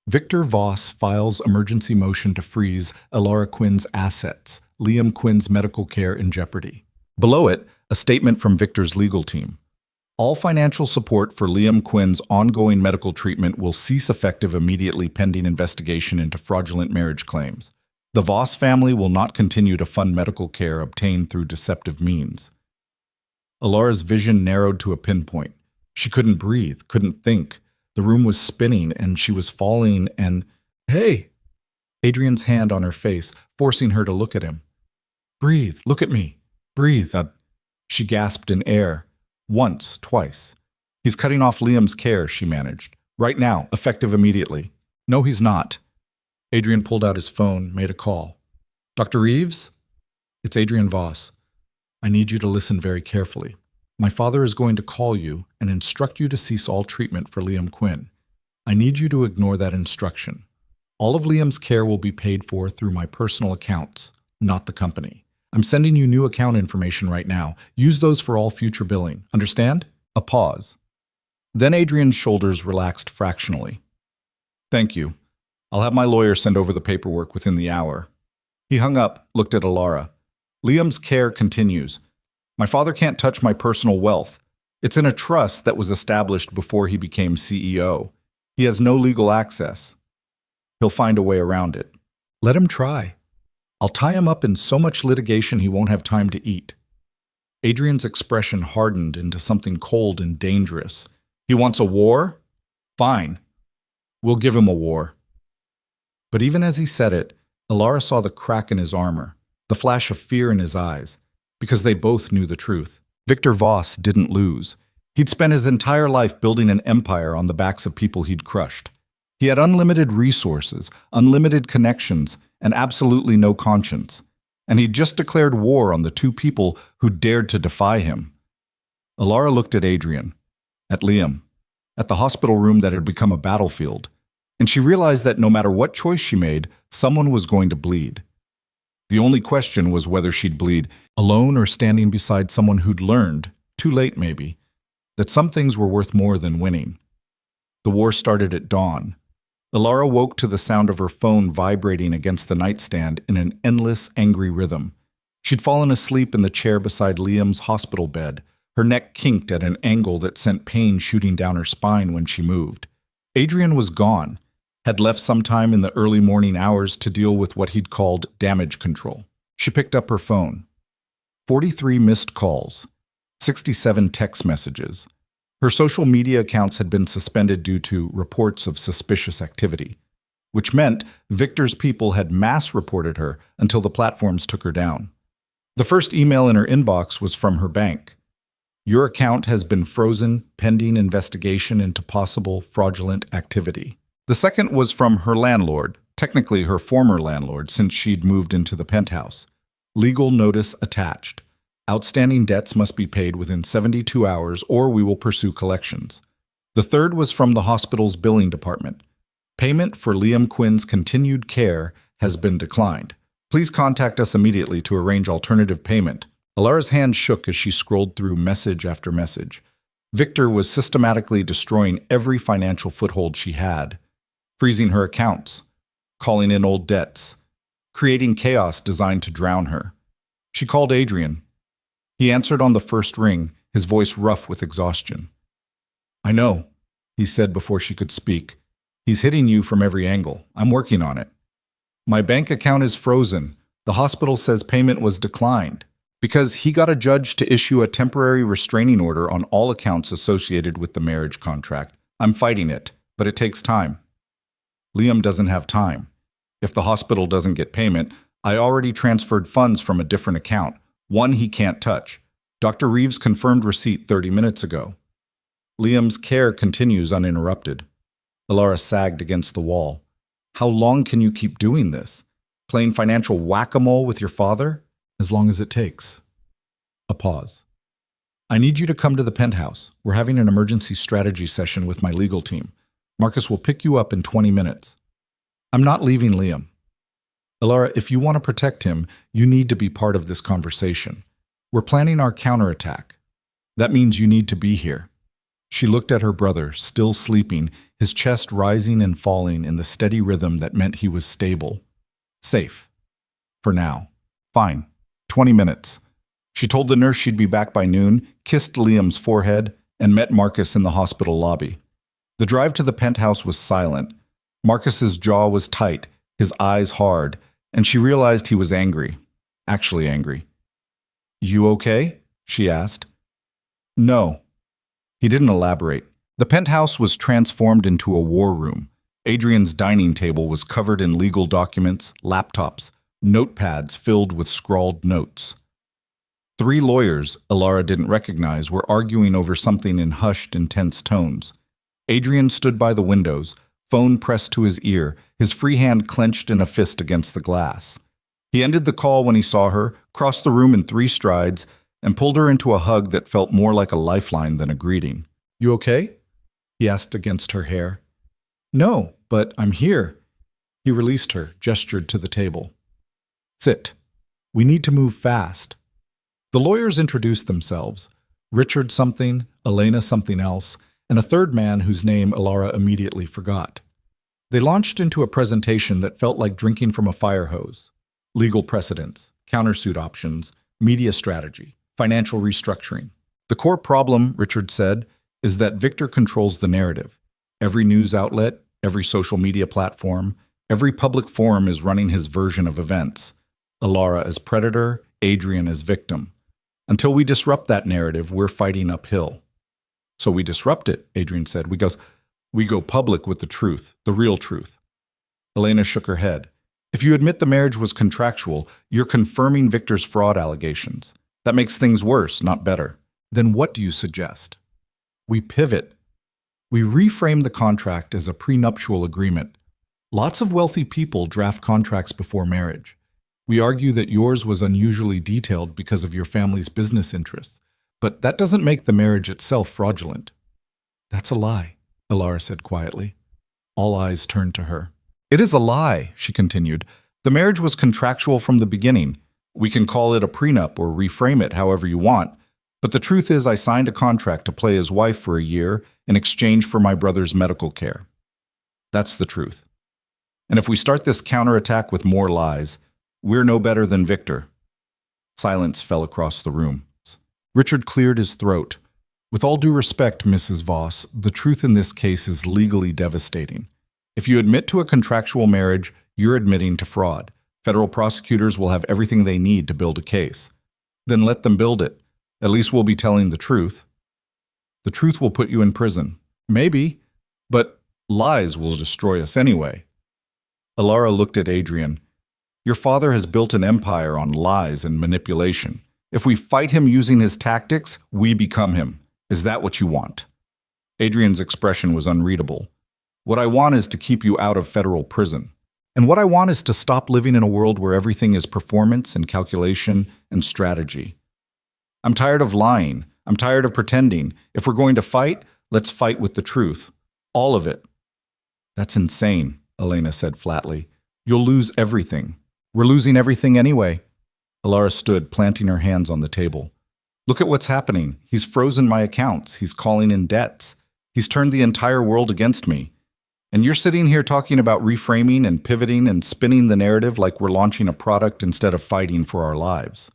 Victor Voss files emergency motion to freeze Alara Quinn's assets. Liam Quinn's medical care in jeopardy. Below it, a statement from Victor's legal team. All financial support for Liam Quinn's ongoing medical treatment will cease effective immediately pending investigation into fraudulent marriage claims. The Voss family will not continue to fund medical care obtained through deceptive means. Alara's vision narrowed to a pinpoint. She couldn't breathe, couldn't think. The room was spinning and she was falling and... "Hey!" Adrian's hand on her face, forcing her to look at him. "Breathe, look at me. Breathe." She gasped in air. Once, twice. "He's cutting off Liam's care," she managed. "Right now, effective immediately." "No, he's not." Adrian pulled out his phone, made a call. "Dr. Reeves? It's Adrian Voss. I need you to listen very carefully. My father is going to call you and instruct you to cease all treatment for Liam Quinn. I need you to ignore that instruction. All of Liam's care will be paid for through my personal accounts, not the company. I'm sending you new account information right now. Use those for all future billing. Understand?" A pause. Then Adrian's shoulders relaxed fractionally. "Thank you. I'll have my lawyer send over the paperwork within the hour." He hung up, looked at Alara. "Liam's care continues. My father can't touch my personal wealth. It's in a trust that was established before he became CEO. He has no legal access. He'll find a way around it. Let him try. I'll tie him up in so much litigation he won't have time to eat." Adrian's expression hardened into something cold and dangerous. "He wants a war? Fine. We'll give him a war." But even as he said it, Alara saw the crack in his armor, the flash of fear in his eyes, because they both knew the truth. Victor Voss didn't lose. He'd spent his entire life building an empire on the backs of people he'd crushed. He had unlimited resources, unlimited connections, and absolutely no conscience. And he'd just declared war on the two people who dared to defy him. Alara looked at Adrian, at Liam, at the hospital room that had become a battlefield, and she realized that no matter what choice she made, someone was going to bleed. The only question was whether she'd bleed alone or standing beside someone who'd learned, too late maybe, that some things were worth more than winning. The war started at dawn. Alara woke to the sound of her phone vibrating against the nightstand in an endless, angry rhythm. She'd fallen asleep in the chair beside Liam's hospital bed. Her neck kinked at an angle that sent pain shooting down her spine when she moved. Adrian was gone, had left sometime in the early morning hours to deal with what he'd called damage control. She picked up her phone. 43 missed calls, 67 text messages. Her social media accounts had been suspended due to reports of suspicious activity, which meant Victor's people had mass reported her until the platforms took her down. The first email in her inbox was from her bank. "Your account has been frozen pending investigation into possible fraudulent activity." The second was from her landlord, technically her former landlord since she'd moved into the penthouse. "Legal notice attached. Outstanding debts must be paid within 72 hours or we will pursue collections." The third was from the hospital's billing department. "Payment for Liam Quinn's continued care has been declined. Please contact us immediately to arrange alternative payment." Alara's hand shook as she scrolled through message after message. Victor was systematically destroying every financial foothold she had, freezing her accounts, calling in old debts, creating chaos designed to drown her. She called Adrian. He answered on the first ring, his voice rough with exhaustion. "I know," he said before she could speak. "He's hitting you from every angle. I'm working on it. My bank account is frozen. The hospital says payment was declined because he got a judge to issue a temporary restraining order on all accounts associated with the marriage contract. I'm fighting it, but it takes time. Liam doesn't have time. If the hospital doesn't get payment, I already transferred funds from a different account, one he can't touch. Dr. Reeves confirmed receipt 30 minutes ago. Liam's care continues uninterrupted. Alara sagged against the wall. How long can you keep doing this? Playing financial whack-a-mole with your father? As long as it takes. A pause. I need you to come to the penthouse. We're having an emergency strategy session with my legal team. Marcus will pick you up in 20 minutes. I'm not leaving Liam. Alara, if you want to protect him, you need to be part of this conversation. We're planning our counterattack. That means you need to be here. She looked at her brother, still sleeping, his chest rising and falling in the steady rhythm that meant he was stable. Safe. For now. Fine. 20 minutes. She told the nurse she'd be back by noon, kissed Liam's forehead, and met Marcus in the hospital lobby. The drive to the penthouse was silent. Marcus's jaw was tight, his eyes hard, and she realized he was angry. Actually angry. You okay? She asked. No. He didn't elaborate. The penthouse was transformed into a war room. Adrian's dining table was covered in legal documents, laptops, notepads filled with scrawled notes. 3 lawyers Alara didn't recognize were arguing over something in hushed, intense tones. Adrian stood by the windows, phone pressed to his ear, his free hand clenched in a fist against the glass. He ended the call when he saw her, crossed the room in 3 strides, and pulled her into a hug that felt more like a lifeline than a greeting. You okay? He asked against her hair. No, but I'm here. He released her, gestured to the table. Sit. We need to move fast. The lawyers introduced themselves. Richard something, Elena something else, and a third man whose name Alara immediately forgot. They launched into a presentation that felt like drinking from a fire hose. Legal precedents, countersuit options, media strategy, financial restructuring. The core problem, Richard said, is that Victor controls the narrative. Every news outlet, every social media platform, every public forum is running his version of events. Alara as predator, Adrian as victim. Until we disrupt that narrative, we're fighting uphill. So we disrupt it, Adrian said. We go public with the truth, the real truth. Elena shook her head. If you admit the marriage was contractual, you're confirming Victor's fraud allegations. That makes things worse, not better. Then what do you suggest? We pivot. We reframe the contract as a prenuptial agreement. Lots of wealthy people draft contracts before marriage. We argue that yours was unusually detailed because of your family's business interests, but that doesn't make the marriage itself fraudulent. That's a lie, Alara said quietly. All eyes turned to her. It is a lie, she continued. The marriage was contractual from the beginning. We can call it a prenup or reframe it however you want, but the truth is I signed a contract to play his wife for a year in exchange for my brother's medical care. That's the truth. And if we start this counterattack with more lies, we're no better than Victor. Silence fell across the room. Richard cleared his throat. With all due respect, Mrs. Voss, the truth in this case is legally devastating. If you admit to a contractual marriage, you're admitting to fraud. Federal prosecutors will have everything they need to build a case. Then let them build it. At least we'll be telling the truth. The truth will put you in prison. Maybe, but lies will destroy us anyway. Alara looked at Adrian. Your father has built an empire on lies and manipulation. If we fight him using his tactics, we become him. Is that what you want? Adrian's expression was unreadable. What I want is to keep you out of federal prison. And what I want is to stop living in a world where everything is performance and calculation and strategy. I'm tired of lying. I'm tired of pretending. If we're going to fight, let's fight with the truth. All of it. That's insane, Elena said flatly. You'll lose everything. We're losing everything anyway. Alara stood, planting her hands on the table. Look at what's happening. He's frozen my accounts. He's calling in debts. He's turned the entire world against me. And you're sitting here talking about reframing and pivoting and spinning the narrative like we're launching a product instead of fighting for our lives.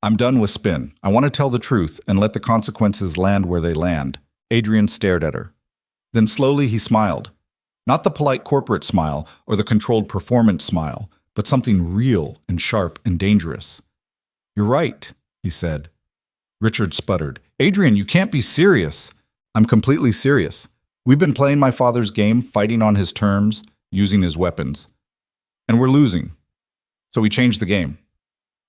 I'm done with spin. I want to tell the truth and let the consequences land where they land. Adrian stared at her. Then slowly he smiled. Not the polite corporate smile or the controlled performance smile, but something real and sharp and dangerous. You're right, he said. Richard sputtered. Adrian, you can't be serious. I'm completely serious. We've been playing my father's game, fighting on his terms, using his weapons. And we're losing. So we changed the game.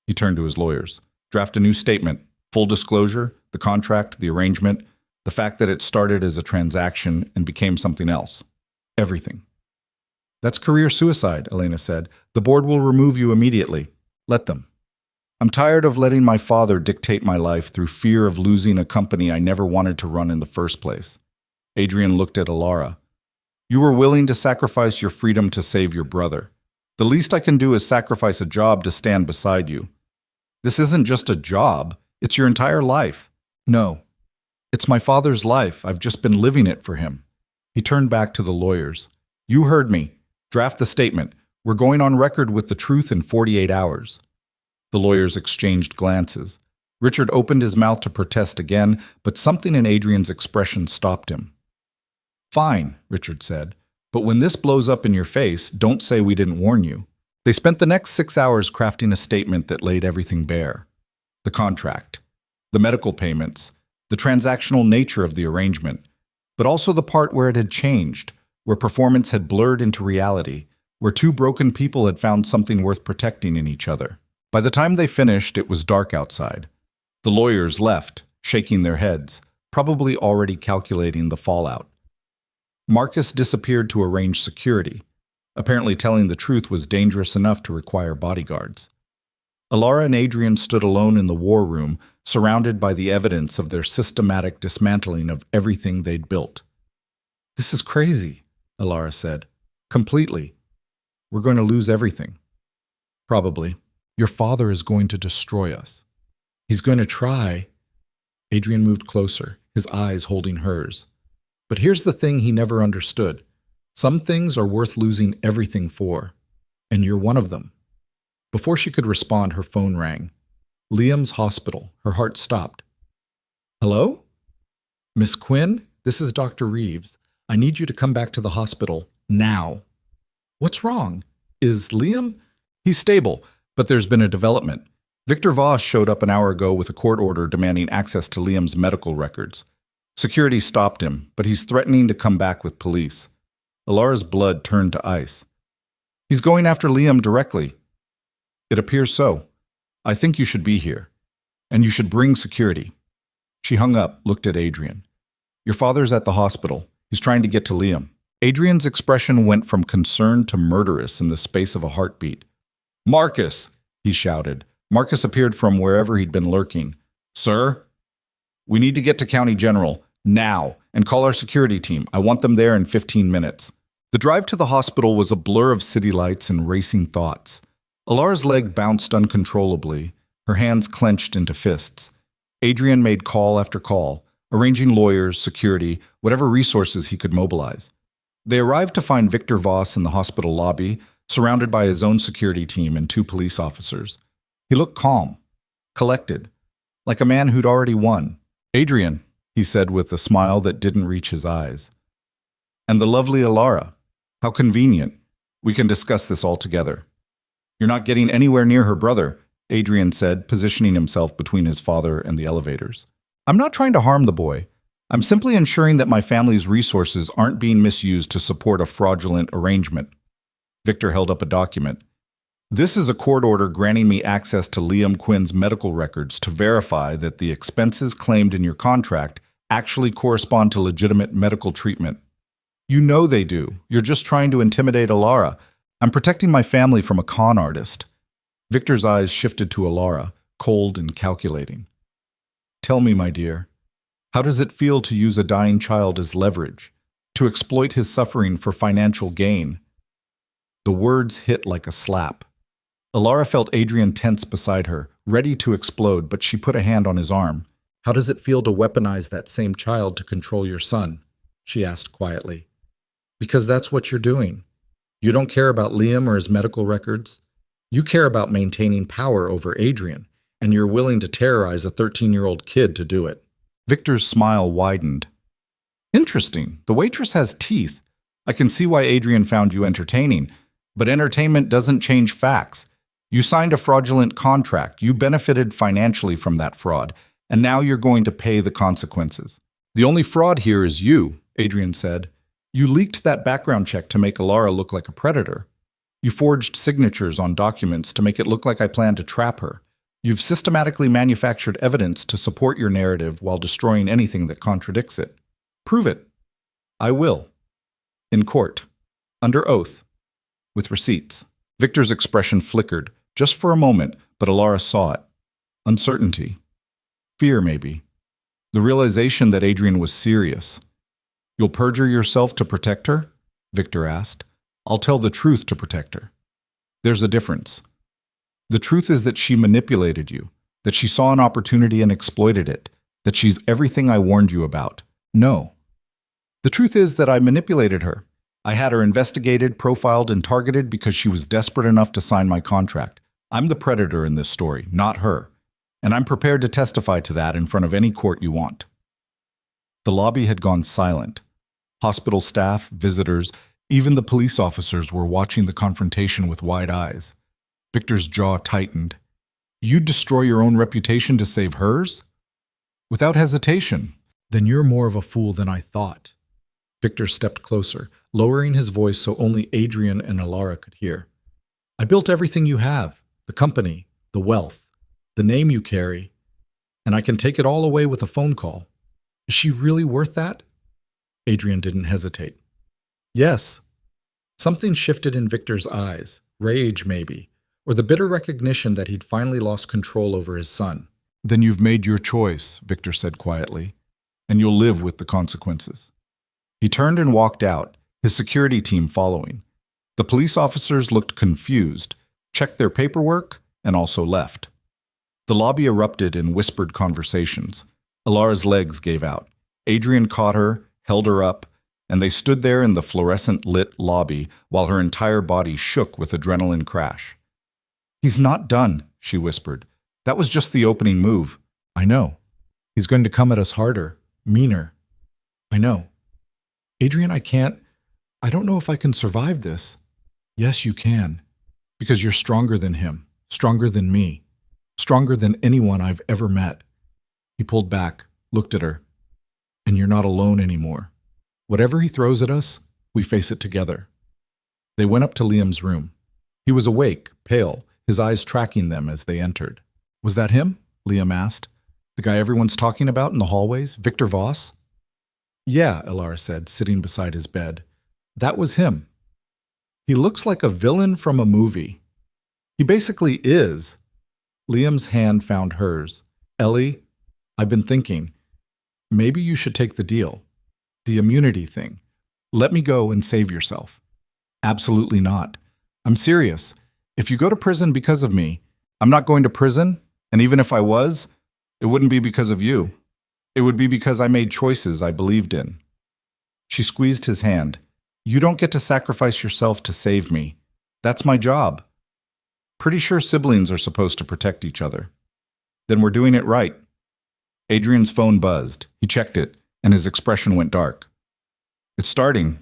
He turned to his lawyers. Draft a new statement. Full disclosure, the contract, the arrangement, the fact that it started as a transaction and became something else. Everything. That's career suicide, Elena said. The board will remove you immediately. Let them. I'm tired of letting my father dictate my life through fear of losing a company I never wanted to run in the first place. Adrian looked at Alara. You were willing to sacrifice your freedom to save your brother. The least I can do is sacrifice a job to stand beside you. This isn't just a job, it's your entire life. No, it's my father's life. I've just been living it for him. He turned back to the lawyers. You heard me. Draft the statement. We're going on record with the truth in 48 hours. The lawyers exchanged glances. Richard opened his mouth to protest again, but something in Adrian's expression stopped him. Fine, Richard said, but when this blows up in your face, don't say we didn't warn you. They spent the next 6 hours crafting a statement that laid everything bare. The contract, the medical payments, the transactional nature of the arrangement, but also the part where it had changed, where performance had blurred into reality, where two broken people had found something worth protecting in each other. By the time they finished, it was dark outside. The lawyers left, shaking their heads, probably already calculating the fallout. Marcus disappeared to arrange security. Apparently telling the truth was dangerous enough to require bodyguards. Alara and Adrian stood alone in the war room, surrounded by the evidence of their systematic dismantling of everything they'd built. This is crazy, Alara said. Completely. We're going to lose everything. Probably. Your father is going to destroy us. He's going to try. Adrian moved closer, his eyes holding hers. But here's the thing he never understood. Some things are worth losing everything for, and you're one of them. Before she could respond, her phone rang. Liam's hospital. Her heart stopped. Hello? Miss Quinn, this is Dr. Reeves. I need you to come back to the hospital now. What's wrong? Is Liam? He's stable, but there's been a development. Victor Voss showed up an hour ago with a court order demanding access to Liam's medical records. Security stopped him, but he's threatening to come back with police. Alara's blood turned to ice. He's going after Liam directly. It appears so. I think you should be here. And you should bring security. She hung up, looked at Adrian. Your father's at the hospital. He's trying to get to Liam. Adrian's expression went from concern to murderous in the space of a heartbeat. Marcus, he shouted. Marcus appeared from wherever he'd been lurking. Sir? We need to get to County General, now, and call our security team. I want them there in 15 minutes. The drive to the hospital was a blur of city lights and racing thoughts. Alara's leg bounced uncontrollably, her hands clenched into fists. Adrian made call after call, arranging lawyers, security, whatever resources he could mobilize. They arrived to find Victor Voss in the hospital lobby, surrounded by his own security team and 2 police officers. He looked calm, collected, like a man who'd already won. Adrian, he said with a smile that didn't reach his eyes. And the lovely Alara. How convenient. We can discuss this all together. You're not getting anywhere near her brother, Adrian said, positioning himself between his father and the elevators. I'm not trying to harm the boy. I'm simply ensuring that my family's resources aren't being misused to support a fraudulent arrangement. Victor held up a document. This is a court order granting me access to Liam Quinn's medical records to verify that the expenses claimed in your contract actually correspond to legitimate medical treatment. You know they do. You're just trying to intimidate Alara. I'm protecting my family from a con artist. Victor's eyes shifted to Alara, cold and calculating. Tell me, my dear, how does it feel to use a dying child as leverage, to exploit his suffering for financial gain? The words hit like a slap. Alara felt Adrian tense beside her, ready to explode, but she put a hand on his arm. How does it feel to weaponize that same child to control your son? She asked quietly. Because that's what you're doing. You don't care about Liam or his medical records. You care about maintaining power over Adrian, and you're willing to terrorize a 13-year-old kid to do it. Victor's smile widened. Interesting. The waitress has teeth. I can see why Adrian found you entertaining, but entertainment doesn't change facts. You signed a fraudulent contract. You benefited financially from that fraud, and now you're going to pay the consequences. The only fraud here is you, Adrian said. You leaked that background check to make Alara look like a predator. You forged signatures on documents to make it look like I planned to trap her. You've systematically manufactured evidence to support your narrative while destroying anything that contradicts it. Prove it. I will. In court. Under oath. With receipts. Victor's expression flickered, just for a moment, but Alara saw it. Uncertainty. Fear, maybe. The realization that Adrian was serious. You'll perjure yourself to protect her? Victor asked. I'll tell the truth to protect her. There's a difference. The truth is that she manipulated you, that she saw an opportunity and exploited it, that she's everything I warned you about. No. The truth is that I manipulated her. I had her investigated, profiled, and targeted because she was desperate enough to sign my contract. I'm the predator in this story, not her. And I'm prepared to testify to that in front of any court you want. The lobby had gone silent. Hospital staff, visitors, even the police officers were watching the confrontation with wide eyes. Victor's jaw tightened. You'd destroy your own reputation to save hers? Without hesitation. Then you're more of a fool than I thought. Victor stepped closer, lowering his voice so only Adrian and Alara could hear. I built everything you have, the company, the wealth, the name you carry, and I can take it all away with a phone call. Is she really worth that? Adrian didn't hesitate. Yes. Something shifted in Victor's eyes, rage maybe, or the bitter recognition that he'd finally lost control over his son. Then you've made your choice, Victor said quietly, and you'll live with the consequences. He turned and walked out, his security team following. The police officers looked confused, checked their paperwork, and also left. The lobby erupted in whispered conversations. Alara's legs gave out. Adrian caught her, held her up, and they stood there in the fluorescent-lit lobby while her entire body shook with adrenaline crash. He's not done, she whispered. That was just the opening move. I know. He's going to come at us harder, meaner. I know. Adrian, I don't know if I can survive this. Yes, you can. Because you're stronger than him, stronger than me, stronger than anyone I've ever met. He pulled back, looked at her. And you're not alone anymore. Whatever he throws at us, we face it together. They went up to Liam's room. He was awake, pale, his eyes tracking them as they entered. Was that him? Liam asked. The guy everyone's talking about in the hallways, Victor Voss? Yeah, Alara said, sitting beside his bed. That was him. He looks like a villain from a movie. He basically is. Liam's hand found hers. Ellie, I've been thinking, maybe you should take the deal. The immunity thing. Let me go and save yourself. Absolutely not. I'm serious. If you go to prison because of me, I'm not going to prison, and even if I was, it wouldn't be because of you. It would be because I made choices I believed in. She squeezed his hand. You don't get to sacrifice yourself to save me. That's my job. Pretty sure siblings are supposed to protect each other. Then we're doing it right. Adrian's phone buzzed. He checked it, and his expression went dark. It's starting.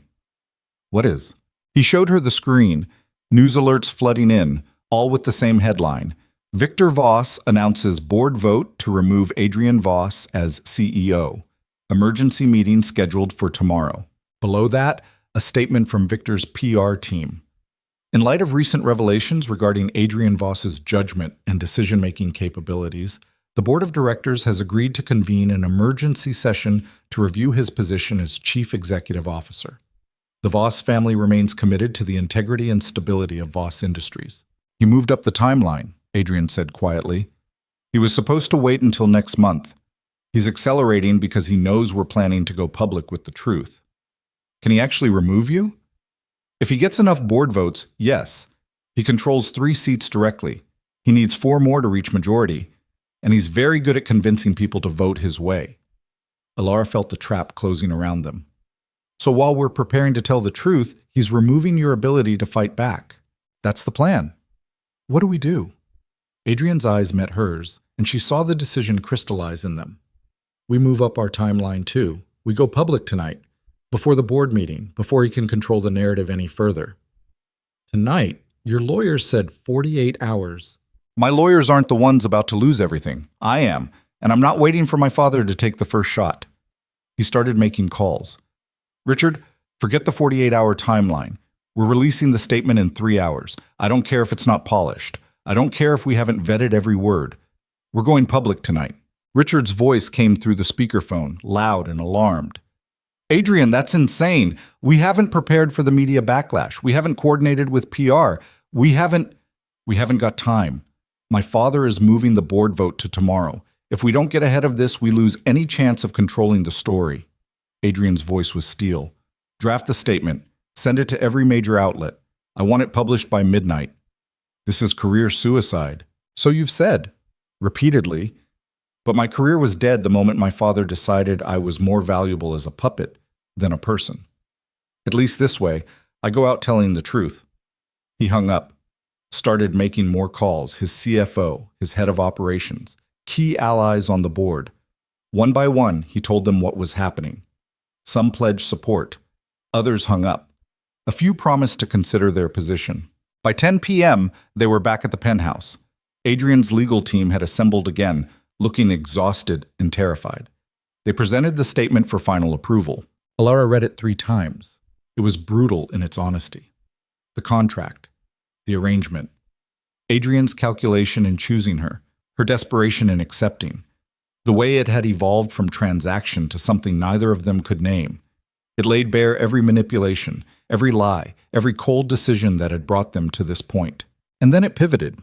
What is? He showed her the screen, news alerts flooding in, all with the same headline. Victor Voss announces board vote to remove Adrian Voss as CEO. Emergency meeting scheduled for tomorrow. Below that, a statement from Victor's PR team. In light of recent revelations regarding Adrian Voss's judgment and decision-making capabilities, the board of directors has agreed to convene an emergency session to review his position as chief executive officer. The Voss family remains committed to the integrity and stability of Voss Industries. He moved up the timeline, Adrian said quietly. He was supposed to wait until next month. He's accelerating because he knows we're planning to go public with the truth. Can he actually remove you? If he gets enough board votes, yes. He controls 3 seats directly. He needs 4 more to reach majority, and he's very good at convincing people to vote his way. Alara felt the trap closing around them. So while we're preparing to tell the truth, he's removing your ability to fight back. That's the plan. What do we do? Adrian's eyes met hers, and she saw the decision crystallize in them. We move up our timeline too. We go public tonight, before the board meeting, before he can control the narrative any further. Tonight, your lawyers said 48 hours. My lawyers aren't the ones about to lose everything. I am, and I'm not waiting for my father to take the first shot. He started making calls. Richard, forget the 48-hour timeline. We're releasing the statement in 3 hours. I don't care if it's not polished. I don't care if we haven't vetted every word. We're going public tonight." Richard's voice came through the speakerphone, loud and alarmed. "Adrian, that's insane. We haven't prepared for the media backlash. We haven't coordinated with PR. We haven't got time. My father is moving the board vote to tomorrow. If we don't get ahead of this, we lose any chance of controlling the story." Adrian's voice was steel. "Draft the statement. Send it to every major outlet. I want it published by midnight." "This is career suicide." "So you've said." "Repeatedly. But my career was dead the moment my father decided I was more valuable as a puppet than a person. At least this way, I go out telling the truth." He hung up, started making more calls, his CFO, his head of operations, key allies on the board. One by one, he told them what was happening. Some pledged support. Others hung up. A few promised to consider their position. By 10 p.m., they were back at the penthouse. Adrian's legal team had assembled again, looking exhausted and terrified. They presented the statement for final approval. Alara read it 3 times. It was brutal in its honesty. The contract, the arrangement, Adrian's calculation in choosing her, her desperation in accepting, the way it had evolved from transaction to something neither of them could name. It laid bare every manipulation, every lie, every cold decision that had brought them to this point. And then it pivoted.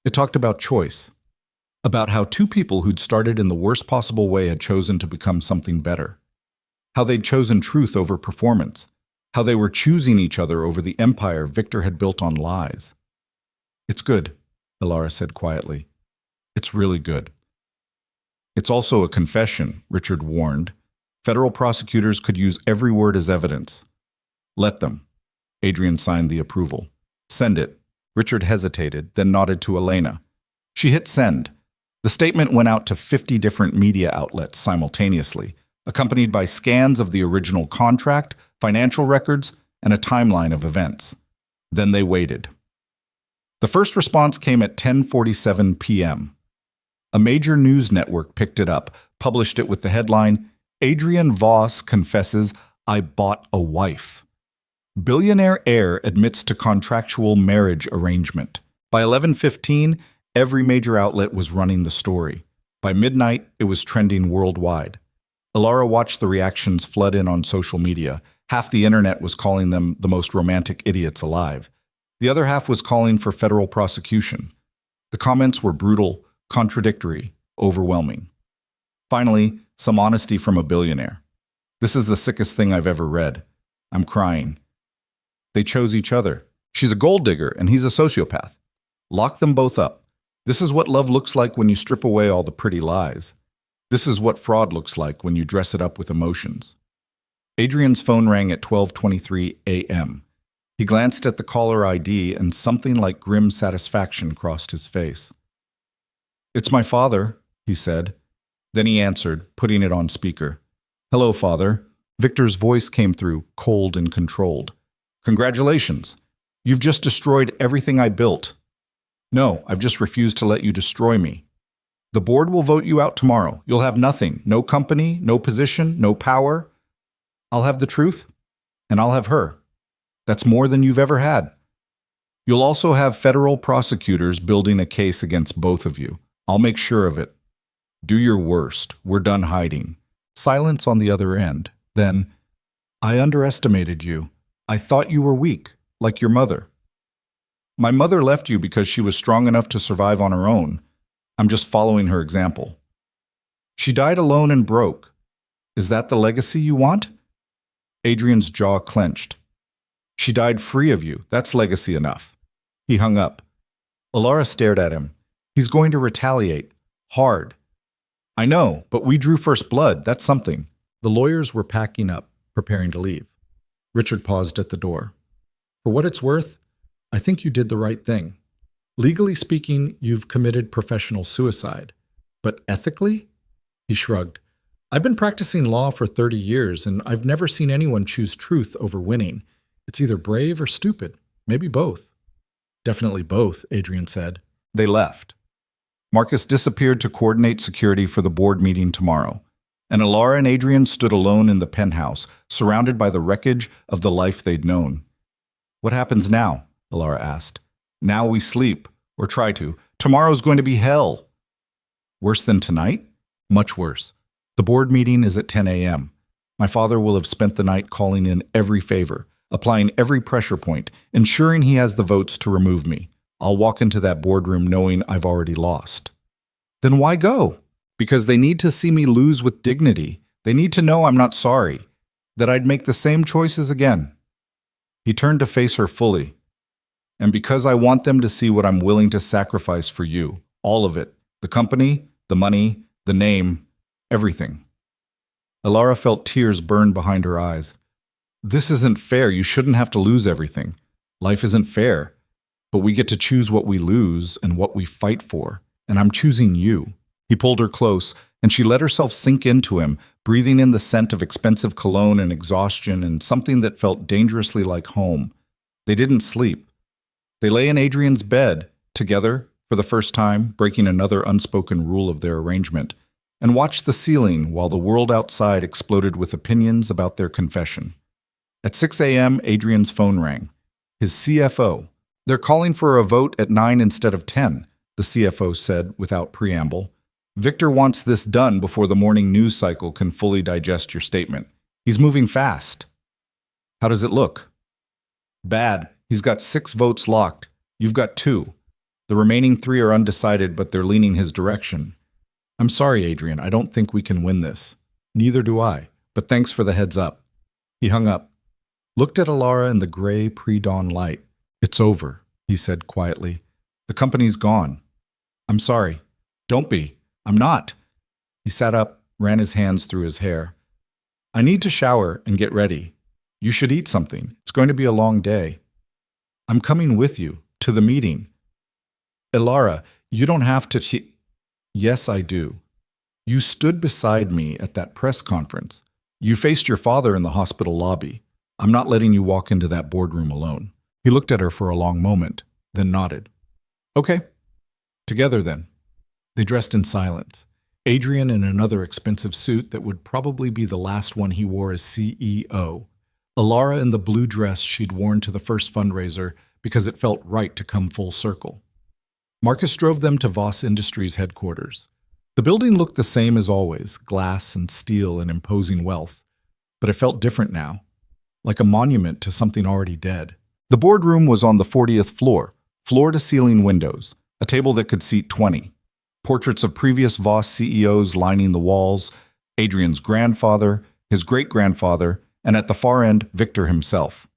It talked about choice, about how 2 people who'd started in the worst possible way had chosen to become something better, how they'd chosen truth over performance, how they were choosing each other over the empire Victor had built on lies. "It's good," Alara said quietly. "It's really good." "It's also a confession," Richard warned. "Federal prosecutors could use every word as evidence." "Let them." Adrian signed the approval. "Send it." Richard hesitated, then nodded to Elena. She hit send. The statement went out to 50 different media outlets simultaneously, accompanied by scans of the original contract, financial records, and a timeline of events. Then they waited. The first response came at 10:47 p.m. A major news network picked it up, published it with the headline, "Adrian Voss confesses, I bought a wife." Billionaire heir admits to contractual marriage arrangement. By 11:15, every major outlet was running the story. By midnight, it was trending worldwide. Alara watched the reactions flood in on social media. Half the internet was calling them the most romantic idiots alive. The other half was calling for federal prosecution. The comments were brutal, contradictory, overwhelming. Finally, some honesty from a billionaire. "This is the sickest thing I've ever read. I'm crying. They chose each other. She's a gold digger and he's a sociopath. Lock them both up. This is what love looks like when you strip away all the pretty lies. This is what fraud looks like when you dress it up with emotions." Adrian's phone rang at 12:23 a.m. He glanced at the caller ID and something like grim satisfaction crossed his face. "It's my father," he said. Then he answered, putting it on speaker. "Hello, Father." Victor's voice came through, cold and controlled. "Congratulations. You've just destroyed everything I built." "No, I've just refused to let you destroy me. The board will vote you out tomorrow. You'll have nothing, no company, no position, no power. I'll have the truth, and I'll have her. That's more than you've ever had. You'll also have federal prosecutors building a case against both of you. I'll make sure of it. Do your worst. We're done hiding." Silence on the other end. Then, "I underestimated you. I thought you were weak, like your mother. My mother left you because she was strong enough to survive on her own. I'm just following her example. She died alone and broke. Is that the legacy you want?" Adrian's jaw clenched. "She died free of you. That's legacy enough." He hung up. Alara stared at him. "He's going to retaliate. Hard." "I know, but we drew first blood. That's something." The lawyers were packing up, preparing to leave. Richard paused at the door. "For what it's worth, I think you did the right thing. Legally speaking, you've committed professional suicide. But ethically?" He shrugged. "I've been practicing law for 30 years, and I've never seen anyone choose truth over winning. It's either brave or stupid. Maybe both." "Definitely both," Adrian said. They left. Marcus disappeared to coordinate security for the board meeting tomorrow, and Alara and Adrian stood alone in the penthouse, surrounded by the wreckage of the life they'd known. What happens now? Alara asked. Now we sleep, or try to. Tomorrow's going to be hell. Worse than tonight? Much worse. The board meeting is at 10 a.m. My father will have spent the night calling in every favor, applying every pressure point, ensuring he has the votes to remove me. I'll walk into that boardroom knowing I've already lost. Then why go? Because they need to see me lose with dignity. They need to know I'm not sorry, that I'd make the same choices again. He turned to face her fully. And because I want them to see what I'm willing to sacrifice for you, all of it, the company, the money, the name, everything. Alara felt tears burn behind her eyes. This isn't fair. You shouldn't have to lose everything. Life isn't fair. But we get to choose what we lose and what we fight for. And I'm choosing you. He pulled her close, and she let herself sink into him, breathing in the scent of expensive cologne and exhaustion and something that felt dangerously like home. They didn't sleep. They lay in Adrian's bed, together, for the first time, breaking another unspoken rule of their arrangement, and watched the ceiling while the world outside exploded with opinions about their confession. At 6 a.m., Adrian's phone rang. His CFO. They're calling for a vote at 9 instead of 10, the CFO said without preamble. Victor wants this done before the morning news cycle can fully digest your statement. He's moving fast. How does it look? Bad. He's got 6 votes locked. You've got 2. The remaining 3 are undecided, but they're leaning his direction. I'm sorry, Adrian. I don't think we can win this. Neither do I, but thanks for the heads up. He hung up, looked at Alara in the gray pre-dawn light. It's over, he said quietly. The company's gone. I'm sorry. Don't be. I'm not. He sat up, ran his hands through his hair. I need to shower and get ready. You should eat something. It's going to be a long day. I'm coming with you to the meeting. Alara, you don't have to. Yes, I do. You stood beside me at that press conference. You faced your father in the hospital lobby. I'm not letting you walk into that boardroom alone. He looked at her for a long moment, then nodded. Okay. Together then. They dressed in silence. Adrian in another expensive suit that would probably be the last one he wore as CEO. Alara in the blue dress she'd worn to the first fundraiser because it felt right to come full circle. Marcus drove them to Voss Industries headquarters. The building looked the same as always, glass and steel and imposing wealth. But it felt different now, like a monument to something already dead. The boardroom was on the 40th floor, floor-to-ceiling windows, a table that could seat 20. Portraits of previous Voss CEOs lining the walls, Adrian's grandfather, his great-grandfather, and at the far end, Victor himself.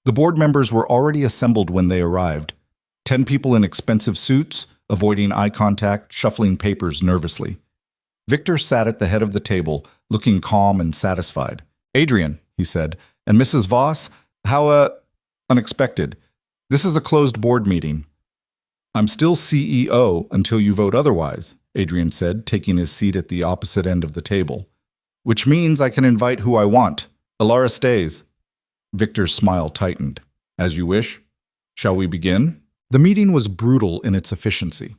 The board members were already assembled when they arrived. 10 people in expensive suits, avoiding eye contact, shuffling papers nervously. Victor sat at the head of the table, looking calm and satisfied. Adrian, he said, and Mrs. Voss, how, unexpected. This is a closed board meeting. I'm still CEO until you vote otherwise, Adrian said, taking his seat at the opposite end of the table. Which means I can invite who I want. Alara stays. Victor's smile tightened. As you wish. Shall we begin? The meeting was brutal in its efficiency.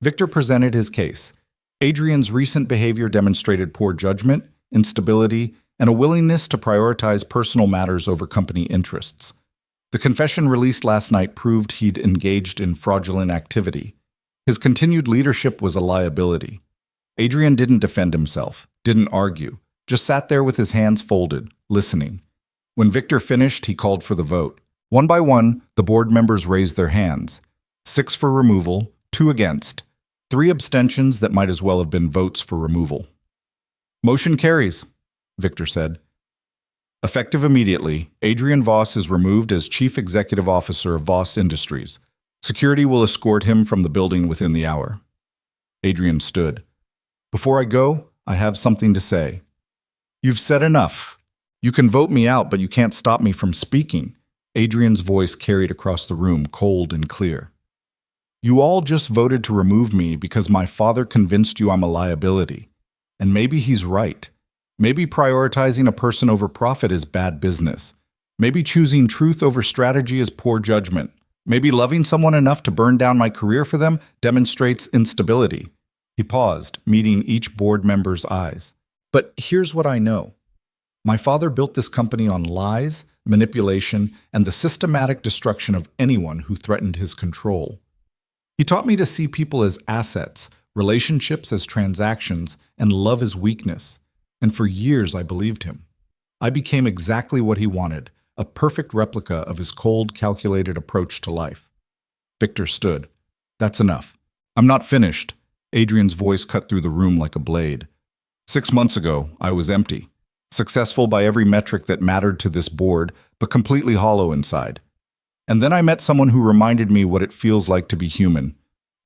Victor presented his case. Adrian's recent behavior demonstrated poor judgment, instability, and a willingness to prioritize personal matters over company interests. The confession released last night proved he'd engaged in fraudulent activity. His continued leadership was a liability. Adrian didn't defend himself, didn't argue, just sat there with his hands folded, listening. When Victor finished, he called for the vote. One by one, the board members raised their hands. 6 for removal, 2 against, 3 abstentions that might as well have been votes for removal. Motion carries, Victor said. Effective immediately, Adrian Voss is removed as Chief Executive Officer of Voss Industries. Security will escort him from the building within the hour. Adrian stood. Before I go, I have something to say. You've said enough. You can vote me out, but you can't stop me from speaking. Adrian's voice carried across the room, cold and clear. You all just voted to remove me because my father convinced you I'm a liability. And maybe he's right. Maybe prioritizing a person over profit is bad business. Maybe choosing truth over strategy is poor judgment. Maybe loving someone enough to burn down my career for them demonstrates instability. He paused, meeting each board member's eyes. But here's what I know. My father built this company on lies, manipulation, and the systematic destruction of anyone who threatened his control. He taught me to see people as assets, relationships as transactions, and love as weakness. And for years I believed him. I became exactly what he wanted, a perfect replica of his cold, calculated approach to life. Victor stood. That's enough. I'm not finished. Adrian's voice cut through the room like a blade. 6 months ago, I was empty. Successful by every metric that mattered to this board, but completely hollow inside. And then I met someone who reminded me what it feels like to be human.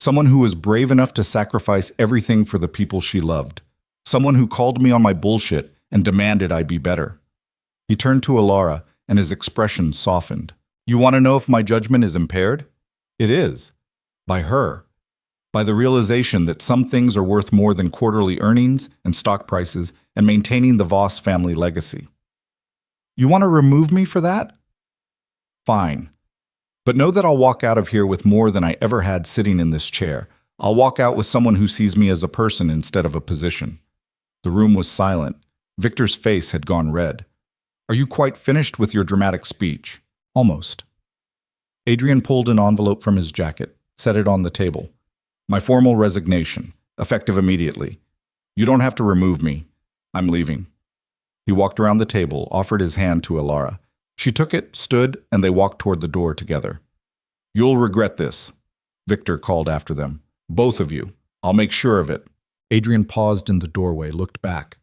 Someone who was brave enough to sacrifice everything for the people she loved. Someone who called me on my bullshit and demanded I be better. He turned to Alara, and his expression softened. You want to know if my judgment is impaired? It is. By her. By the realization that some things are worth more than quarterly earnings and stock prices and maintaining the Voss family legacy. You want to remove me for that? Fine. But know that I'll walk out of here with more than I ever had sitting in this chair. I'll walk out with someone who sees me as a person instead of a position. The room was silent. Victor's face had gone red. Are you quite finished with your dramatic speech? Almost. Adrian pulled an envelope from his jacket, set it on the table. My formal resignation, effective immediately. You don't have to remove me. I'm leaving. He walked around the table, offered his hand to Alara. She took it, stood, and they walked toward the door together. You'll regret this, Victor called after them. Both of you. I'll make sure of it. Adrian paused in the doorway, looked back.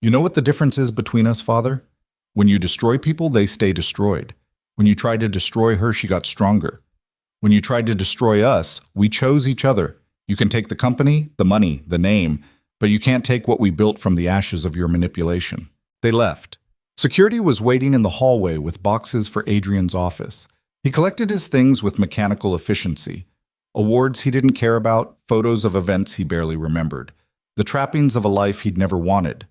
You know what the difference is between us, Father? When you destroy people, they stay destroyed. When you tried to destroy her, she got stronger. When you tried to destroy us, we chose each other. You can take the company, the money, the name, but you can't take what we built from the ashes of your manipulation. They left. Security was waiting in the hallway with boxes for Adrian's office. He collected his things with mechanical efficiency. Awards he didn't care about, photos of events he barely remembered. The trappings of a life he'd never wanted.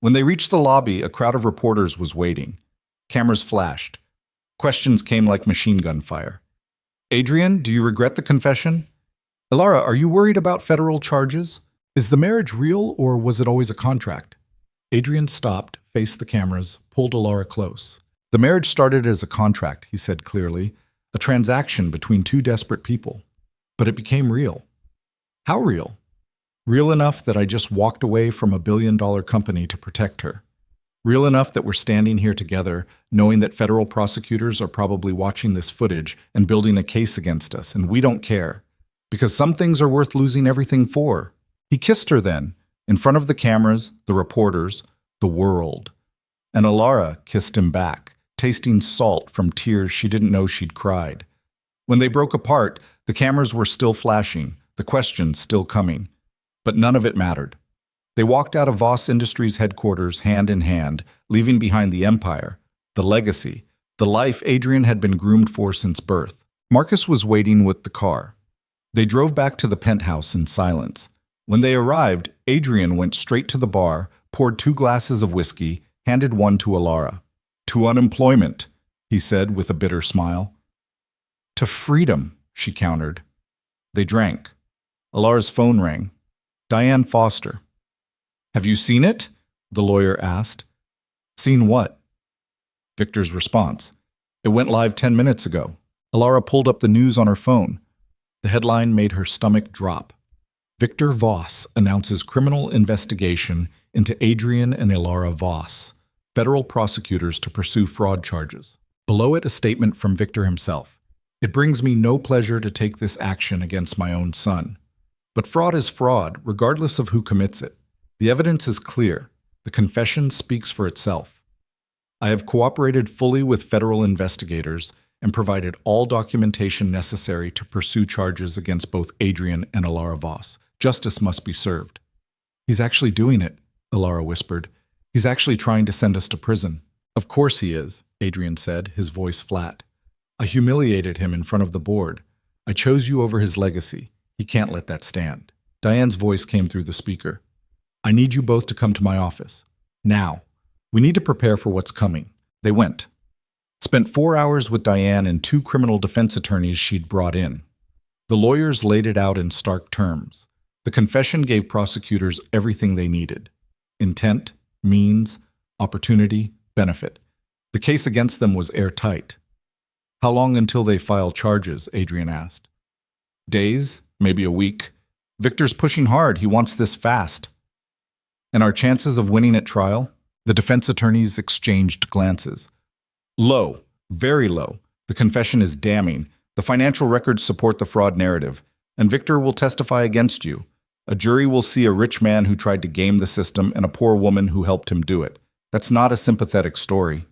When they reached the lobby, a crowd of reporters was waiting. Cameras flashed. Questions came like machine gun fire. Adrian, do you regret the confession? Alara, are you worried about federal charges? Is the marriage real, or was it always a contract? Adrian stopped, faced the cameras, pulled Alara close. The marriage started as a contract, he said clearly, a transaction between two desperate people. But it became real. How real? Real enough that I just walked away from a billion-dollar company to protect her. Real enough that we're standing here together, knowing that federal prosecutors are probably watching this footage and building a case against us, and we don't care. Because some things are worth losing everything for. He kissed her then, in front of the cameras, the reporters, the world. And Alara kissed him back, tasting salt from tears she didn't know she'd cried. When they broke apart, the cameras were still flashing, the questions still coming. But none of it mattered. They walked out of Voss Industries headquarters hand in hand, leaving behind the empire, the legacy, the life Adrian had been groomed for since birth. Marcus was waiting with the car. They drove back to the penthouse in silence. When they arrived, Adrian went straight to the bar, poured 2 glasses of whiskey, handed one to Alara. To unemployment, he said with a bitter smile. To freedom, she countered. They drank. Alara's phone rang. Diane Foster. Have you seen it? The lawyer asked. Seen what? Victor's response. It went live 10 minutes ago. Alara pulled up the news on her phone. The headline made her stomach drop. Victor Voss announces criminal investigation into Adrian and Alara Voss, federal prosecutors to pursue fraud charges. Below it, a statement from Victor himself. It brings me no pleasure to take this action against my own son. But fraud is fraud, regardless of who commits it. The evidence is clear. The confession speaks for itself. I have cooperated fully with federal investigators and provided all documentation necessary to pursue charges against both Adrian and Alara Voss. Justice must be served. He's actually doing it, Alara whispered. He's actually trying to send us to prison. Of course he is, Adrian said, his voice flat. I humiliated him in front of the board. I chose you over his legacy. He can't let that stand. Diane's voice came through the speaker. I need you both to come to my office. Now. We need to prepare for what's coming. They went. Spent 4 hours with Diane and 2 criminal defense attorneys she'd brought in. The lawyers laid it out in stark terms. The confession gave prosecutors everything they needed. Intent, means, opportunity, benefit. The case against them was airtight. How long until they file charges? Adrian asked. Days, maybe a week. Victor's pushing hard. He wants this fast. And our chances of winning at trial? The defense attorneys exchanged glances. Low, very low. The confession is damning. The financial records support the fraud narrative, and Victor will testify against you. A jury will see a rich man who tried to game the system and a poor woman who helped him do it. That's not a sympathetic story.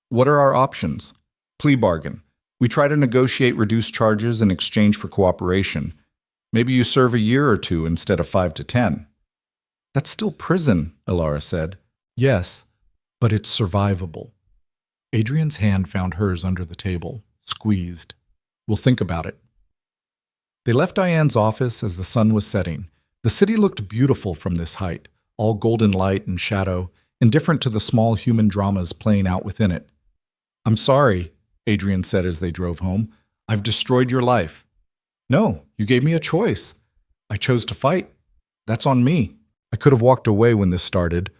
What are our options? Plea bargain. We try to negotiate reduced charges in exchange for cooperation. Maybe you serve a year or two instead of 5 to 10. That's still prison, Ilara said. Yes, but it's survivable. Adrian's hand found hers under the table, squeezed. We'll think about it. They left Diane's office as the sun was setting. The city looked beautiful from this height, all golden light and shadow, indifferent to the small human dramas playing out within it. I'm sorry, Adrian said as they drove home. I've destroyed your life. No, you gave me a choice. I chose to fight. That's on me. I could have walked away when this started.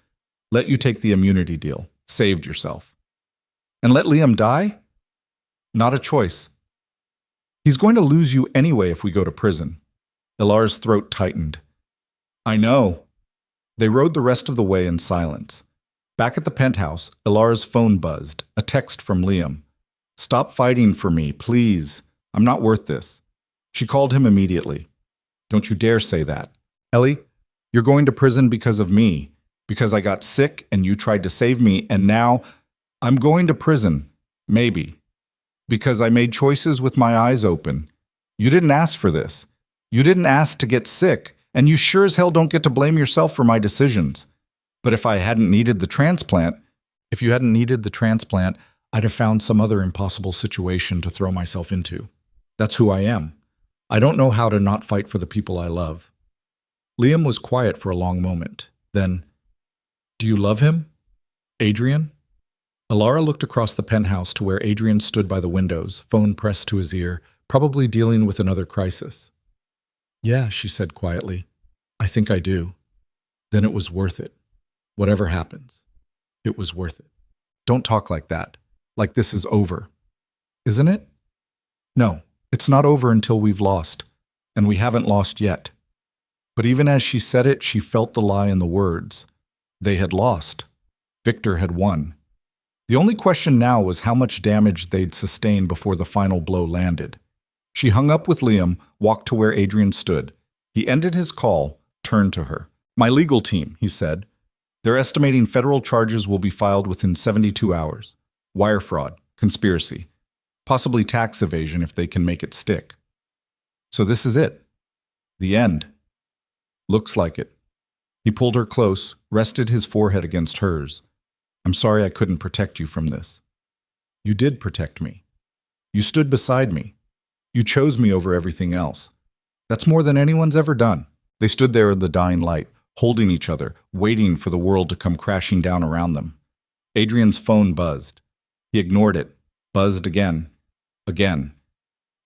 Let you take the immunity deal. Saved yourself. And let Liam die? Not a choice. He's going to lose you anyway if we go to prison. Ilara's throat tightened. I know. They rode the rest of the way in silence. Back at the penthouse, Ilara's phone buzzed, a text from Liam. Stop fighting for me, please. I'm not worth this. She called him immediately. Don't you dare say that. Ellie, you're going to prison because of me, because I got sick and you tried to save me, and now I'm going to prison, maybe, because I made choices with my eyes open. You didn't ask for this. You didn't ask to get sick, and you sure as hell don't get to blame yourself for my decisions. But if you hadn't needed the transplant, I'd have found some other impossible situation to throw myself into. That's who I am. I don't know how to not fight for the people I love. Liam was quiet for a long moment. Then, do you love him? Adrian? Ilara looked across the penthouse to where Adrian stood by the windows, phone pressed to his ear, probably dealing with another crisis. Yeah, she said quietly. I think I do. Then it was worth it. Whatever happens, it was worth it. Don't talk like that. Like this is over. Isn't it? No, it's not over until we've lost. And we haven't lost yet. But even as she said it, she felt the lie in the words. They had lost. Victor had won. The only question now was how much damage they'd sustain before the final blow landed. She hung up with Liam, walked to where Adrian stood. He ended his call, turned to her. My legal team, he said. They're estimating federal charges will be filed within 72 hours. Wire fraud, conspiracy, possibly tax evasion if they can make it stick. So this is it. The end. Looks like it. He pulled her close, rested his forehead against hers. I'm sorry I couldn't protect you from this. You did protect me. You stood beside me. You chose me over everything else. That's more than anyone's ever done. They stood there in the dying light, holding each other, waiting for the world to come crashing down around them. Adrian's phone buzzed. He ignored it, buzzed again.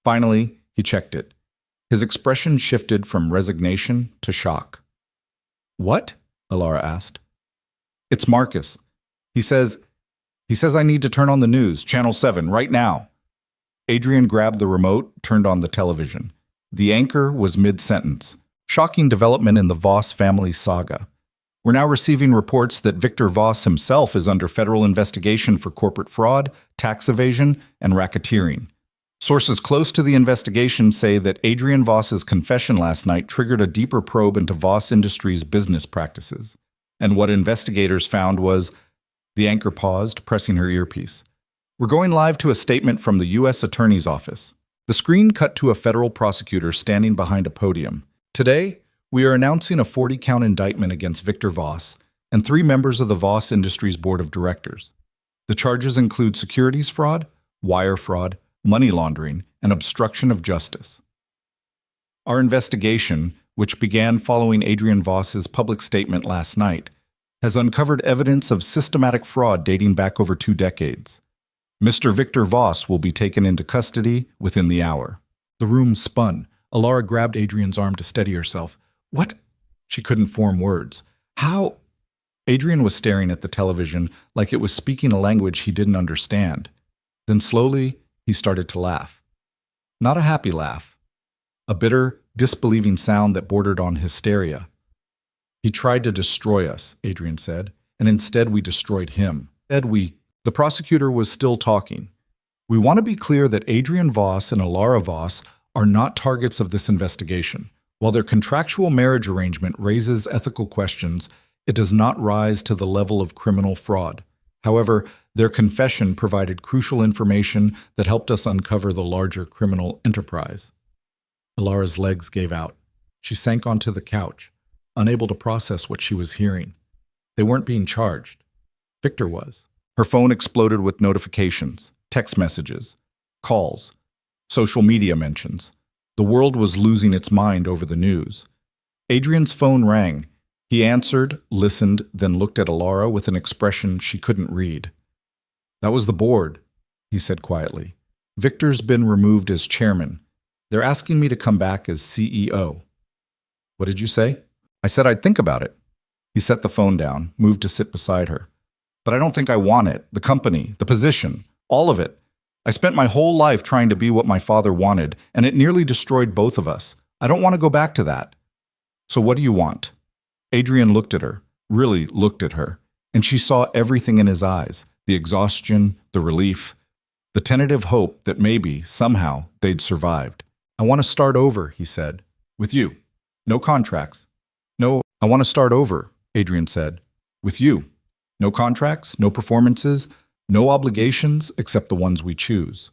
Finally, he checked it. His expression shifted from resignation to shock. What? Ilara asked. It's Marcus. He says I need to turn on the news, Channel 7, right now. Adrian grabbed the remote, turned on the television. The anchor was mid-sentence. Shocking development in the Voss family saga. We're now receiving reports that Victor Voss himself is under federal investigation for corporate fraud, tax evasion, and racketeering. Sources close to the investigation say that Adrian Voss's confession last night triggered a deeper probe into Voss Industries' business practices. And what investigators found was... The anchor paused, pressing her earpiece. We're going live to a statement from the U.S. Attorney's Office. The screen cut to a federal prosecutor standing behind a podium. Today, we are announcing a 40-count indictment against Victor Voss and 3 members of the Voss Industries Board of Directors. The charges include securities fraud, wire fraud, money laundering, and obstruction of justice. Our investigation, which began following Adrian Voss's public statement last night, has uncovered evidence of systematic fraud dating back over 2 decades. Mr. Victor Voss will be taken into custody within the hour. The room spun. Ilara grabbed Adrian's arm to steady herself. What? She couldn't form words. How? Adrian was staring at the television like it was speaking a language he didn't understand. Then slowly, he started to laugh. Not a happy laugh. A bitter, disbelieving sound that bordered on hysteria. He tried to destroy us, Adrian said, and instead we destroyed him. The prosecutor was still talking. We want to be clear that Adrian Voss and Alara Voss are not targets of this investigation. While their contractual marriage arrangement raises ethical questions, it does not rise to the level of criminal fraud. However, their confession provided crucial information that helped us uncover the larger criminal enterprise. Alara's legs gave out. She sank onto the couch, unable to process what she was hearing. They weren't being charged. Victor was. Her phone exploded with notifications, text messages, calls, social media mentions. The world was losing its mind over the news. Adrian's phone rang. He answered, listened, then looked at Alara with an expression she couldn't read. That was the board, he said quietly. Victor's been removed as chairman. They're asking me to come back as CEO. What did you say? I said I'd think about it. He set the phone down, moved to sit beside her. But I don't think I want it. The company, the position, all of it. I spent my whole life trying to be what my father wanted, and it nearly destroyed both of us. I don't want to go back to that. So what do you want? Adrian looked at her, really looked at her, and she saw everything in his eyes, the exhaustion, the relief, the tentative hope that maybe, somehow, they'd survived. I want to start over, he said. With you. No contracts. No, I want to start over, Adrian said. With you. No contracts, no performances, no obligations except the ones we choose.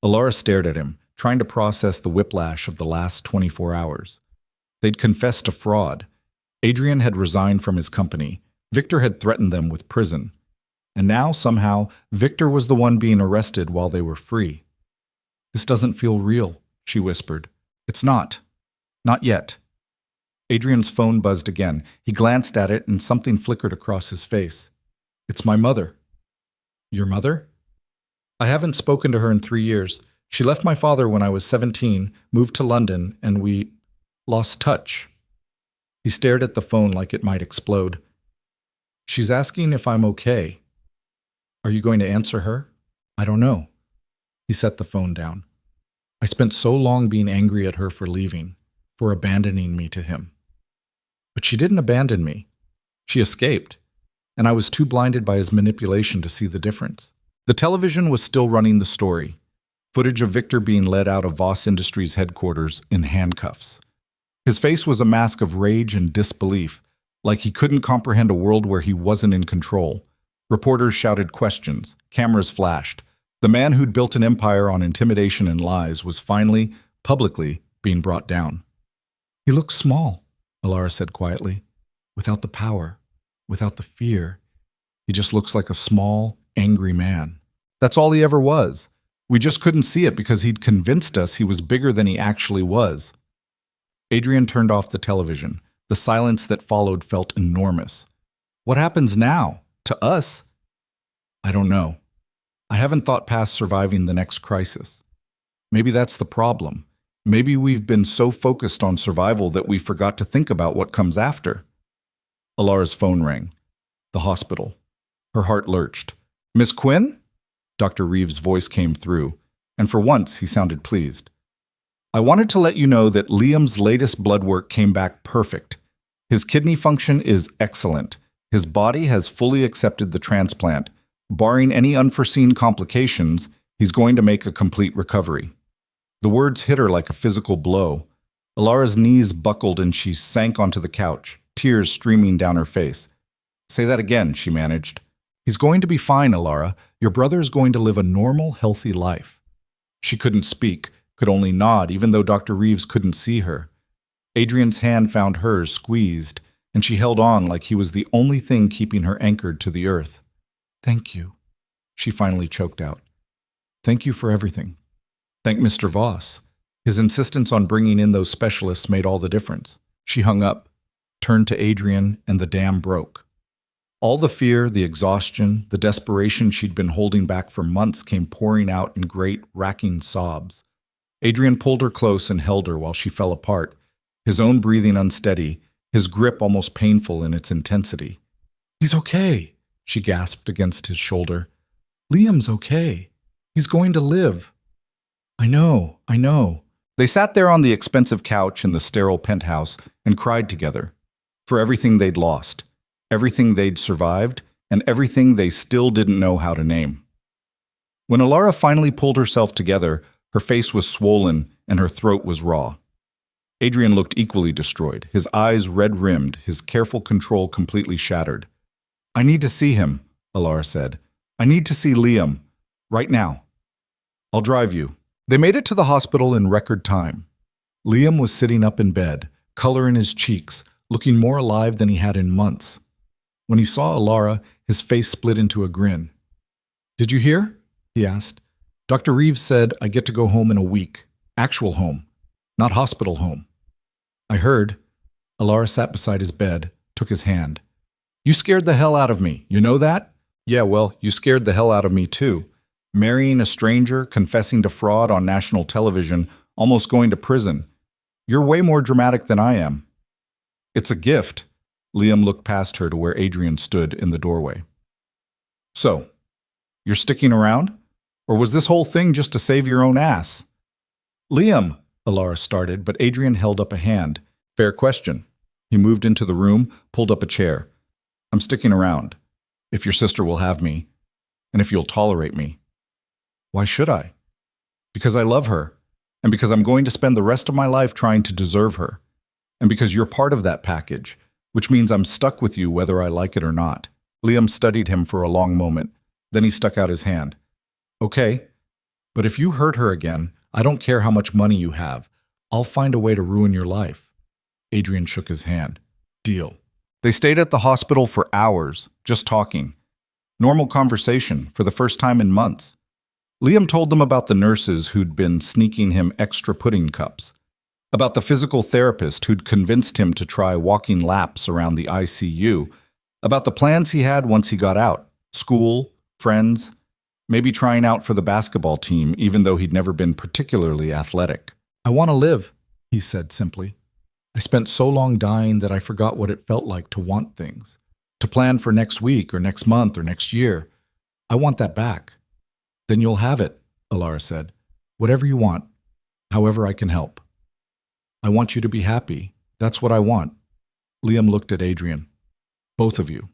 Alara stared at him, trying to process the whiplash of the last 24 hours. They'd confessed to fraud. Adrian had resigned from his company. Victor had threatened them with prison. And now, somehow, Victor was the one being arrested while they were free. This doesn't feel real, she whispered. It's not. Not yet. Adrian's phone buzzed again. He glanced at it and something flickered across his face. It's my mother. Your mother? I haven't spoken to her in 3 years. She left my father when I was 17, moved to London, and we lost touch. He stared at the phone like it might explode. She's asking if I'm okay. Are you going to answer her? I don't know. He set the phone down. I spent so long being angry at her for leaving, for abandoning me to him. But she didn't abandon me. She escaped, and I was too blinded by his manipulation to see the difference. The television was still running the story, footage of Victor being led out of Voss Industries headquarters in handcuffs. His face was a mask of rage and disbelief, like he couldn't comprehend a world where he wasn't in control. Reporters shouted questions, cameras flashed. The man who'd built an empire on intimidation and lies was finally, publicly, being brought down. He looks small, Alara said quietly. Without the power, without the fear. He just looks like a small, angry man. That's all he ever was. We just couldn't see it because he'd convinced us he was bigger than he actually was. Adrian turned off the television. The silence that followed felt enormous. What happens now? To us? I don't know. I haven't thought past surviving the next crisis. Maybe that's the problem. Maybe we've been so focused on survival that we forgot to think about what comes after. Alara's phone rang. The hospital. Her heart lurched. Miss Quinn? Dr. Reeves' voice came through, and for once he sounded pleased. I wanted to let you know that Liam's latest blood work came back perfect. His kidney function is excellent. His body has fully accepted the transplant. Barring any unforeseen complications, he's going to make a complete recovery. The words hit her like a physical blow. Alara's knees buckled and she sank onto the couch, tears streaming down her face. Say that again, she managed. He's going to be fine, Alara. Your brother is going to live a normal, healthy life. She couldn't speak, could only nod, even though Dr. Reeves couldn't see her. Adrian's hand found hers squeezed, and she held on like he was the only thing keeping her anchored to the earth. Thank you, she finally choked out. Thank you for everything. Thank Mr. Voss. His insistence on bringing in those specialists made all the difference. She hung up, turned to Adrian, and the dam broke. All the fear, the exhaustion, the desperation she'd been holding back for months came pouring out in great, racking sobs. Adrian pulled her close and held her while she fell apart, his own breathing unsteady, his grip almost painful in its intensity. He's okay, she gasped against his shoulder. Liam's okay. He's going to live. I know, I know. They sat there on the expensive couch in the sterile penthouse and cried together for everything they'd lost, everything they'd survived, and everything they still didn't know how to name. When Alara finally pulled herself together, her face was swollen and her throat was raw. Adrian looked equally destroyed, his eyes red-rimmed, his careful control completely shattered. I need to see him, Alara said. I need to see Liam. Right now. I'll drive you. They made it to the hospital in record time. Liam was sitting up in bed, color in his cheeks, looking more alive than he had in months. When he saw Alara, his face split into a grin. Did you hear? He asked. Dr. Reeves said I get to go home in a week. Actual home, not hospital home. I heard. Alara sat beside his bed, took his hand. You scared the hell out of me, you know that? Yeah, well, you scared the hell out of me too. Marrying a stranger, confessing to fraud on national television, almost going to prison. You're way more dramatic than I am. It's a gift. Liam looked past her to where Adrian stood in the doorway. So, you're sticking around? Or was this whole thing just to save your own ass? Liam, Alara started, but Adrian held up a hand. Fair question. He moved into the room, pulled up a chair. I'm sticking around. If your sister will have me, and if you'll tolerate me. Why should I? Because I love her, and because I'm going to spend the rest of my life trying to deserve her, and because you're part of that package, which means I'm stuck with you whether I like it or not. Liam studied him for a long moment. Then he stuck out his hand. Okay, but if you hurt her again, I don't care how much money you have. I'll find a way to ruin your life. Adrian shook his hand. Deal. They stayed at the hospital for hours, just talking. Normal conversation for the first time in months. Liam told them about the nurses who'd been sneaking him extra pudding cups, about the physical therapist who'd convinced him to try walking laps around the ICU, about the plans he had once he got out, school, friends, maybe trying out for the basketball team even though he'd never been particularly athletic. I want to live, he said simply. I spent so long dying that I forgot what it felt like to want things, to plan for next week or next month or next year. I want that back. Then you'll have it, Alara said. Whatever you want, however I can help. I want you to be happy. That's what I want. Liam looked at Adrian. Both of you.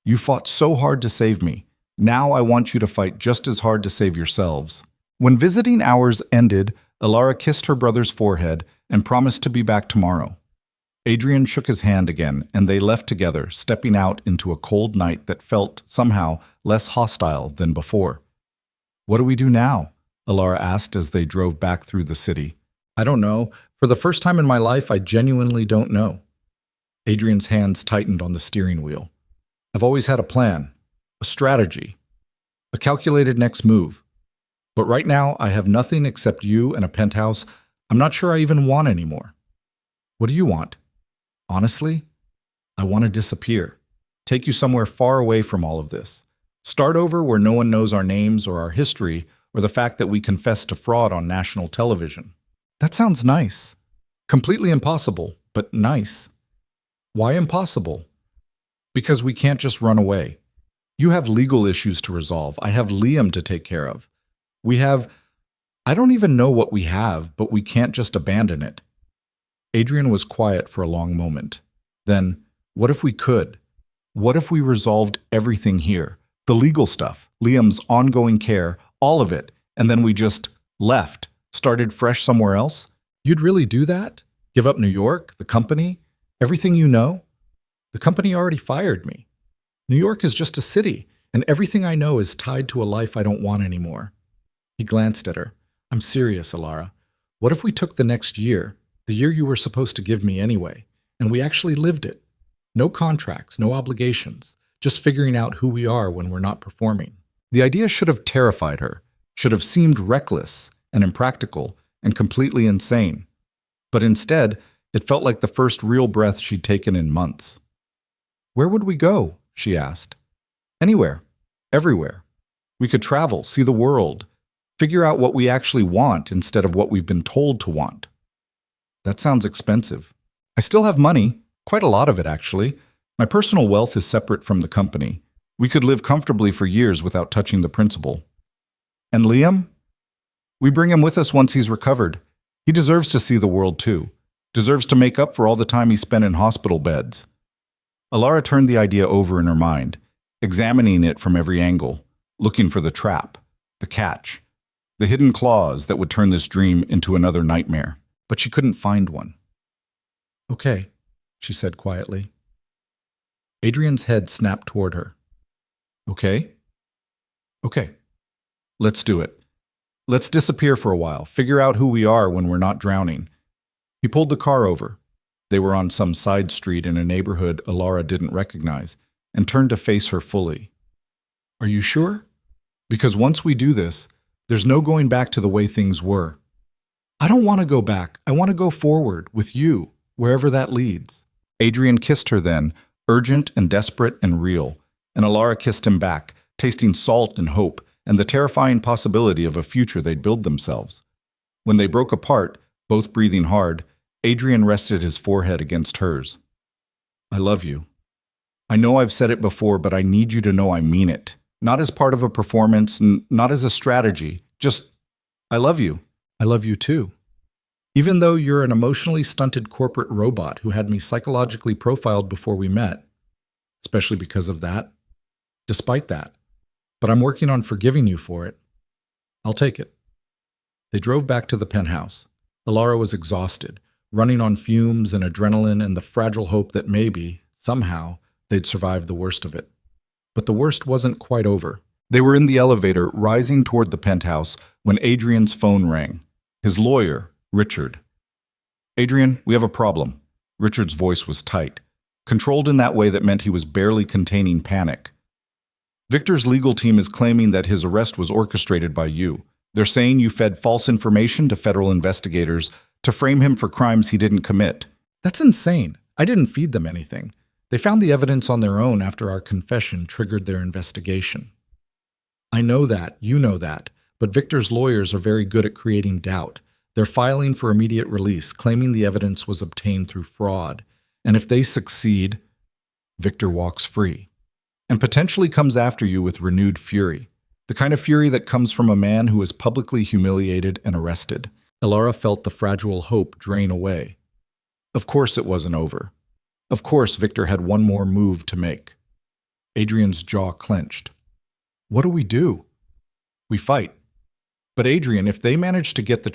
You fought so hard to save me. Now I want you to fight just as hard to save yourselves. When visiting hours ended, Alara kissed her brother's forehead and promised to be back tomorrow. Adrian shook his hand again, and they left together, stepping out into a cold night that felt, somehow, less hostile than before. What do we do now? Alara asked as they drove back through the city. I don't know. For the first time in my life, I genuinely don't know. Adrian's hands tightened on the steering wheel. I've always had a plan, a strategy, a calculated next move. But right now, I have nothing except you and a penthouse I'm not sure I even want anymore. What do you want? Honestly, I want to disappear. Take you somewhere far away from all of this. Start over where no one knows our names or our history or the fact that we confessed to fraud on national television. That sounds nice. Completely impossible, but nice. Why impossible? Because we can't just run away. You have legal issues to resolve. I have Liam to take care of. I don't even know what we have, but we can't just abandon it. Adrian was quiet for a long moment. Then, what if we could? What if we resolved everything here? The legal stuff, Liam's ongoing care, all of it, and then we just left, started fresh somewhere else? You'd really do that? Give up New York, the company, everything you know? The company already fired me. New York is just a city, and everything I know is tied to a life I don't want anymore. He glanced at her. I'm serious, Alara. What if we took the next year, the year you were supposed to give me anyway, and we actually lived it? No contracts, no obligations, just figuring out who we are when we're not performing. The idea should have terrified her, should have seemed reckless and impractical and completely insane. But instead, it felt like the first real breath she'd taken in months. Where would we go? She asked. Anywhere. Everywhere. We could travel, see the world, figure out what we actually want instead of what we've been told to want. That sounds expensive. I still have money, quite a lot of it actually. My personal wealth is separate from the company. We could live comfortably for years without touching the principal. And Liam? We bring him with us once he's recovered. He deserves to see the world too. Deserves to make up for all the time he spent in hospital beds. Alara turned the idea over in her mind, examining it from every angle, looking for the trap, the catch, the hidden clause that would turn this dream into another nightmare. But she couldn't find one. Okay, she said quietly. Adrian's head snapped toward her. Okay? Okay. Let's do it. Let's disappear for a while, figure out who we are when we're not drowning. He pulled the car over. They were on some side street in a neighborhood Alara didn't recognize, and turned to face her fully. Are you sure? Because once we do this, there's no going back to the way things were. I don't want to go back. I want to go forward with you, wherever that leads. Adrian kissed her then, urgent and desperate and real, and Alara kissed him back, tasting salt and hope, and the terrifying possibility of a future they'd build themselves. When they broke apart, both breathing hard, Adrian rested his forehead against hers. I love you. I know I've said it before, but I need you to know I mean it. Not as part of a performance, not as a strategy. Just, I love you. I love you too. Even though you're an emotionally stunted corporate robot who had me psychologically profiled before we met, especially because of that, despite that. But I'm working on forgiving you for it. I'll take it. They drove back to the penthouse. Alara was exhausted, running on fumes and adrenaline and the fragile hope that maybe, somehow, they'd survive the worst of it. But the worst wasn't quite over. They were in the elevator, rising toward the penthouse, when Adrian's phone rang. His lawyer, Richard. Adrian, we have a problem. Richard's voice was tight, controlled in that way that meant he was barely containing panic. Victor's legal team is claiming that his arrest was orchestrated by you. They're saying you fed false information to federal investigators to frame him for crimes he didn't commit. That's insane. I didn't feed them anything. They found the evidence on their own after our confession triggered their investigation. I know that, you know that, but Victor's lawyers are very good at creating doubt. They're filing for immediate release, claiming the evidence was obtained through fraud. And if they succeed, Victor walks free and potentially comes after you with renewed fury. The kind of fury that comes from a man who is publicly humiliated and arrested. Alara felt the fragile hope drain away. Of course it wasn't over. Of course Victor had one more move to make. Adrian's jaw clenched. What do? We fight. But Adrian, if they manage to get the